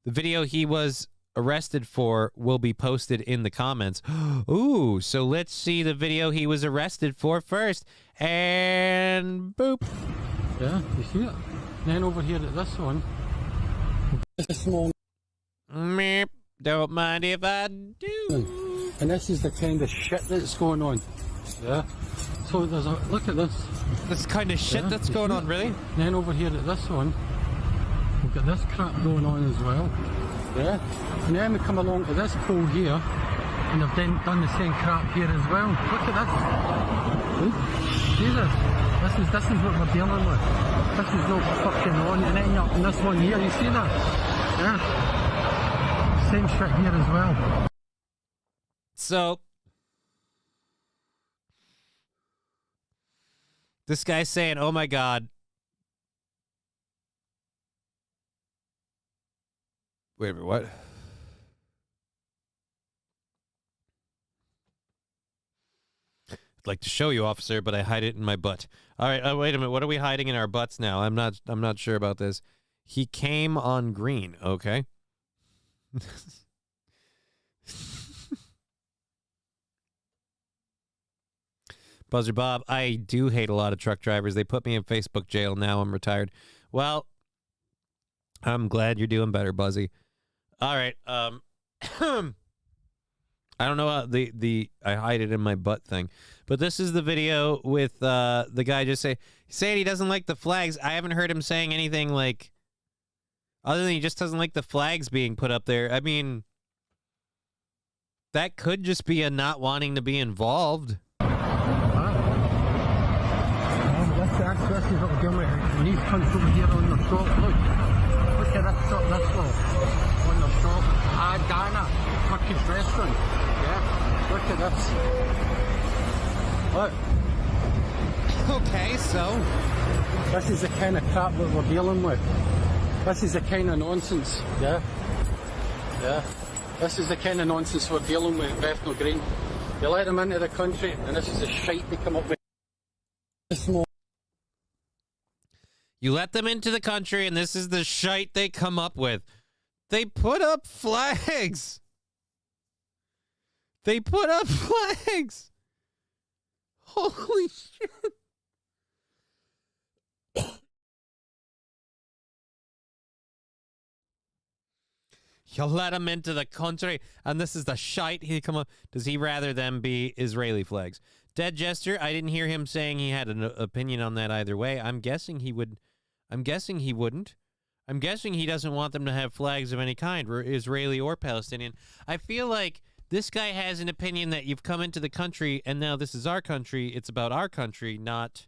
Speaker 3: The video he was arrested for will be posted in the comments. Ooh, so let's see the video he was arrested for first. And boop.
Speaker 12: Yeah, you see it? Then over here at this one. This one.
Speaker 3: Meep. Don't mind if I do.
Speaker 12: And this is the kind of shit that's going on. Yeah. So there's a look at this.
Speaker 3: This kind of shit that's going on, really?
Speaker 12: Then over here at this one, we've got this crap going on as well. Yeah. And then we come along to this pole here, and they've then done the same crap here as well. Look at this. Look. Jesus. This is what we're dealing with. This is not fucking on. And then up in this one here, you see that? Yeah. Same shit here as well.
Speaker 3: So this guy's saying, oh my God. Wait a minute, what? I'd like to show you, officer, but I hide it in my butt. All right, wait a minute. What are we hiding in our butts now? I'm not sure about this. He came on green, okay? Buzzer Bob, I do hate a lot of truck drivers. They put me in Facebook jail. Now I'm retired. Well, I'm glad you're doing better, Buzzy. All right. I don't know how the I hide it in my butt thing, but this is the video with the guy just saying he doesn't like the flags. I haven't heard him saying anything like other than he just doesn't like the flags being put up there. I mean, that could just be a not wanting to be involved.
Speaker 12: That's what we're doing. And these cunts over here on the shop, look at that shop, that's all. On the shop, Dana, Turkish restaurant. Yeah, look at this. Look. Okay, so this is the kind of crap that we're dealing with. This is the kind of nonsense, yeah? Yeah. This is the kind of nonsense we're dealing with in Bethnal Green. You let them into the country, and this is the shite they come up with.
Speaker 3: You let them into the country, and this is the shite they come up with. They put up flags. They put up flags. Holy shit. You let him into the country, and this is the shite he come up. Does he rather them be Israeli flags? Dead Jester, I didn't hear him saying he had an opinion on that either way. I'm guessing he would. I'm guessing he wouldn't. I'm guessing he doesn't want them to have flags of any kind, Israeli or Palestinian. I feel like this guy has an opinion that you've come into the country, and now this is our country. It's about our country, not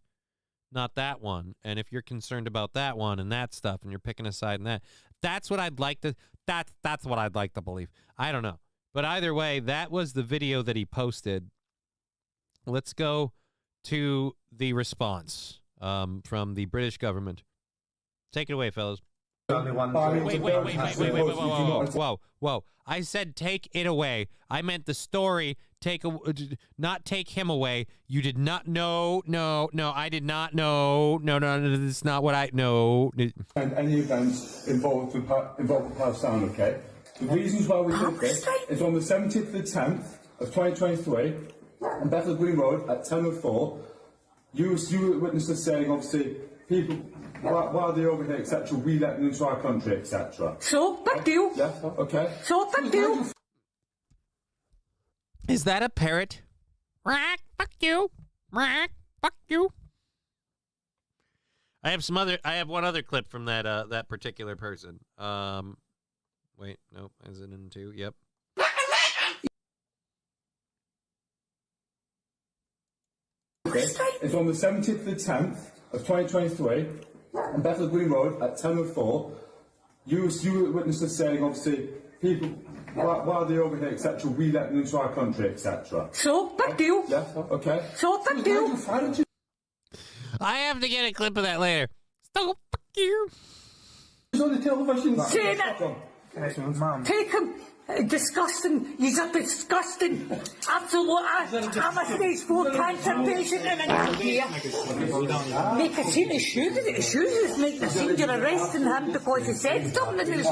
Speaker 3: that one. And if you're concerned about that one and that stuff, and you're picking a side in that, that's what I'd like to. That's what I'd like to believe. I don't know, but either way, that was the video that he posted. Let's go to the response from the British government. Take it away, fellas. Wait. Whoa. I said take it away. I meant the story. Not take him away. You did not know. No, I did not know. No, that's not what I know.
Speaker 9: And any events involved with Palestine, okay? The reasons why we did this is on the 17th of the 10th of 2023 on Bethnal Green Road at 10:04. You were witnesses saying, obviously, people, why are they over here, etc. We let them into our country, etc.
Speaker 14: So, big deal.
Speaker 9: Yeah, okay.
Speaker 14: So, big deal.
Speaker 3: Is that a parrot? Rack, fuck you. Rack, fuck you. I have one other clip from that particular person. Wait, no, is it in two? Yep.
Speaker 9: Okay. It's on the 17th of the 10th of 2023 on Bethnal Green Road at 10:04. You were witnesses saying, obviously, people, why are they over here, etc. We let them into our country, etc.
Speaker 14: So, big deal.
Speaker 9: Yeah, okay.
Speaker 14: So, big deal.
Speaker 3: I have to get a clip of that later. So, fuck you.
Speaker 9: It's on the television.
Speaker 14: Say that. Take him. Disgusting. He's a disgusting. Absolute. I'm a stage 4 cancer patient and I'm here. Make a scene of shoes. The shoes is making a scene. You're arresting him because he said something.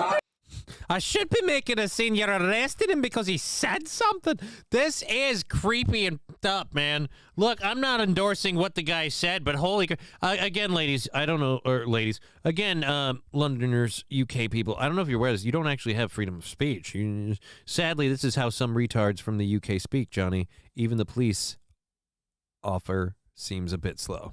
Speaker 3: I should be making a scene. You're arresting him because he said something. This is creepy and up, man. Look, I'm not endorsing what the guy said, but holy... again, ladies, I don't know... Or ladies. Again, Londoners, UK people, I don't know if you're aware of this. You don't actually have freedom of speech. Sadly, this is how some retards from the UK speak, Johnny. Even the police offer seems a bit slow.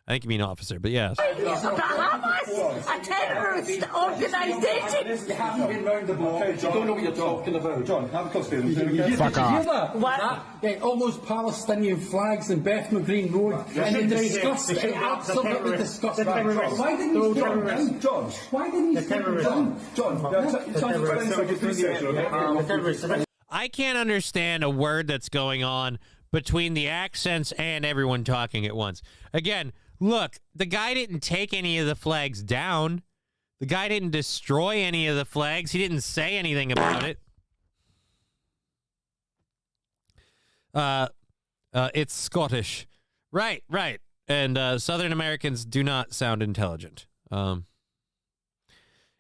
Speaker 3: I think you mean officer, but yes.
Speaker 14: Hamas, a terrorist organisation.
Speaker 9: You haven't been round the block. You don't know what you're talking about. John, have a custody.
Speaker 12: Fuck off. What? Yeah, all those Palestinian flags in Bethnal Green Road. And they discussed it. Absolutely discussed it.
Speaker 9: Why didn't you stop them? John, why didn't you stop them?
Speaker 3: I can't understand a word that's going on between the accents and everyone talking at once. Again, look, the guy didn't take any of the flags down. The guy didn't destroy any of the flags. He didn't say anything about it. It's Scottish. Right. And Southern Americans do not sound intelligent.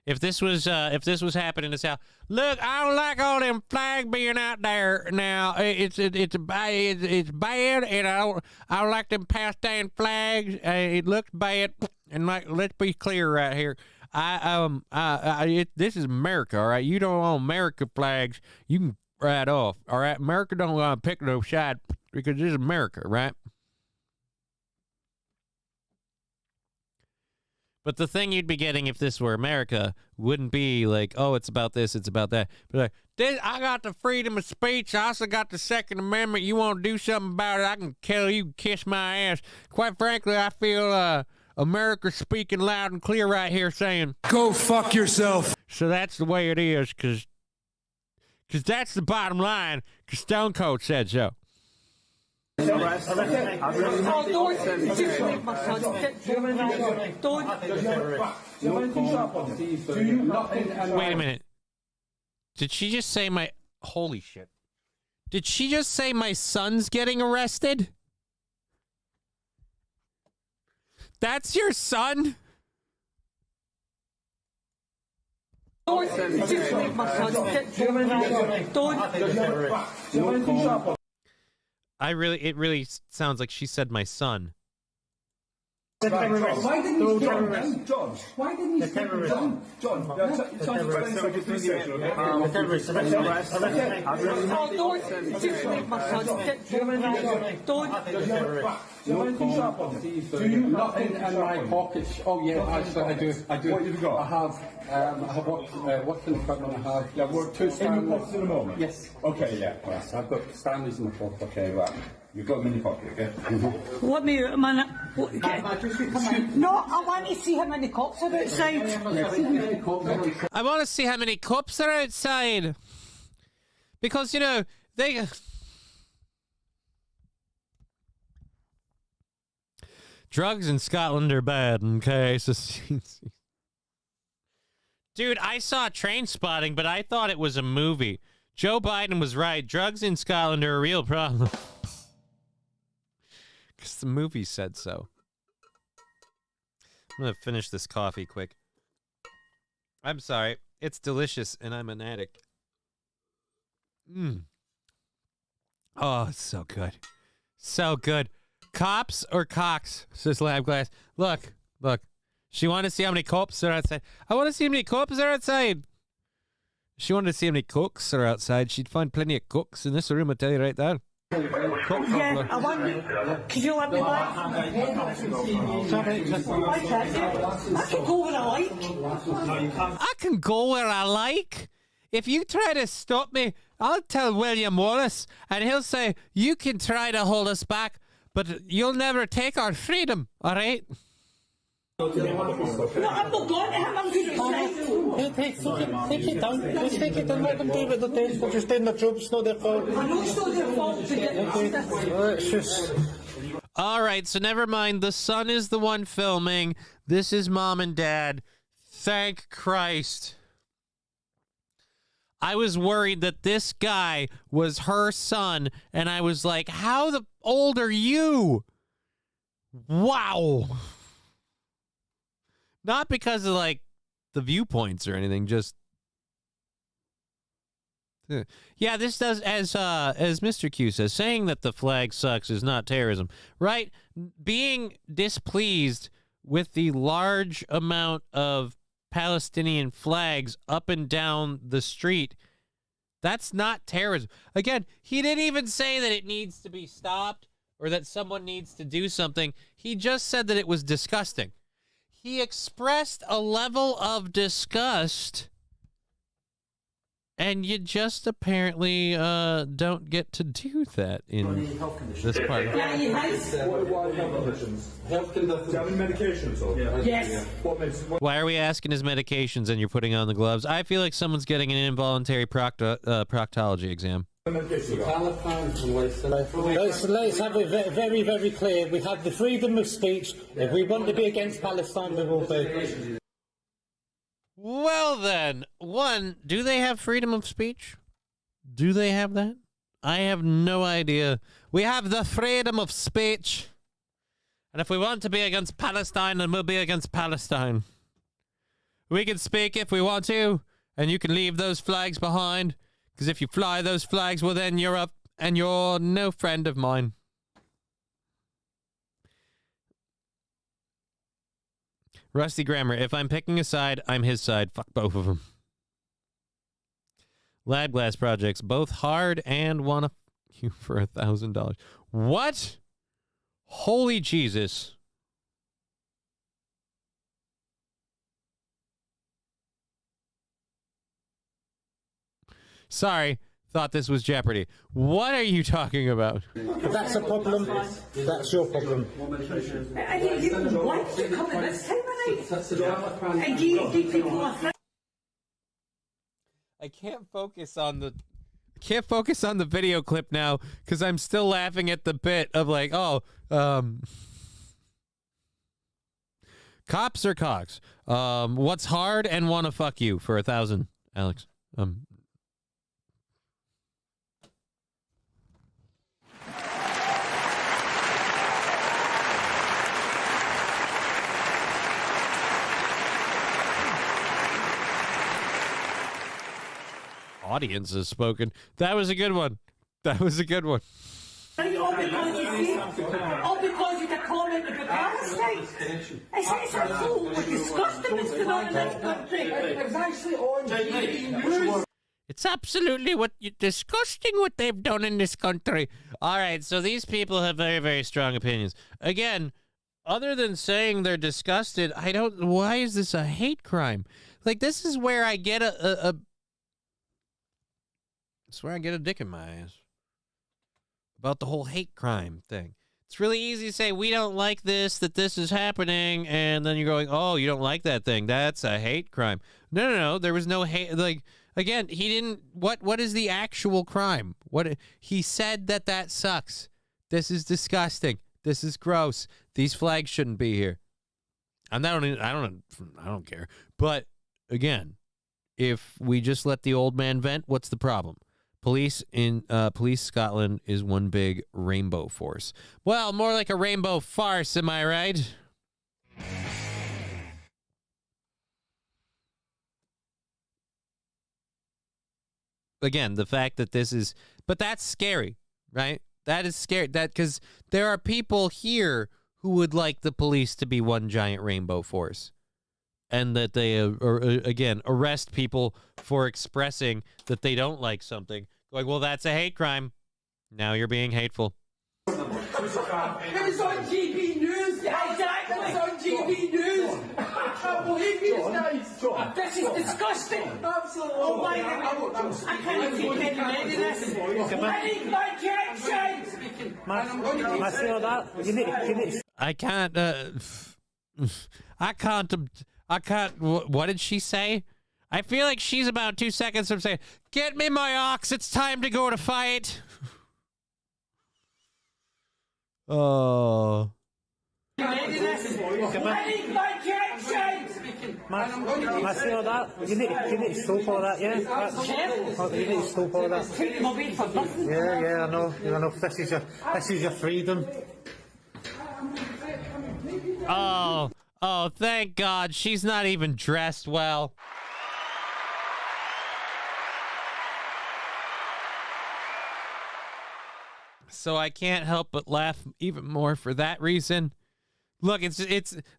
Speaker 3: If this was happening in the South, look, I don't like all them flags being out there now. It's bad, and I don't like them Palestine flags. It looks bad, and like, let's be clear right here. This is America, all right. You don't want America flags, you can right off, all right. America don't want to pick no side because this is America, right? But the thing you'd be getting if this were America wouldn't be like, oh, it's about this, it's about that. But like, I got the freedom of speech. I also got the Second Amendment. You want to do something about it, I can kill you, kiss my ass. Quite frankly, I feel America speaking loud and clear right here saying, go fuck yourself. So that's the way it is, because that's the bottom line, because Stone Cold said so.
Speaker 2: Wait
Speaker 3: a minute. Did she just say my... Holy shit. Did she just say my son's getting arrested? That's your son? It really sounds like she said my son.
Speaker 9: Why didn't you step down, John? Why didn't you step down, John?
Speaker 2: Do you nothing in my pockets? Oh yeah, actually I do. What have you got? I have working equipment. I have. Yeah, we're two Stanleys. In your pocket at the moment? Yes. Okay, yeah. Yes, I've got Stanleys in my pocket. Okay, right. You've got them in your pocket, okay?
Speaker 14: Let me a minute. No, I want to see how many cops are outside.
Speaker 3: I want to see how many cops are outside. Because, you know, they... Drugs in Scotland are bad, okay? So, dude, I saw Trainspotting, but I thought it was a movie. Joe Biden was right. Drugs in Scotland are a real problem. Because the movie said so. I'm going to finish this coffee quick. I'm sorry. It's delicious, and I'm an addict. Oh, it's so good. So good. Cops or cocks, says Lab Glass. Look. She wanted to see how many cops are outside. I want to see how many cops are outside. She wanted to see how many cooks are outside. She'd find plenty of cooks in this room, I'll tell you right there.
Speaker 14: Yeah, I want you. Could you let me back? I can go where I like.
Speaker 3: I can go where I like. If you try to stop me, I'll tell William Wallace, and he'll say, you can try to hold us back, but you'll never take our freedom, all right?
Speaker 14: No, I'm not going to him. I'm going to
Speaker 12: take it down. Let's take it down. Let them do what they're doing. They're just doing their job. It's not their fault.
Speaker 14: I know it's not their fault.
Speaker 12: It's just...
Speaker 3: All right, so never mind. The son is the one filming. This is mom and dad. Thank Christ. I was worried that this guy was her son, and I was like, how old are you? Wow. Not because of, like, the viewpoints or anything, just... Yeah, this does, as Mr. Q says, saying that the flag sucks is not terrorism, right? Being displeased with the large amount of Palestinian flags up and down the street, that's not terrorism. Again, he didn't even say that it needs to be stopped or that someone needs to do something. He just said that it was disgusting. He expressed a level of disgust, and you just apparently don't get to do that in this part.
Speaker 14: Yeah, you have.
Speaker 2: Health medications?
Speaker 14: Yes.
Speaker 3: Why are we asking his medications and you're putting on the gloves? I feel like someone's getting an involuntary proctology exam.
Speaker 12: Let's have it very, very clear. We have the freedom of speech. If we want to be against Palestine, we will be.
Speaker 3: Well then, one, do they have freedom of speech? Do they have that? I have no idea. We have the freedom of speech. And if we want to be against Palestine, then we'll be against Palestine. We can speak if we want to, and you can leave those flags behind. Because if you fly those flags, well, then you're up, and you're no friend of mine. Rusty Grammar, if I'm picking a side, I'm his side. Fuck both of them. Lab Glass Projects, both hard and want to you for $1,000. What? Holy Jesus. Sorry, thought this was Jeopardy. What are you talking about?
Speaker 22: If that's a problem, that's your problem.
Speaker 14: I didn't even want to come in this time of night. And give people a threat.
Speaker 3: I can't focus on the video clip now because I'm still laughing at the bit of like, cops or cocks. What's hard and wanna fuck you for $1,000, Alex? Audience has spoken. That was a good one. That was a good one.
Speaker 14: All because you can comment about Palestine. It's absolutely disgusting what's going on in this country. It's actually on TV news.
Speaker 3: It's absolutely disgusting what they've done in this country. All right, so these people have very, very strong opinions. Again, other than saying they're disgusted, why is this a hate crime? Like, this is where I get It's where I get a dick in my ass about the whole hate crime thing. It's really easy to say, we don't like this, that this is happening, and then you're going, oh, you don't like that thing. That's a hate crime. No. There was no hate. Like, again, he didn't. What is the actual crime? He said that sucks. This is disgusting. This is gross. These flags shouldn't be here. I don't care. But again, if we just let the old man vent, what's the problem? Police Scotland is one big rainbow force. Well, more like a rainbow farce, am I right? Again, the fact that but that's scary, right? That is scary. Because there are people here who would like the police to be one giant rainbow force. And that they, again, arrest people for expressing that they don't like something. Like, well, that's a hate crime. Now you're being hateful.
Speaker 14: It was on GB News. Exactly. It was on GB News. I can't believe these guys. This is disgusting. Absolutely. Oh my God. I can't take any of this. I need my directions.
Speaker 22: I feel that. You need
Speaker 3: I can't. What did she say? I feel like she's about 2 seconds from saying, "Get me my ox. It's time to go to fight." Oh.
Speaker 14: I need my directions.
Speaker 22: I feel that. You need to stop all that, yeah? You need to stop all that.
Speaker 14: Taking away for nothing.
Speaker 22: Yeah, I know. This is your freedom.
Speaker 3: Oh, thank God. She's not even dressed well. So I can't help but laugh even more for that reason. Look, it's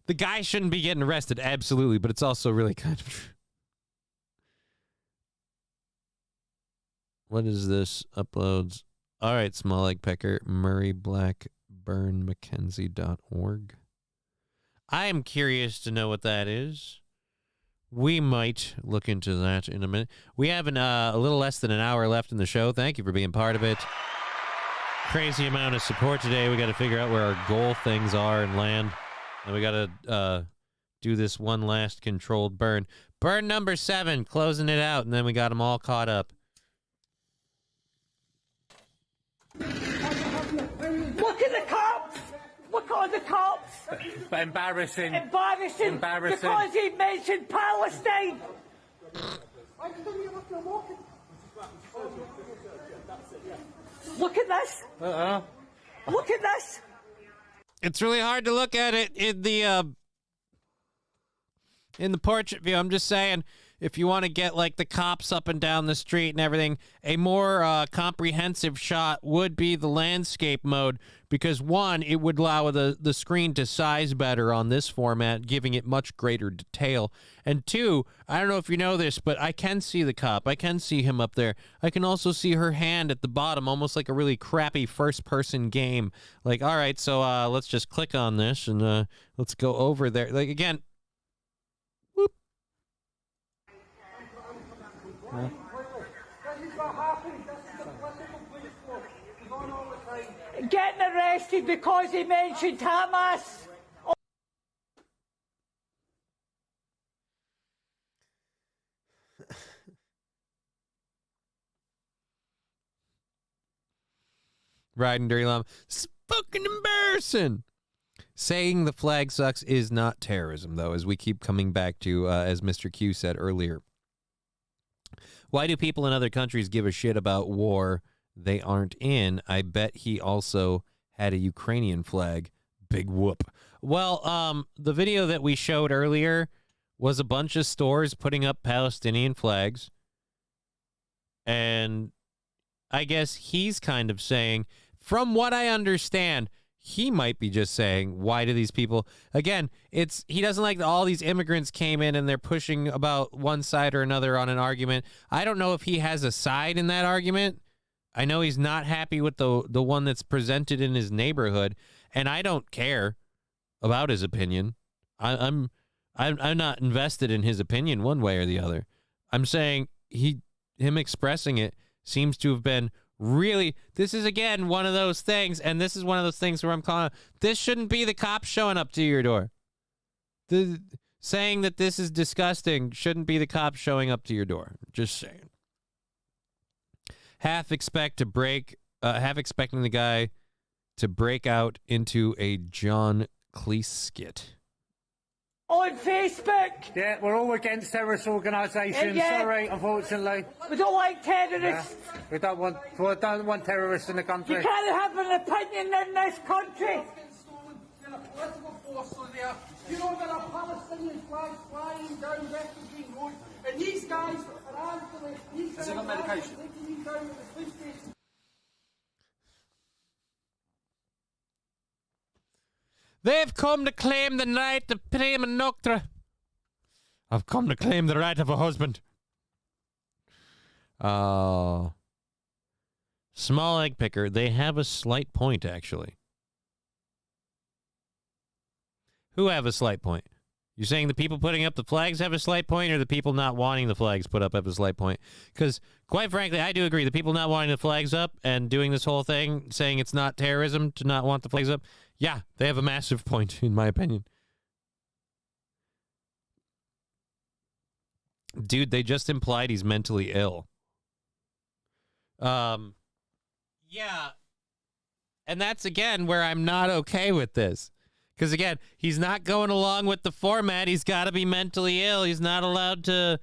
Speaker 3: the guy shouldn't be getting arrested, absolutely, but it's also really kind of true. What is this? Uploads. All right, Small Egg Pecker, Murray Blackburn Mackenzie.org. I am curious to know what that is. We might look into that in a minute. We have a little less than an hour left in the show. Thank you for being part of it. Crazy amount of support today. We got to figure out where our goal things are and land. And we got to do this one last controlled burn. Burn number 7, closing it out, and then we got them all caught up.
Speaker 14: Look at the cops! Look at the cops!
Speaker 22: Embarrassing.
Speaker 14: Embarrassing. Because he mentioned Palestine! Look at this! Look at this!
Speaker 3: It's really hard to look at it in the portrait view. I'm just saying, if you want to get like the cops up and down the street and everything, a more comprehensive shot would be the landscape mode, because one, it would allow the screen to size better on this format, giving it much greater detail. And two, I don't know if you know this, but I can see the cop. I can see him up there. I can also see her hand at the bottom, almost like a really crappy first-person game. Like, all right, so let's just click on this and let's go over there. Like, again, whoop. Huh?
Speaker 14: Getting arrested because he mentioned Hamas.
Speaker 3: Riding dirty llama. It's fucking embarrassing. Saying the flag sucks is not terrorism, though, as we keep coming back to, as Mr. Q said earlier. Why do people in other countries give a shit about war they aren't in? I bet he also had a Ukrainian flag. Big whoop. Well, the video that we showed earlier was a bunch of stores putting up Palestinian flags. And I guess he's kind of saying, from what I understand, he might be just saying, why do these people, again, he doesn't like that all these immigrants came in and they're pushing about one side or another on an argument. I don't know if he has a side in that argument. I know he's not happy with the one that's presented in his neighborhood, and I don't care about his opinion. I'm not invested in his opinion one way or the other. I'm saying him expressing it seems to have been really, this is again one of those things, and this is one of those things where I'm calling, this shouldn't be the cops showing up to your door. Saying that this is disgusting shouldn't be the cops showing up to your door. Just saying. Half expecting the guy to break out into a John Cleese skit.
Speaker 14: On Facebook.
Speaker 15: Yeah, we're all against terrorist organisations.
Speaker 14: Yeah.
Speaker 15: Sorry, unfortunately.
Speaker 14: We don't like terrorists.
Speaker 15: Yeah. We don't want terrorists in the country.
Speaker 14: You can't have an opinion in this country.
Speaker 2: You know, there are Palestinian flags flying down Refugee Road, and these guys are actually... Has he got medication?
Speaker 3: They've come to claim the right of Prima Noctra. I've come to claim the right of a husband. Small egg picker. They have a slight point, actually. Who have a slight point? You're saying the people putting up the flags have a slight point, or the people not wanting the flags put up have a slight point? Because, quite frankly, I do agree. The people not wanting the flags up and doing this whole thing, saying it's not terrorism to not want the flags up, yeah, they have a massive point, in my opinion. Dude, they just implied he's mentally ill. Yeah. And that's, again, where I'm not okay with this. Because, again, he's not going along with the format. He's got to be mentally ill. He's not allowed to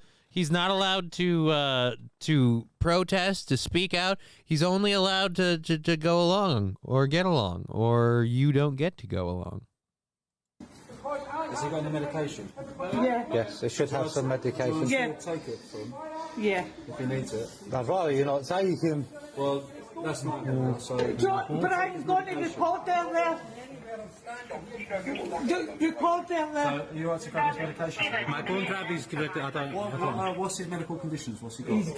Speaker 3: protest, to speak out. He's only allowed to go along or get along, or you don't get to go along.
Speaker 15: Has he got any medication?
Speaker 14: Yeah.
Speaker 15: Yes, he should have some medication.
Speaker 14: Yeah.
Speaker 15: Take it from
Speaker 14: Yeah.
Speaker 15: if he needs it. I'd rather you not take him. Well, that's not good. So,
Speaker 14: But I'm going to report down there. Report down there.
Speaker 15: So you want to grab his medication? I don't grab his medication. What's his medical conditions? What's he got?
Speaker 14: He's got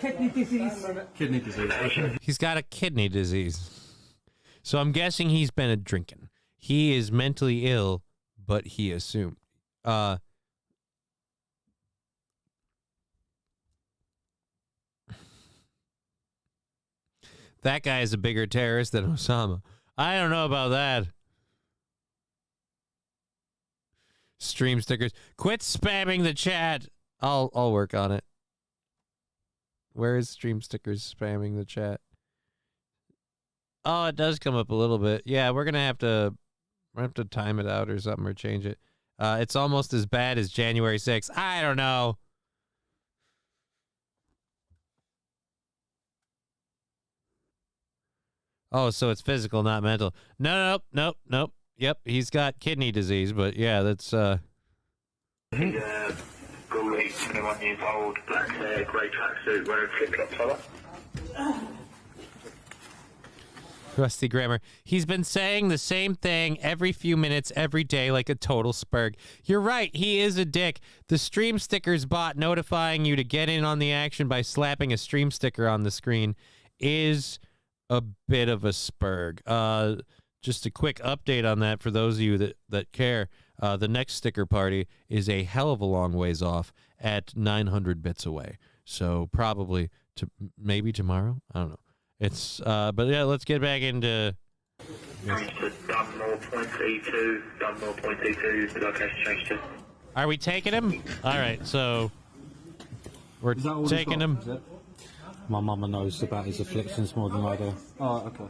Speaker 14: kidney disease.
Speaker 15: Kidney disease. Okay.
Speaker 3: He's got a kidney disease. So I'm guessing he's been a drinking. He is mentally ill, but he assumed. That guy is a bigger terrorist than Osama. I don't know about that. Stream stickers. Quit spamming the chat. I'll work on it. Where is stream stickers spamming the chat? Oh, it does come up a little bit. Yeah, we're gonna have to time it out or something, or change it. It's almost as bad as January 6th. I don't know. Oh, so it's physical, not mental. No. Yep, he's got kidney disease, but yeah, that's
Speaker 16: He's Gully, 21 years old, black hair, grey tracksuit, wearing flip-flops, fella.
Speaker 3: Rusty Grammar. He's been saying the same thing every few minutes, every day, like a total spurg. You're right, he is a dick. The stream stickers bot notifying you to get in on the action by slapping a stream sticker on the screen is a bit of a spurg. Just a quick update on that for those of you that care. The next sticker party is a hell of a long ways off at 900 bits away. So probably maybe tomorrow. I don't know. It's but yeah, let's get back into.
Speaker 16: Dunmore point E2. Dunmore point E2 is the location change to.
Speaker 3: Are we taking him? All right, so we're taking him.
Speaker 15: My mama knows about his afflictions more than I do. Oh, okay.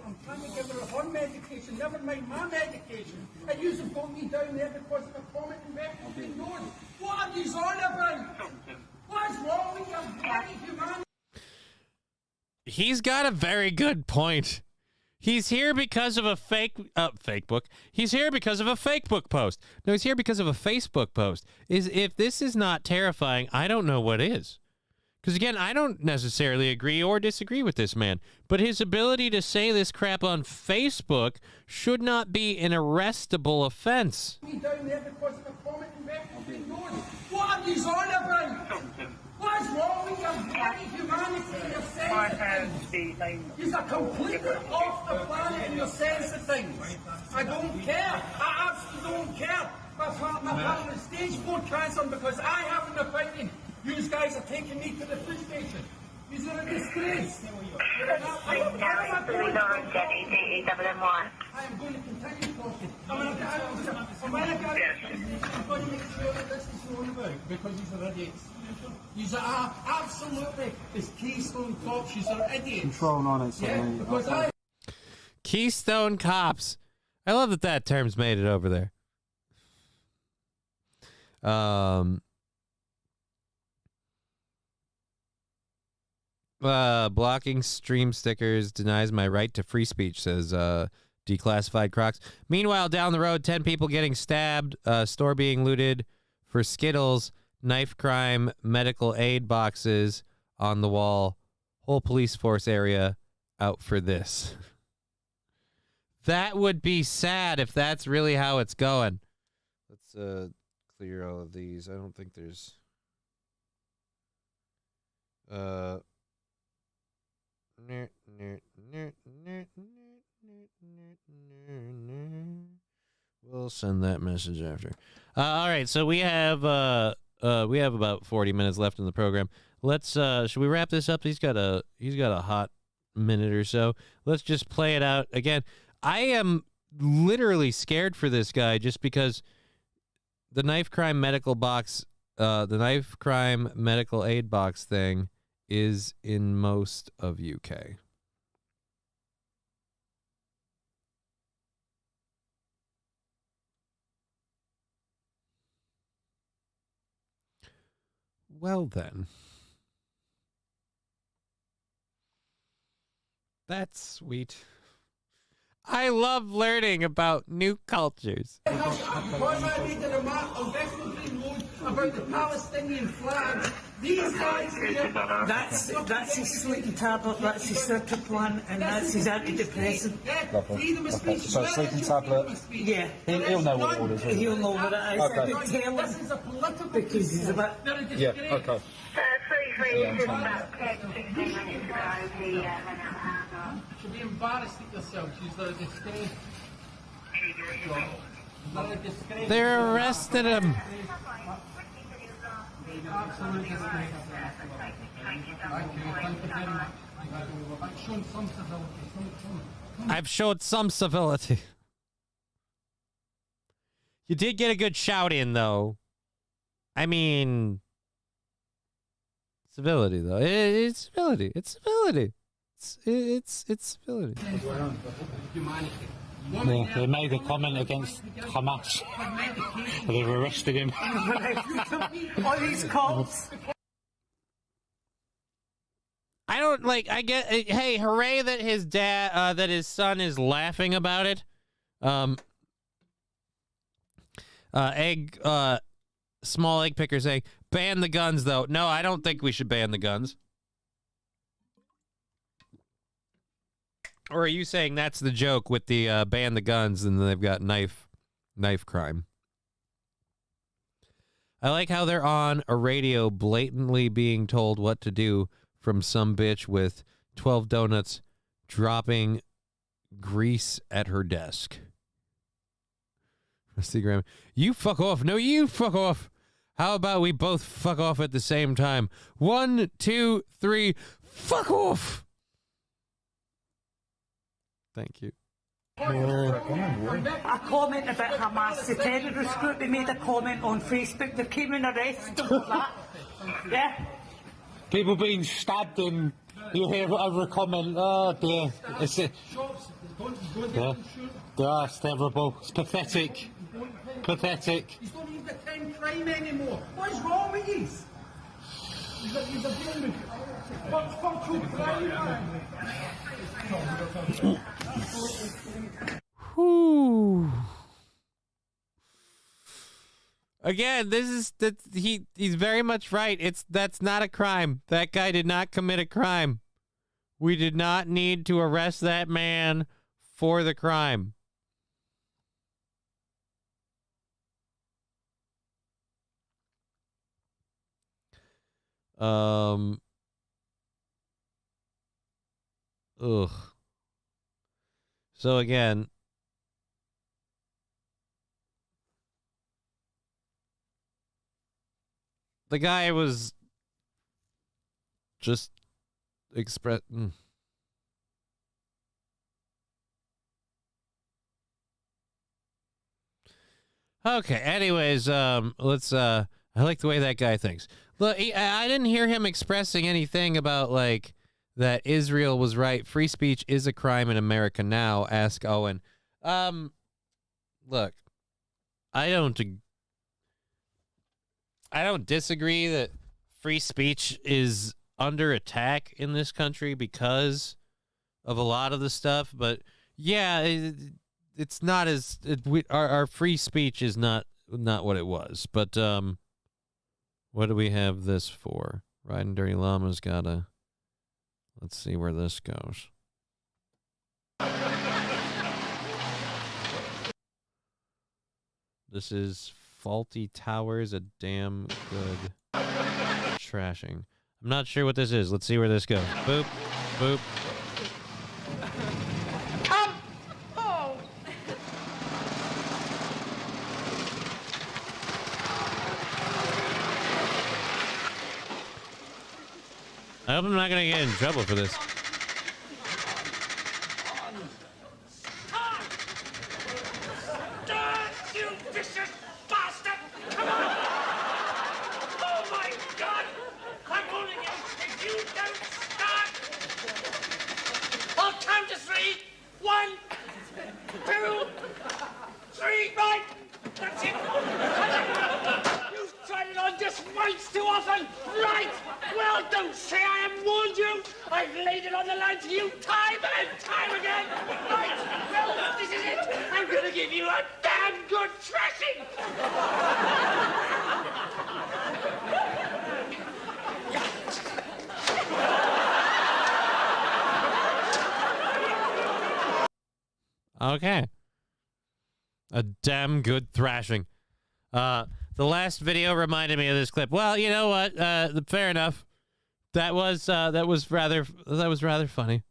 Speaker 2: I'm trying to give her her medication, never mind my medication. And you put me down there because of a comment and back to ignored. What are you on about? What's wrong with your bloody humanity?
Speaker 3: He's got a very good point. He's here because of a fake book. He's here because of a fake book post. No, he's here because of a Facebook post. If this is not terrifying, I don't know what is. Because, again, I don't necessarily agree or disagree with this man. But his ability to say this crap on Facebook should not be an arrestable offense.
Speaker 2: Me down there because of a comment and back to ignored. What are you on about? What's wrong with your bloody humanity and your sense of things? You're completely off the planet and your sense of things. I don't care. I absolutely don't care. My partner is stage 4 cancer because I have an opinion. You guys are taking me to the police station. You're a disgrace. I am going to continue talking. I'm going to make sure that this is known about because these are idiots. These are absolutely this Keystone Cops. These are idiots.
Speaker 15: Control on it,
Speaker 2: yeah, because
Speaker 3: Keystone Cops. I love that term's made it over there. Blocking stream stickers denies my right to free speech, says Declassified Crocs. Meanwhile, down the road, 10 people getting stabbed, store being looted for Skittles, knife crime, medical aid boxes on the wall, whole police force area out for this. That would be sad if that's really how it's going. Let's clear all of these. I don't think there's... We'll send that message after. All right, so we have about 40 minutes left in the program. Let's should we wrap this up? He's got a hot minute or so. Let's just play it out again. I am literally scared for this guy just because the knife crime medical box, the knife crime medical aid box thing is in most of UK. Well then. That's sweet. I love learning about new cultures.
Speaker 2: Because I read the remark on Bethnal Green Road about the Palestinian flag, these guys here...
Speaker 14: That's his sleeping tablet, that's his circuit plan, and that's his antidepressant.
Speaker 2: Freedom of speech.
Speaker 15: So sleeping tablet.
Speaker 14: Yeah.
Speaker 15: He'll know what it is.
Speaker 14: He'll know what it is.
Speaker 15: Okay.
Speaker 14: I could tell
Speaker 2: This is a political...
Speaker 14: because he's a bit...
Speaker 15: Yeah, okay.
Speaker 2: Should be embarrassed at yourself. She's a disgrace.
Speaker 3: They arrested him.
Speaker 2: Absolute disgrace.
Speaker 3: I've showed some civility. You did get a good shout in, though. I mean, civility, though. It's civility. It's civility. It's civility.
Speaker 15: Yeah, they made a comment against Hamas. They've arrested him.
Speaker 14: All these cops.
Speaker 3: I don't I get. Hey, hooray that his dad, that his son is laughing about it. Small Egg Picker saying, ban the guns, though. No, I don't think we should ban the guns. Or are you saying that's the joke with the ban the guns and they've got knife crime? I like how they're on a radio blatantly being told what to do from some bitch with 12 donuts dropping grease at her desk. Rusty Graham, you fuck off. No, you fuck off. How about we both fuck off at the same time? 1, 2, 3, fuck off. Thank you.
Speaker 14: A comment about Hamas. The terrorist group, they made a comment on Facebook. They came and arrested them for that. Yeah?
Speaker 12: People being stabbed and you hear over a comment, oh dear. It's terrible. It's pathetic. Pathetic.
Speaker 2: He's not even pretend crime anymore. What is wrong with you? He's a building. What's fucking crime?
Speaker 3: Whew. Again, he's very much right. That's not a crime. That guy did not commit a crime. We did not need to arrest that man for the crime. Ugh. So again, the guy was just Okay, anyways, let's I like the way that guy thinks. Look, I didn't hear him expressing anything about like that Israel was right. Free speech is a crime in America now, ask Owen. Look, I don't disagree that free speech is under attack in this country because of a lot of the stuff, but yeah, it's not as our free speech is not what it was. But what do we have this for? Riding Dirty Llama's gotta. Let's see where this goes. This is Faulty Towers, a damn good trashing. I'm not sure what this is. Let's see where this goes. Boop, boop.
Speaker 14: Oh!
Speaker 3: I hope I'm not going to get in trouble for this.
Speaker 2: You vicious bastard! Come on! Oh my God! I'm holding you if you don't start! I'll count to 3. 1, 2, 3, right! That's it! You've tried it on just once too often! Right! Well, don't say I haven't warned you! I've laid it on the line to you time and time again! Right! Well, this is it! I'm gonna give you a damn good thrashing!
Speaker 3: Okay. A damn good thrashing. The last video reminded me of this clip. Well, you know what? Fair enough. That was rather funny.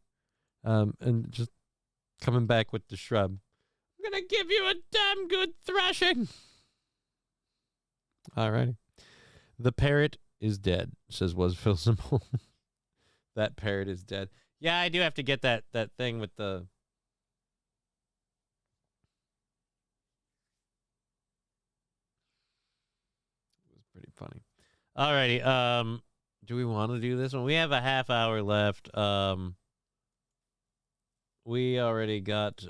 Speaker 3: And just coming back with the shrub. I'm gonna give you a damn good thrashing. Alrighty. The parrot is dead, says Was Simple. That parrot is dead. Yeah, I do have to get that thing with the. It was pretty funny. Alrighty. Do we want to do this one? We have a half hour left. We already got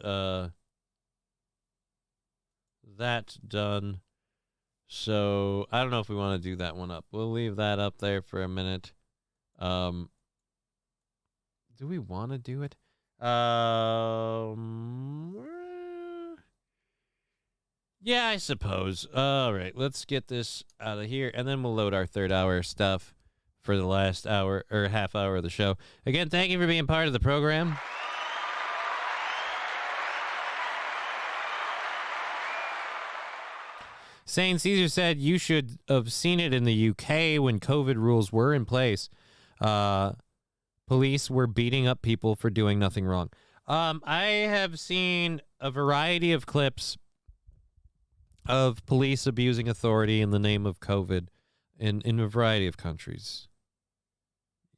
Speaker 3: that done. So I don't know if we want to do that one up. We'll leave that up there for a minute. Do we want to do it? Yeah, Yeah, I suppose. All right, let's get this out of here, and then we'll load our third hour stuff for the last hour or half hour of the show. Again, thank you for being part of the program. Saint Caesar said you should have seen it in the UK when COVID rules were in place. Police were beating up people for doing nothing wrong. I have seen a variety of clips of police abusing authority in the name of COVID in a variety of countries.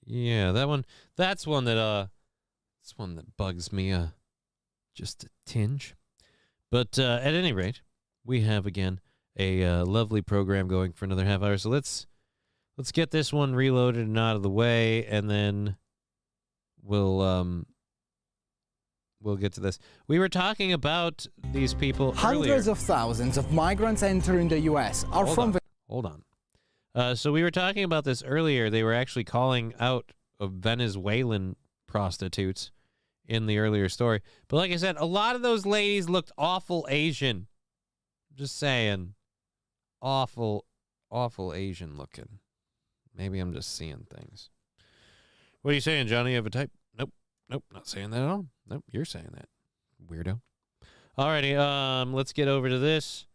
Speaker 3: Yeah, that's one that bugs me just a tinge. But at any rate, we have again a lovely program going for another half hour. So let's get this one reloaded and out of the way, and then we'll get to this. We were talking about these people
Speaker 18: Hundreds
Speaker 3: earlier.
Speaker 18: of thousands of migrants entering the U.S. are
Speaker 3: Hold on. So we were talking about this earlier. They were actually calling out of Venezuelan prostitutes in the earlier story. But like I said, a lot of those ladies looked awful Asian. Just saying. Awful Asian looking. Maybe I'm just seeing things. What are you saying, Johnny? You have a type? Nope, not saying that at all. Nope, you're saying that. Weirdo. Alrighty, let's get over to this.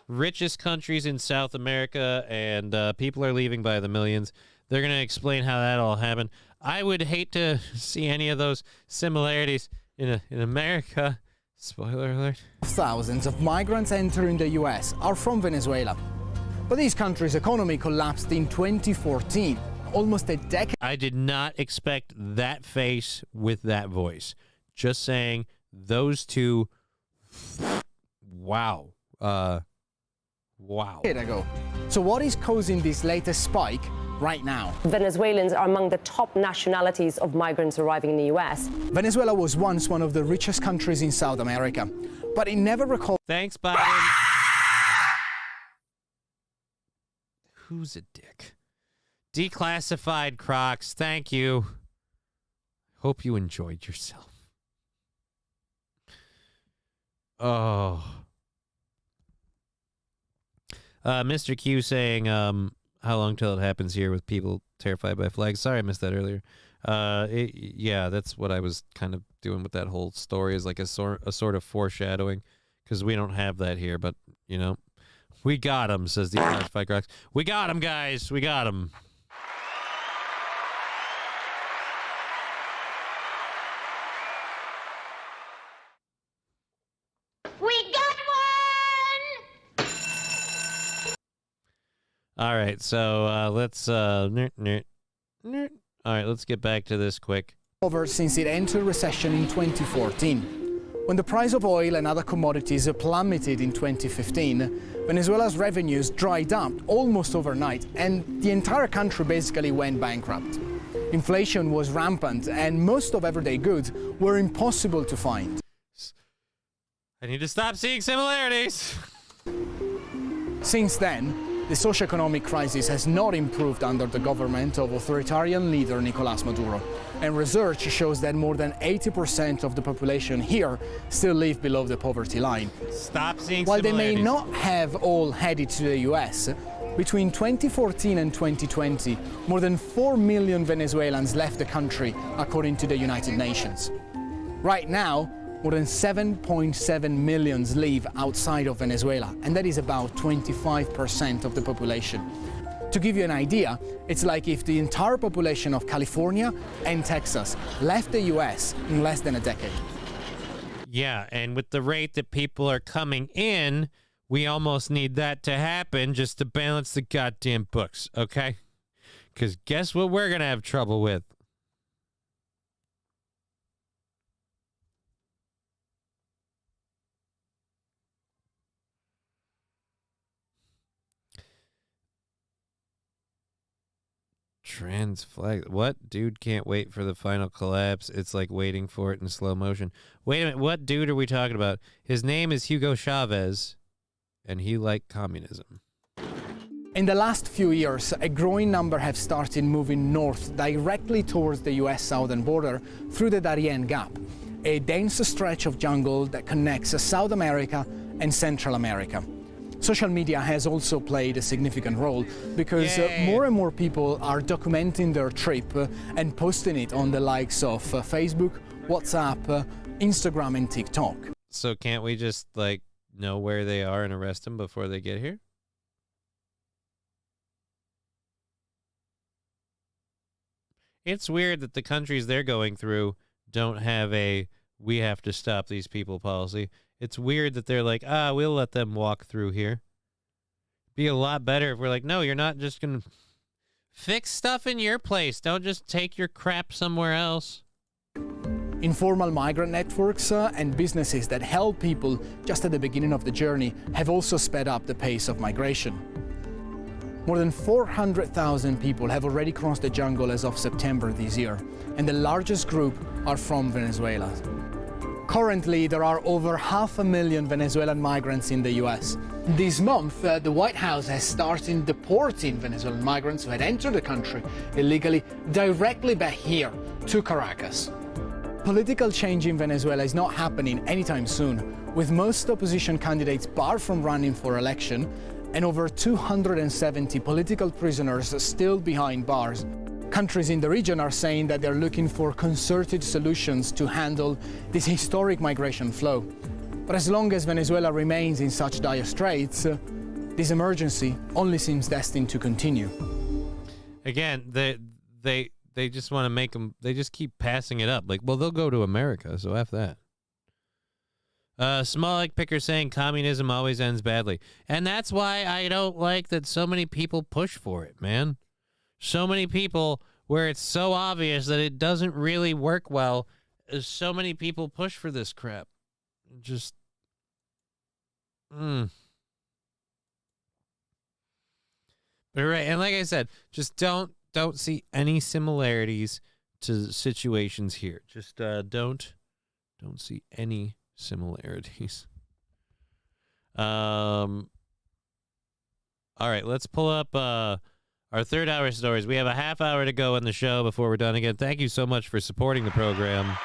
Speaker 3: Richest countries in South America, and people are leaving by the millions. They're going to explain how that all happened. I would hate to see any of those similarities in America. Spoiler alert.
Speaker 18: Thousands of migrants entering the U.S. are from Venezuela. But this country's economy collapsed in 2014, almost a decade.
Speaker 3: I did not expect that face with that voice. Just saying, those two, wow. Wow.
Speaker 18: Ago. So what is causing this latest spike right now?
Speaker 19: Venezuelans are among the top nationalities of migrants arriving in the U.S.
Speaker 18: Venezuela was once one of the richest countries in South America, but it never recalled.
Speaker 3: Thanks, Biden. Who's a dick? Declassified Crocs. Thank you. Hope you enjoyed yourself. Oh. Mr. Q saying, how long till it happens here with people terrified by flags? Sorry, I missed that earlier. Yeah, that's what I was kind of doing with that whole story, is like a sort of foreshadowing, because we don't have that here, but, you know, we got him, says the Declassified Crocs. We got him, guys. We got him.
Speaker 10: We got one!
Speaker 3: All right, so let's all right, let's get back to this quick.
Speaker 18: Over since it entered recession in 2014. When the price of oil and other commodities plummeted in 2015, Venezuela's revenues dried up almost overnight, and the entire country basically went bankrupt. Inflation was rampant, and most of everyday goods were impossible to find.
Speaker 3: I need to stop seeing similarities.
Speaker 18: Since then, the socio-economic crisis has not improved under the government of authoritarian leader Nicolás Maduro, and research shows that more than 80% of the population here still live below the poverty line.
Speaker 3: Stop seeing
Speaker 18: While
Speaker 3: similarities.
Speaker 18: they may not have all headed to the US, between 2014 and 2020, more than 4 million Venezuelans left the country, according to the United Nations. Right now, more than 7.7 million live outside of Venezuela, and that is about 25% of the population. To give you an idea, it's like if the entire population of California and Texas left the US in less than a decade.
Speaker 3: Yeah, and with the rate that people are coming in, we almost need that to happen just to balance the goddamn books, okay? Because guess what we're going to have trouble with? Trans flag. What? Dude can't wait for the final collapse. It's like waiting for it in slow motion. Wait a minute. What dude are we talking about? His name is Hugo Chavez, and he liked communism.
Speaker 18: In the last few years, a growing number have started moving north directly towards the US southern border through the Darien Gap, a dense stretch of jungle that connects South America and Central America. Social media has also played a significant role because more and more people are documenting their trip and posting it on the likes of Facebook, WhatsApp, Instagram, and TikTok.
Speaker 3: So can't we just, like, know where they are and arrest them before they get here? It's weird that the countries they're going through don't have a "we have to stop these people" policy. It's weird that they're like, we'll let them walk through here. Be a lot better if we're like, no, you're not just going to fix stuff in your place. Don't just take your crap somewhere else.
Speaker 18: Informal migrant networks and businesses that help people just at the beginning of the journey have also sped up the pace of migration. More than 400,000 people have already crossed the jungle as of September this year, and the largest group are from Venezuela. Currently, there are over 500,000 Venezuelan migrants in the US. This month, the White House has started deporting Venezuelan migrants who had entered the country illegally directly back here to Caracas. Political change in Venezuela is not happening anytime soon, with most opposition candidates barred from running for election and over 270 political prisoners still behind bars. Countries in the region are saying that they're looking for concerted solutions to handle this historic migration flow. But as long as Venezuela remains in such dire straits, this emergency only seems destined to continue.
Speaker 3: Again, they just want to make them, they just keep passing it up. Like, well, they'll go to America, so F that. Small Egg Picker saying communism always ends badly. And that's why I don't like that so many people push for it, man. So many people where it's so obvious that it doesn't really work well. So many people push for this crap. Just, But right, and like I said, just don't see any similarities to situations here. Just don't see any similarities. All right, let's pull up our third hour stories. We have a half hour to go in the show before we're done again. Thank you so much for supporting the program.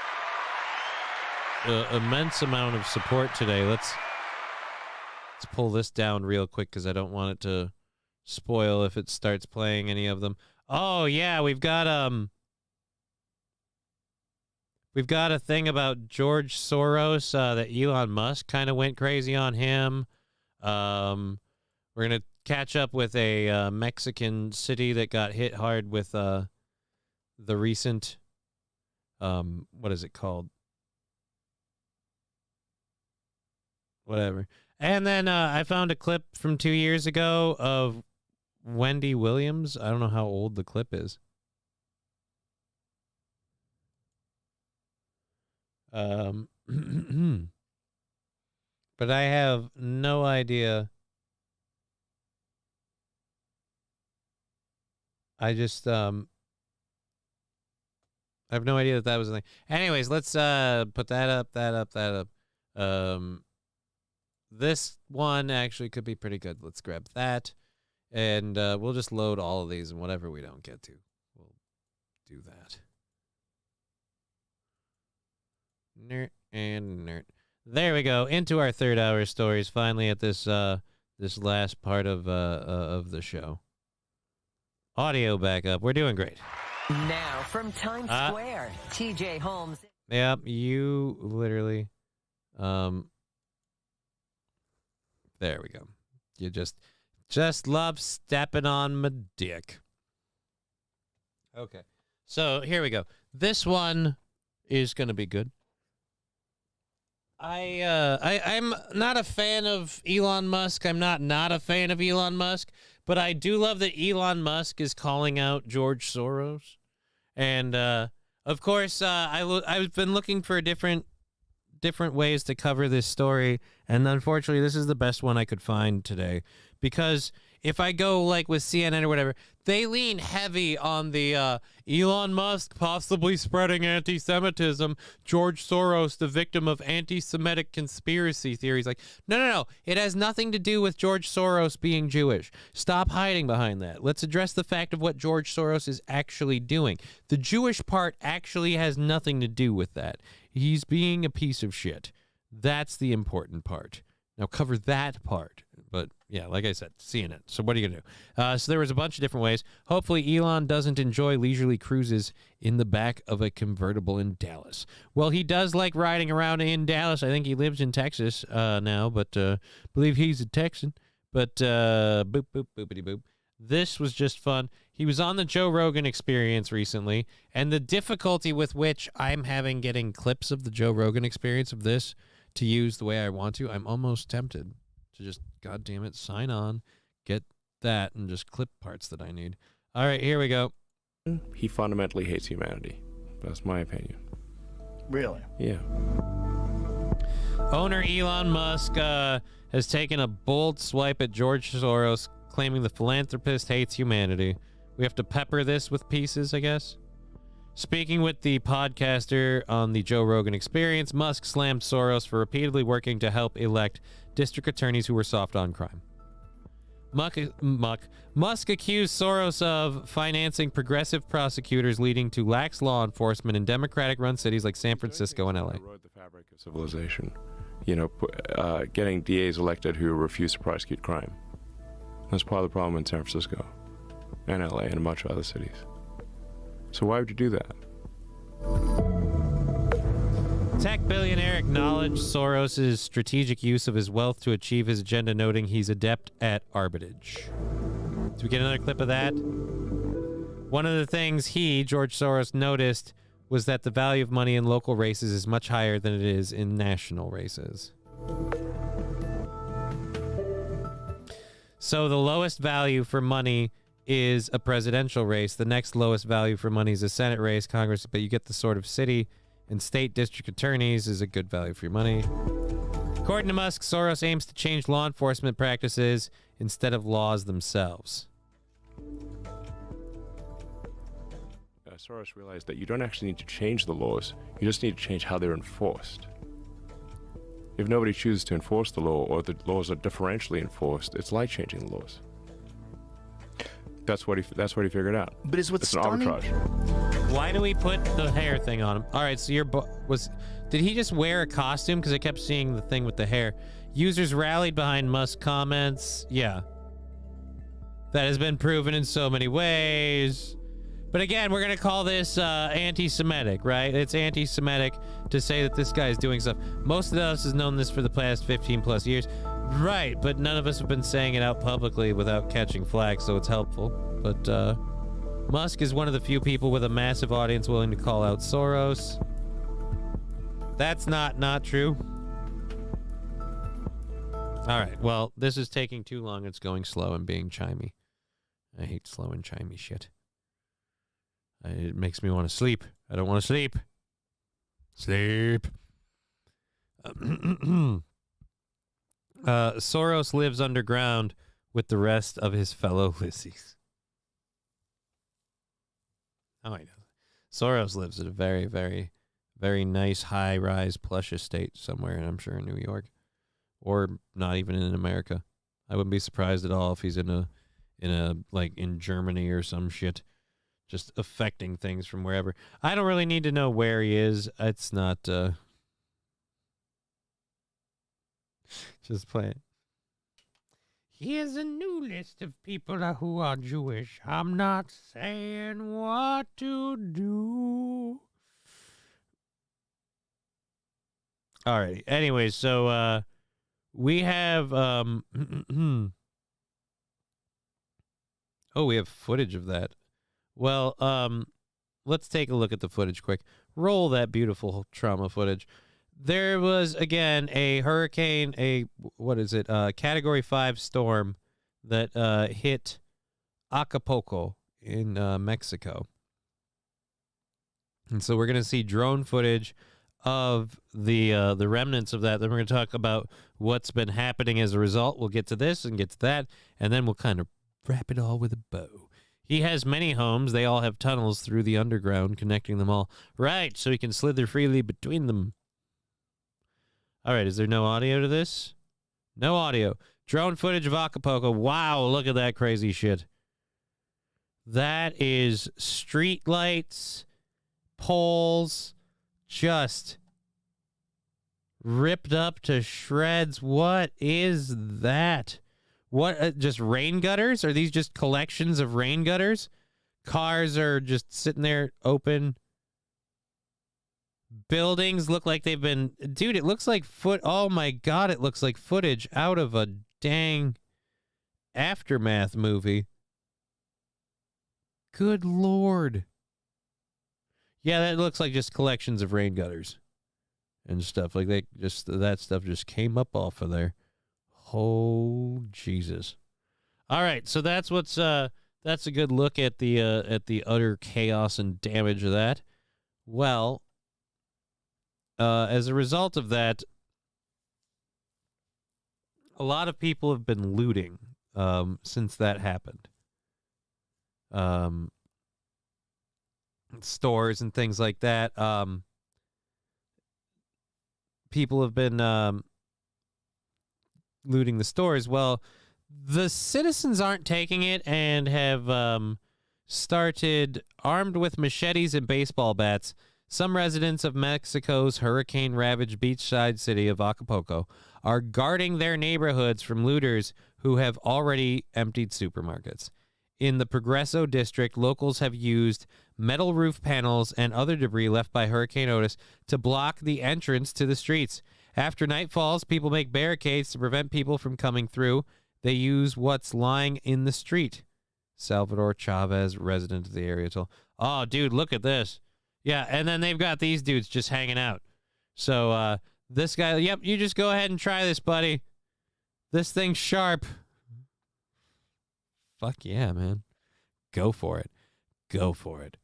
Speaker 3: Immense amount of support today. Let's pull this down real quick because I don't want it to spoil if it starts playing any of them. Oh yeah, we've got a thing about George Soros that Elon Musk kind of went crazy on him. We're gonna catch up with a Mexican city that got hit hard with the recent what is it called? Whatever. And then I found a clip from 2 years ago of Wendy Williams. I don't know how old the clip is. But I have no idea. I just I have no idea that was a thing. Anyways, let's put that up. This one actually could be pretty good. Let's grab that. And we'll just load all of these, and whatever we don't get to, we'll do that. Nerd and nerd. There we go. Into our third hour stories. Finally, at this this last part of the show. Audio backup. We're doing great.
Speaker 13: Now from Times Square, TJ Holmes.
Speaker 3: Yep, you literally. There we go. You just love stepping on my dick. Okay. So here we go. This one is going to be good. I'm not a fan of Elon Musk. I'm not a fan of Elon Musk, but I do love that Elon Musk is calling out George Soros. And of course, I've been looking for different ways to cover this story, and unfortunately this is the best one I could find today, because if I go like with CNN or whatever, they lean heavy on the Elon Musk possibly spreading anti-Semitism, George Soros the victim of anti-Semitic conspiracy theories. Like, no, it has nothing to do with George Soros being Jewish. Stop hiding behind that. Let's address the fact of what George Soros is actually doing. The Jewish part actually has nothing to do with that. He's being a piece of shit. That's the important part. Now cover that part. But yeah, like I said, seeing it. So what are you going to do? So there was a bunch of different ways. Hopefully Elon doesn't enjoy leisurely cruises in the back of a convertible in Dallas. Well, he does like riding around in Dallas. I think he lives in Texas now, but believe he's a Texan. But boop, boop, boopity boop. This was just fun. He was on the Joe Rogan Experience recently, and the difficulty with which I'm having getting clips of the Joe Rogan Experience of this to use the way I want to, I'm almost tempted to just, God damn it, sign on, get that, and just clip parts that I need. All right, here we go.
Speaker 5: He fundamentally hates humanity. That's my opinion.
Speaker 20: Really?
Speaker 5: Yeah.
Speaker 3: Owner Elon Musk has taken a bold swipe at George Soros, claiming the philanthropist hates humanity. We have to pepper this with pieces, I guess. Speaking with the podcaster on the Joe Rogan Experience, Musk slammed Soros for repeatedly working to help elect district attorneys who were soft on crime. Musk accused Soros of financing progressive prosecutors, leading to lax law enforcement in Democratic-run cities like San Francisco and LA.
Speaker 5: Erode the fabric of civilization. You know, getting DAs elected who refuse to prosecute crime. That's part of the problem in San Francisco and LA and a bunch of other cities. So why would you do that?
Speaker 3: Tech billionaire acknowledged Soros' strategic use of his wealth to achieve his agenda, noting he's adept at arbitrage. Do we get another clip of that? One of the things George Soros, noticed was that the value of money in local races is much higher than it is in national races. So the lowest value for money is a presidential race. The next lowest value for money is a Senate race, Congress, but you get the sort of city and state district attorneys is a good value for your money. According to Musk, Soros aims to change law enforcement practices instead of laws themselves.
Speaker 5: Soros realized that you don't actually need to change the laws. You just need to change how they're enforced. If nobody chooses to enforce the law, or the laws are differentially enforced, it's like changing the laws. That's what he figured out.
Speaker 20: But it's what's stunning.
Speaker 5: An arbitrage.
Speaker 3: Why do we put the hair thing on him? All right, so did he just wear a costume? Because I kept seeing the thing with the hair. Users rallied behind Musk's comments. Yeah. That has been proven in so many ways. But again, we're going to call this anti-Semitic, right? It's anti-Semitic to say that this guy is doing stuff. Most of us has known this for the past 15 plus years. Right, but none of us have been saying it out publicly without catching flack, so it's helpful. But Musk is one of the few people with a massive audience willing to call out Soros. That's not true. All right, well, this is taking too long. It's going slow and being chimey. I hate slow and chimey shit. It makes me want to sleep. I don't want to sleep. Sleep. Soros lives underground with the rest of his fellow Lissies. Oh, I know. Soros lives at a very, very, very nice high-rise plush estate somewhere, and I'm sure in New York, or not even in America. I wouldn't be surprised at all if he's in Germany or some shit, just affecting things from wherever. I don't really need to know where he is. It's not. Just play it. Here's a new list of people who are Jewish. I'm not saying what to do. All right. Anyways, so we have oh, we have footage of that. Well, let's take a look at the footage quick. Roll that beautiful trauma footage. There was, again, a hurricane, Category 5 storm that hit Acapulco in Mexico. And so we're going to see drone footage of the remnants of that. Then we're going to talk about what's been happening as a result. We'll get to this and get to that, and then we'll kind of wrap it all with a bow. He has many homes. They all have tunnels through the underground connecting them all. Right, so he can slither freely between them. All right, is there no audio to this? No audio. Drone footage of Acapulco. Wow, look at that crazy shit. That is street lights, poles, just ripped up to shreds. What is that? What, just rain gutters? Are these just collections of rain gutters? Cars are just sitting there open. Buildings look like they've been... Dude, it looks like oh my God, it looks like footage out of a dang Aftermath movie. Good Lord. Yeah, that looks like just collections of rain gutters and stuff. Like that stuff just came up off of there. Oh, Jesus. All right, so that's a good look at the utter chaos and damage of that. Well, as a result of that, a lot of people have been looting since that happened. Stores and things like that. People have been looting the stores. Well, the citizens aren't taking it and have started, armed with machetes and baseball bats. Some residents of Mexico's hurricane-ravaged beachside city of Acapulco are guarding their neighborhoods from looters who have already emptied supermarkets. In the Progreso district, locals have used metal roof panels and other debris left by Hurricane Otis to block the entrance to the streets. After night falls, people make barricades to prevent people from coming through. They use what's lying in the street. Salvador Chavez, resident of the area, told, "Oh, dude, look at this." Yeah, and then they've got these dudes just hanging out. So this guy, yep, you just go ahead and try this, buddy. This thing's sharp. Fuck yeah, man. Go for it. Go for it.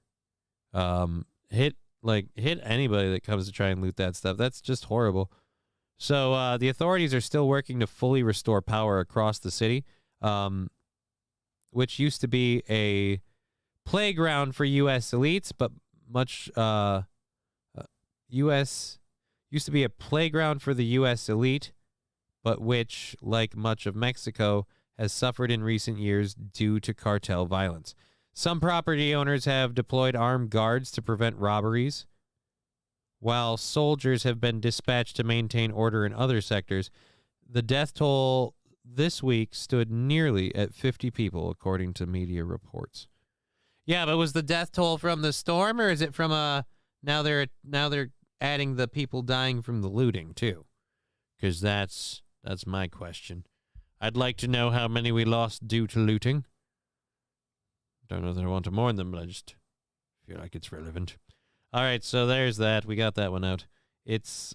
Speaker 3: Hit anybody that comes to try and loot that stuff. That's just horrible. So the authorities are still working to fully restore power across the city, which used to be a playground for U.S. elites, but used to be a playground for the U.S. elite, but which, like much of Mexico, has suffered in recent years due to cartel violence. Some property owners have deployed armed guards to prevent robberies, while soldiers have been dispatched to maintain order in other sectors. The death toll this week stood nearly at 50 people, according to media reports. Yeah, but was the death toll from the storm, or is it from now they're adding the people dying from the looting too? Because that's my question. I'd like to know how many we lost due to looting. Don't know that I want to mourn them, but I just feel like it's relevant. All right, so there's that. We got that one out. It's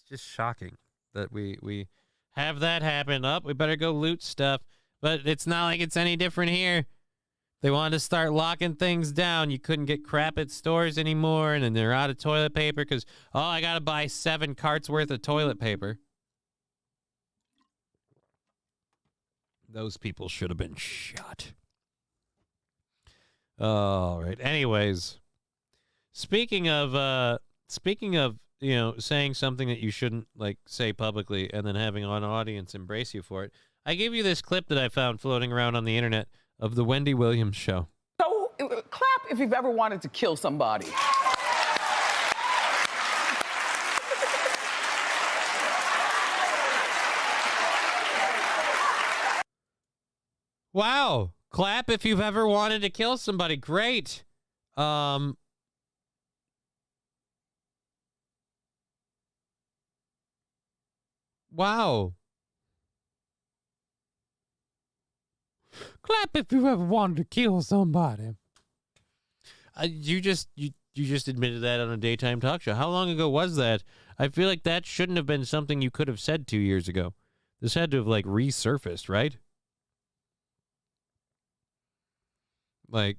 Speaker 3: just shocking that we have that happen. We better go loot stuff. But it's not like it's any different here. They wanted to start locking things down. You couldn't get crap at stores anymore, and then they're out of toilet paper because, I got to buy 7 carts worth of toilet paper. Those people should have been shot. All right. Anyways, speaking of saying something that you shouldn't say publicly and then having an audience embrace you for it, I gave you this clip that I found floating around on the internet of the Wendy Williams show.
Speaker 6: So, clap if you've ever wanted to kill somebody.
Speaker 3: Wow. Clap if you've ever wanted to kill somebody. Great. Wow. Clap if you ever wanted to kill somebody. You just admitted that on a daytime talk show. How long ago was that? I feel like that shouldn't have been something you could have said 2 years ago. This had to have resurfaced, right? I'm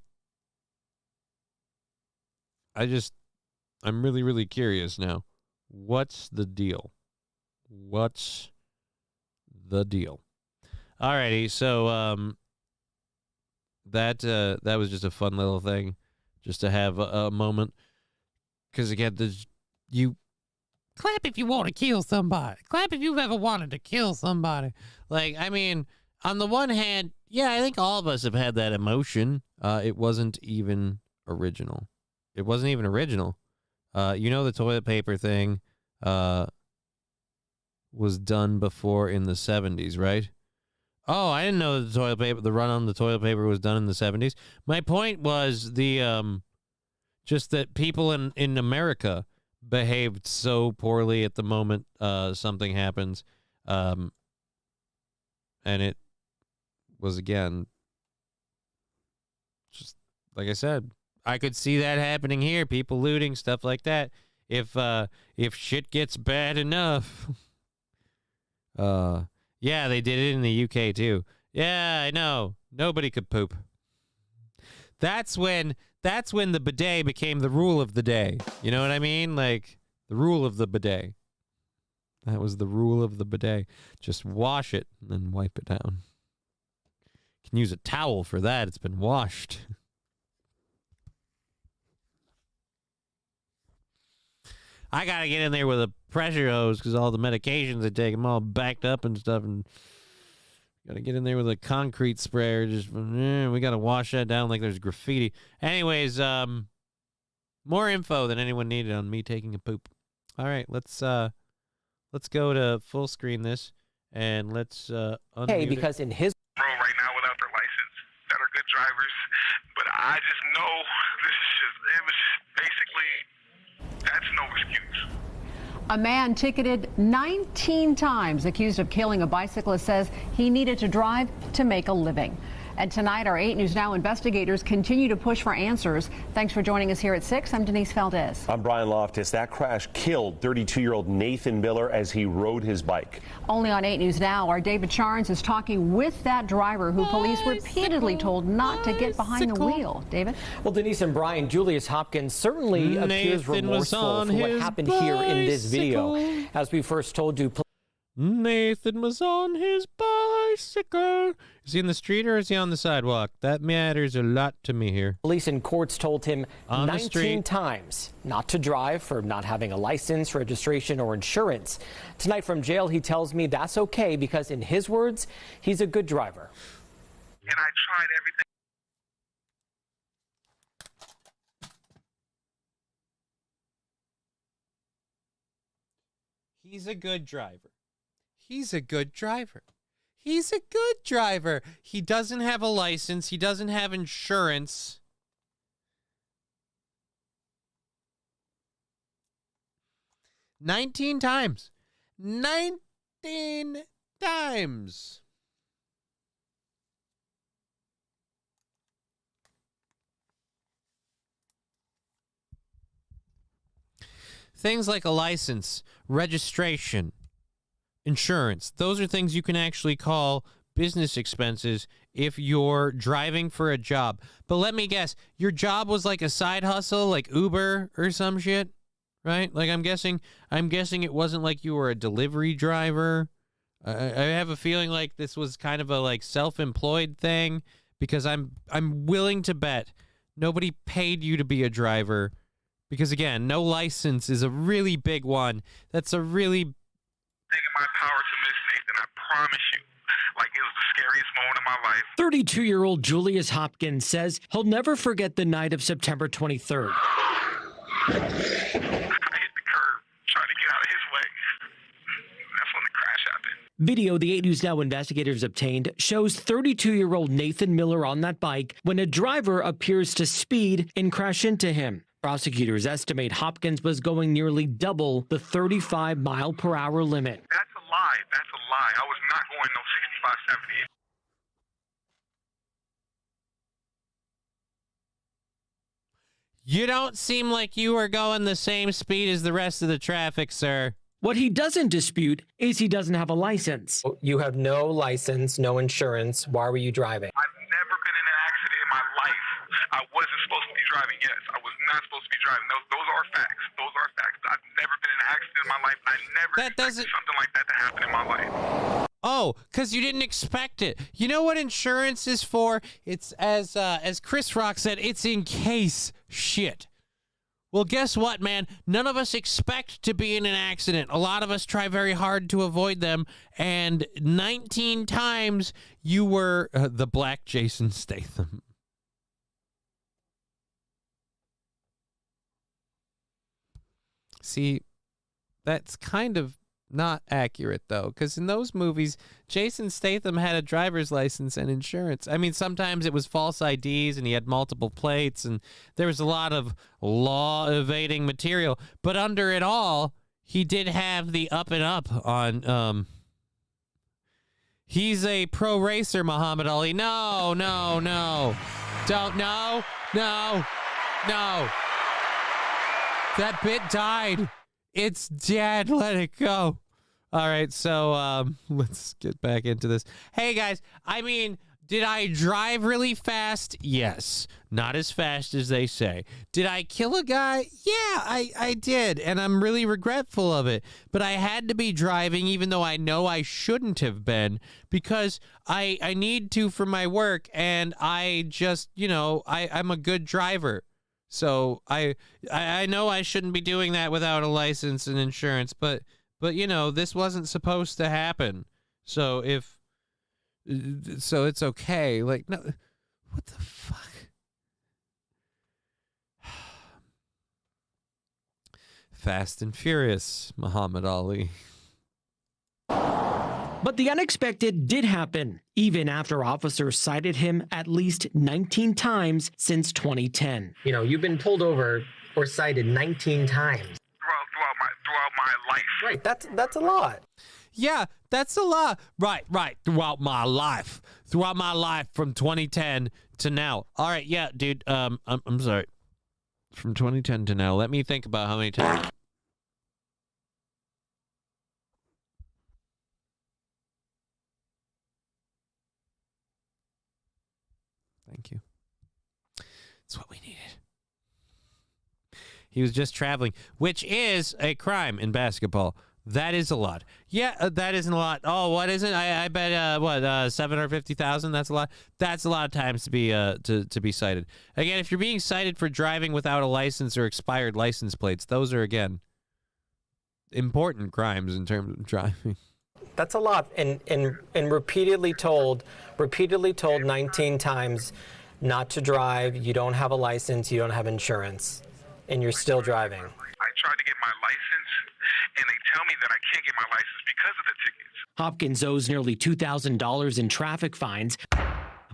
Speaker 3: really, really curious now. What's the deal? What's the deal? Alrighty, so that was just a fun little thing, just to have a moment. Because again, you clap if you want to kill somebody. Clap if you've ever wanted to kill somebody. On the one hand, yeah, I think all of us have had that emotion. It wasn't even original. The toilet paper thing was done before in the 70s, right? Oh, I didn't know the run on the toilet paper was done in the 70s. My point was just that people in America behaved so poorly at the moment something happens. And it was, again, just like I said, I could see that happening here. People looting, stuff like that. If shit gets bad enough. Yeah, they did it in the UK too. Yeah, I know. Nobody could poop. That's when the bidet became the rule of the day. You know what I mean? Like the rule of the bidet. That was the rule of the bidet. Just wash it and then wipe it down. You can use a towel for that. It's been washed. I got to get in there with a pressure hose because all the medications I take, I'm all backed up and stuff. And got to get in there with a concrete sprayer. Just we got to wash that down like there's graffiti. Anyways, more info than anyone needed on me taking a poop. All right, let's go to full screen this and let's unmute
Speaker 11: Hey, because in his
Speaker 16: road right now without their license that are good drivers, but I just know it was basically that's no excuse.
Speaker 21: A man ticketed 19 times, accused of killing a bicyclist, says he needed to drive to make a living. And tonight, our 8 News Now investigators continue to push for answers. Thanks for joining us here at 6. I'm Denise Valdez.
Speaker 23: I'm Brian Loftus. That crash killed 32-year-old Nathan Miller as he rode his bike.
Speaker 21: Only on 8 News Now, our David Charnes is talking with that driver who police repeatedly told not to get behind the wheel. David?
Speaker 11: Well, Denise and Brian, Julius Hopkins certainly appears remorseful for what happened here in this video. As we first told you,
Speaker 3: Nathan was on his bicycle. Is he in the street or is he on the sidewalk? That matters a lot to me here.
Speaker 11: Police and courts told him
Speaker 3: on
Speaker 11: 19 times not to drive for not having a license, registration, or insurance. Tonight from jail, he tells me that's okay because, in his words, he's a good driver.
Speaker 16: And I tried everything.
Speaker 3: He's a good driver. He's a good driver. He's a good driver. He doesn't have a license. He doesn't have insurance. "19 times. 19 times. Things like a license, registration, insurance. Those are things you can actually call business expenses if you're driving for a job. But let me guess, your job was like a side hustle, like Uber or some shit, right? Like I'm guessing it wasn't like you were a delivery driver. I have a feeling like this was kind of a like self-employed thing because I'm willing to bet nobody paid you to be a driver because again, no license is a really big one. That's a really
Speaker 16: Taking my power to Miss Nathan, I promise you. Like, it was the scariest moment of my life.
Speaker 24: 32-year-old Julius Hopkins says he'll never forget the night of September 23rd.
Speaker 16: I hit the curb, trying to get out of his way. That's when the crash happened.
Speaker 24: Video the 8 News Now investigators obtained shows 32-year-old Nathan Miller on that bike when a driver appears to speed and crash into him. Prosecutors estimate Hopkins was going nearly double the 35-mile-per-hour limit.
Speaker 16: That's a lie. That's a lie. I was not going no 65, 70.
Speaker 3: You don't seem like you were going the same speed as the rest of the traffic, sir.
Speaker 24: What he doesn't dispute is he doesn't have a license.
Speaker 11: You have no license, no insurance. Why were you driving?
Speaker 16: I've never been in an accident in my life. I wasn't supposed to be driving. Yes, I was not supposed to be driving. Those are facts. Those are facts. I've never been in an accident in my life. I never expected something like that to happen in my life.
Speaker 3: Oh, because you didn't expect it. You know what insurance is for? It's, as Chris Rock said, it's in case shit. Well, guess what, man? None of us expect to be in an accident. A lot of us try very hard to avoid them. And 19 times you were the black Jason Statham. See, that's kind of not accurate, though, because in those movies, Jason Statham had a driver's license and insurance. I mean, sometimes it was false IDs and he had multiple plates and there was a lot of law-evading material. But under it all, he did have the up and up on... He's a pro racer, Muhammad Ali. No. Don't, no. That bit died. It's dead. Let it go. All right, so let's get back into this. Hey, guys, I mean, did I drive really fast? Yes. Not as fast as they say. Did I kill a guy? Yeah, I did, and I'm really regretful of it. But I had to be driving, even though I know I shouldn't have been, because I need to for my work, and I just, I'm a good driver. So I know I shouldn't be doing that without a license and insurance, but this wasn't supposed to happen. So it's okay. Like, no, what the fuck? Fast and Furious, Muhammad Ali.
Speaker 24: But the unexpected did happen, even after officers cited him at least 19 times since 2010.
Speaker 11: You've been pulled over or cited 19 times.
Speaker 16: Throughout my life.
Speaker 11: Right, that's a lot.
Speaker 3: Yeah, that's a lot. Right. Throughout my life from 2010 to now. All right, yeah, dude. I'm sorry. From 2010 to now. Let me think about how many times. Thank you. That's what we needed. He was just traveling, which is a crime in basketball. That is a lot. Yeah, that isn't a lot. Oh, what isn't? I bet 750,000. That's a lot. That's a lot of times to be to be cited. Again, if you're being cited for driving without a license or expired license plates, those are again important crimes in terms of driving.
Speaker 11: That's a lot, and repeatedly told 19 times not to drive. You don't have a license. You don't have insurance, and you're still driving.
Speaker 16: I tried to get my license, and they tell me that I can't get my license because of the tickets.
Speaker 24: Hopkins owes nearly $2,000 in traffic fines,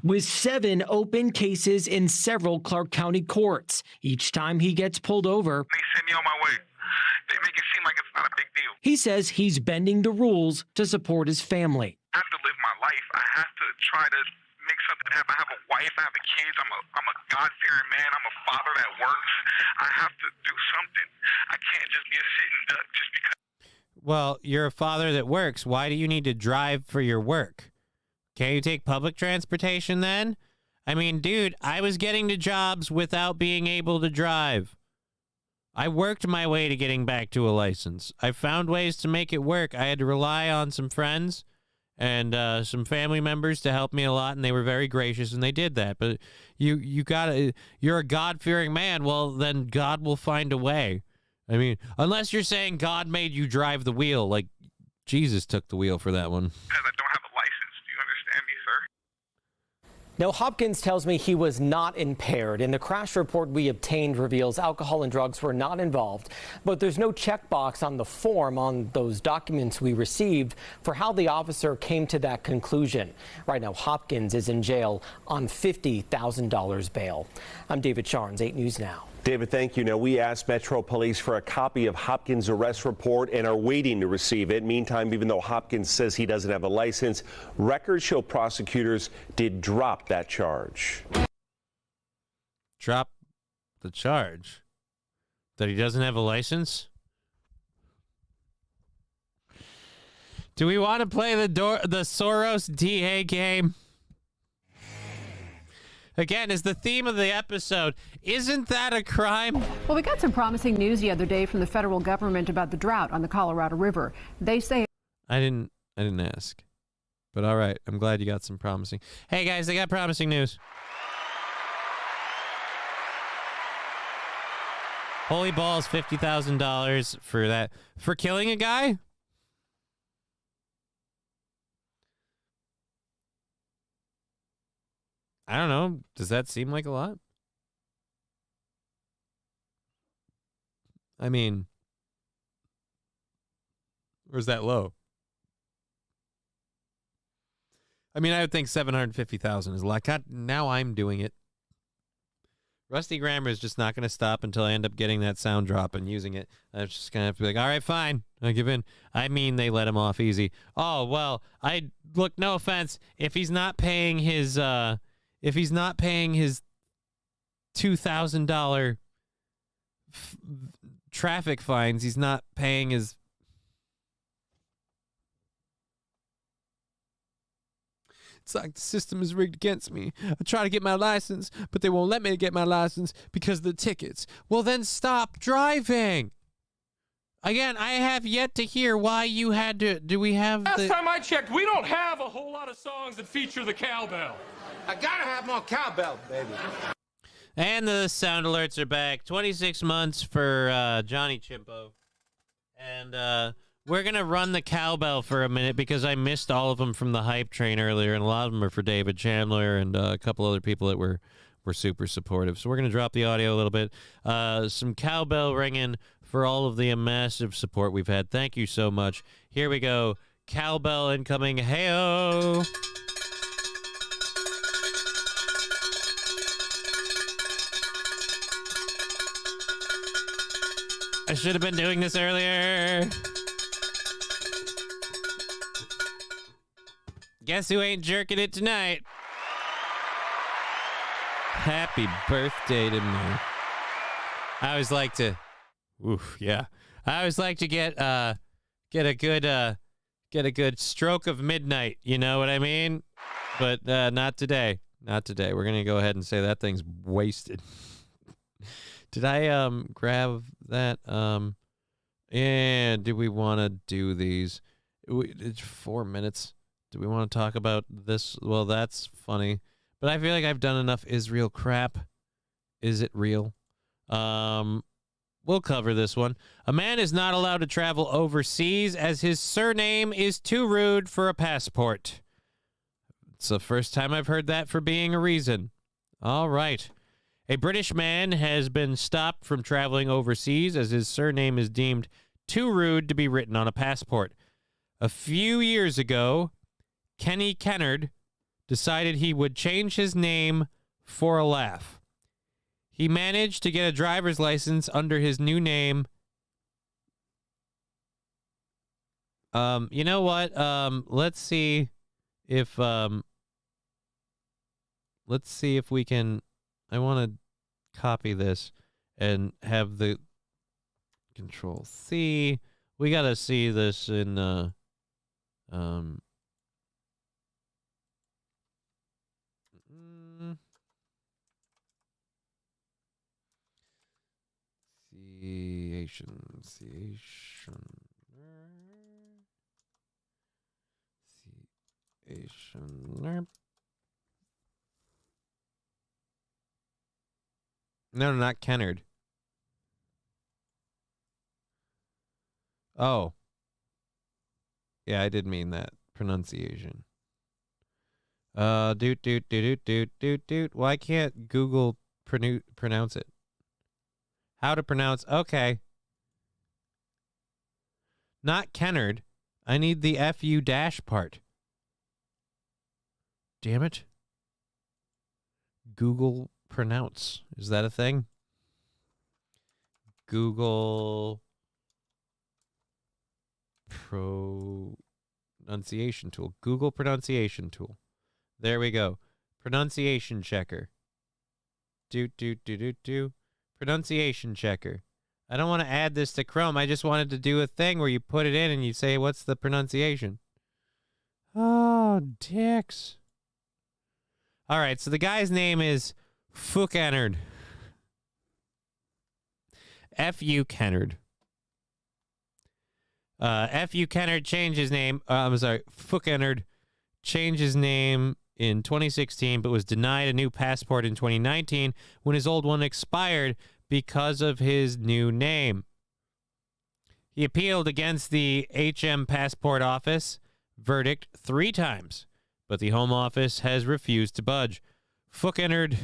Speaker 24: with 7 open cases in several Clark County courts. Each time he gets pulled over,
Speaker 16: They send me on my way. They make it seem like it's not a big deal.
Speaker 24: he says he's bending the rules to support his family.
Speaker 16: I have to live my life. I have to try to make something happen. I have a wife. I have kids. I'm a God-fearing man. I'm a father that works. I have to do something. I can't just be a sitting duck just because.
Speaker 3: Well, you're a father that works. Why do you need to drive for your work? Can't you take public transportation then? I mean, dude, I was getting to jobs without being able to drive. I worked my way to getting back to a license. I found ways to make it work. I had to rely on some friends and some family members to help me a lot, and they were very gracious, and they did that. But you're a God-fearing man. Well, then God will find a way. I mean, unless you're saying God made you drive the wheel, like Jesus took the wheel for that one.
Speaker 16: Because I don't have a license. Do you understand me, sir?
Speaker 11: Now, Hopkins tells me he was not impaired, and the crash report we obtained reveals alcohol and drugs were not involved. But there's no checkbox on the form on those documents we received for how the officer came to that conclusion. Right now, Hopkins is in jail on $50,000 bail. I'm David Sharns, 8 News Now.
Speaker 23: David, thank you. Now, we asked Metro Police for a copy of Hopkins' arrest report and are waiting to receive it. Meantime, even though Hopkins says he doesn't have a license, records show prosecutors did drop that charge.
Speaker 3: Drop the charge? That he doesn't have a license? Do we want to play the Soros DA game? Again, is the theme of the episode. Isn't that a crime?
Speaker 21: Well, we got some promising news the other day from the federal government about the drought on the Colorado River. They say
Speaker 3: I didn't ask. But all right, I'm glad you got some promising. Hey guys, they got promising news. Holy balls, $50,000 for that. For killing a guy? I don't know. Does that seem like a lot? I mean, Or is that low? I mean, I would think 750,000 is a lot. God, now I'm doing it. Rusty Grammar is just not going to stop until I end up getting that sound drop and using it. I'm just going to have to be like, all right, fine. I give in. I mean, they let him off easy. Oh, well, look, no offense. If he's not paying his $2,000 traffic fines, he's not paying his. It's like the system is rigged against me. I try to get my license, but they won't let me get my license because of the tickets. Well, then stop driving. Again, I have yet to hear why you had to. Do we have
Speaker 1: Last time I checked, we don't have a whole lot of songs that feature the cowbell. I gotta have more cowbell, baby.
Speaker 3: And the sound alerts are back. 26 months for Johnny Chimpo. And we're going to run the cowbell for a minute because I missed all of them from the hype train earlier, and a lot of them are for David Chandler and a couple other people that were super supportive. So we're going to drop the audio a little bit. Some cowbell ringing for all of the massive support we've had. Thank you so much. Here we go. Cowbell incoming. Hey-o! I should have been doing this earlier. Guess who ain't jerking it tonight? Happy birthday to me. I always like to, I always like to get a good stroke of midnight. You know what I mean? But not today. Not today. We're gonna go ahead and say that thing's wasted. Did I grab that? And do we want to do these? It's 4 minutes. Do we want to talk about this? Well, that's funny. But I feel like I've done enough Israel crap. Is it real? We'll cover this one. A man is not allowed to travel overseas as his surname is too rude for a passport. It's the first time I've heard that for being a reason. All right. A British man has been stopped from traveling overseas as his surname is deemed too rude to be written on a passport. A few years ago, Kenny Kennard decided he would change his name for a laugh. He managed to get a driver's license under his new name. You know what? Let's see if we can. I want to copy this and have the Control C. We got to see this in No, not Kennard. Oh. Yeah, I did mean that. Pronunciation. Doot. Why can't Google pronounce it? How to pronounce? Okay. Not Kennard. I need the FU dash part. Damn it. Google pronounce. Is that a thing? Google pronunciation tool. Google pronunciation tool. There we go. Pronunciation checker. Doot. Pronunciation checker. I don't want to add this to Chrome. I just wanted to do a thing where you put it in and you say, what's the pronunciation? Oh, dicks. All right, so the guy's name is Kennard. F.U. Kennard. F.U. Kennard changed his name. Kennard changed his name in 2016, but was denied a new passport in 2019 when his old one expired because of his new name. He appealed against the HM Passport Office verdict 3 times, but the Home Office has refused to budge. Kennard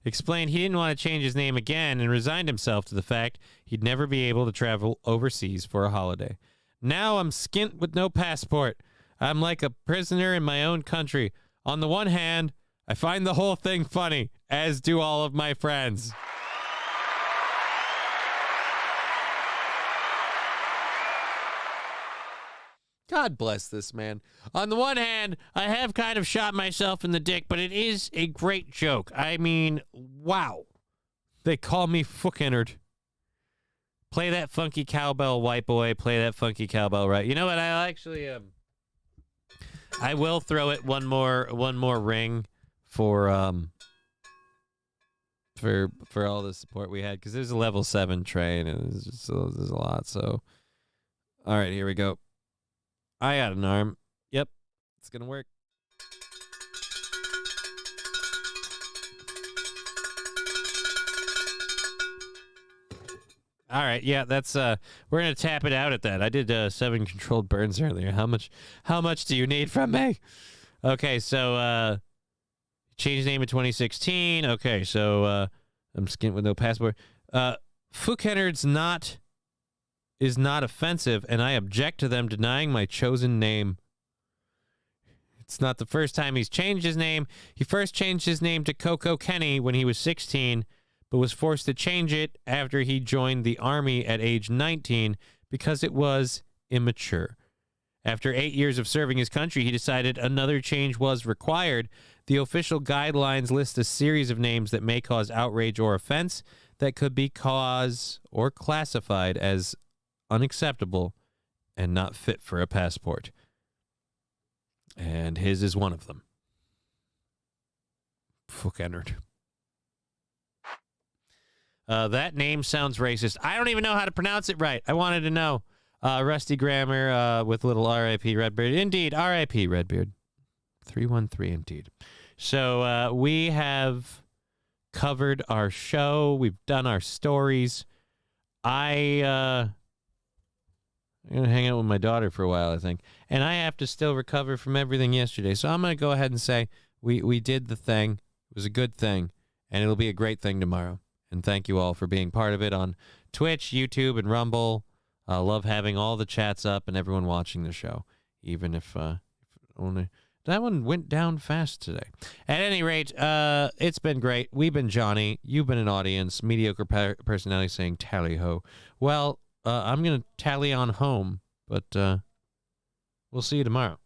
Speaker 3: explained he didn't want to change his name again and resigned himself to the fact he'd never be able to travel overseas for a holiday. Now I'm skint with no passport. I'm like a prisoner in my own country. On the one hand, I find the whole thing funny, as do all of my friends. God bless this man. On the one hand, I have kind of shot myself in the dick, but it is a great joke. I mean, wow. They call me fucking-erd. Play that funky cowbell, white boy. Play that funky cowbell, right? You know what? I actually, I will throw it one more ring for all the support we had, because there's a level 7 train and there's a lot. So, all right, here we go. I got an arm. Yep, it's gonna work. All right, yeah, that's we're gonna tap it out at that. I did 7 controlled burns earlier. How much do you need from me? Okay, so changed name in 2016. Okay, so I'm skint with no passport. Fukenerd's is not offensive, and I object to them denying my chosen name. It's not the first time he's changed his name. He first changed his name to Coco Kenny when he was 16, but was forced to change it after he joined the Army at age 19 because it was immature. After 8 years of serving his country, he decided another change was required. The official guidelines list a series of names that may cause outrage or offense that could be caused or classified as unacceptable and not fit for a passport. And his is one of them. Fuck-entered. That name sounds racist. I don't even know how to pronounce it right. I wanted to know. Rusty Grammar with little R.I.P. Redbeard. Indeed, R.I.P. Redbeard. 313 indeed. So we have covered our show. We've done our stories. I'm going to hang out with my daughter for a while, I think. And I have to still recover from everything yesterday. So I'm going to go ahead and say we did the thing. It was a good thing. And it'll be a great thing tomorrow. And thank you all for being part of it on Twitch, YouTube, and Rumble. I love having all the chats up and everyone watching the show. Even if only... That one went down fast today. At any rate, it's been great. We've been Johnny. You've been an audience. Mediocre personality saying tally-ho. Well... I'm going to tally on home, but we'll see you tomorrow.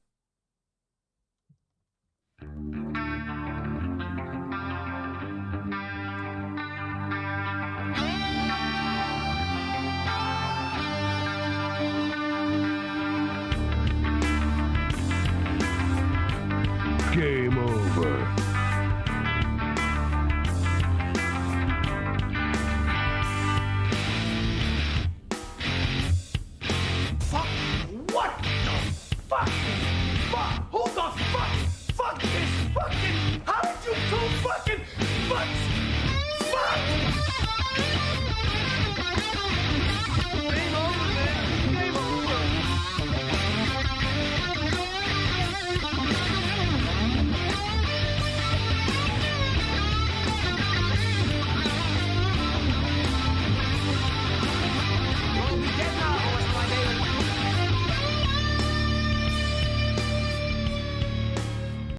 Speaker 2: Game over. What the fuck? Fuck! Who the fuck? Fuck this fucking... How did you two fucking... Fuck!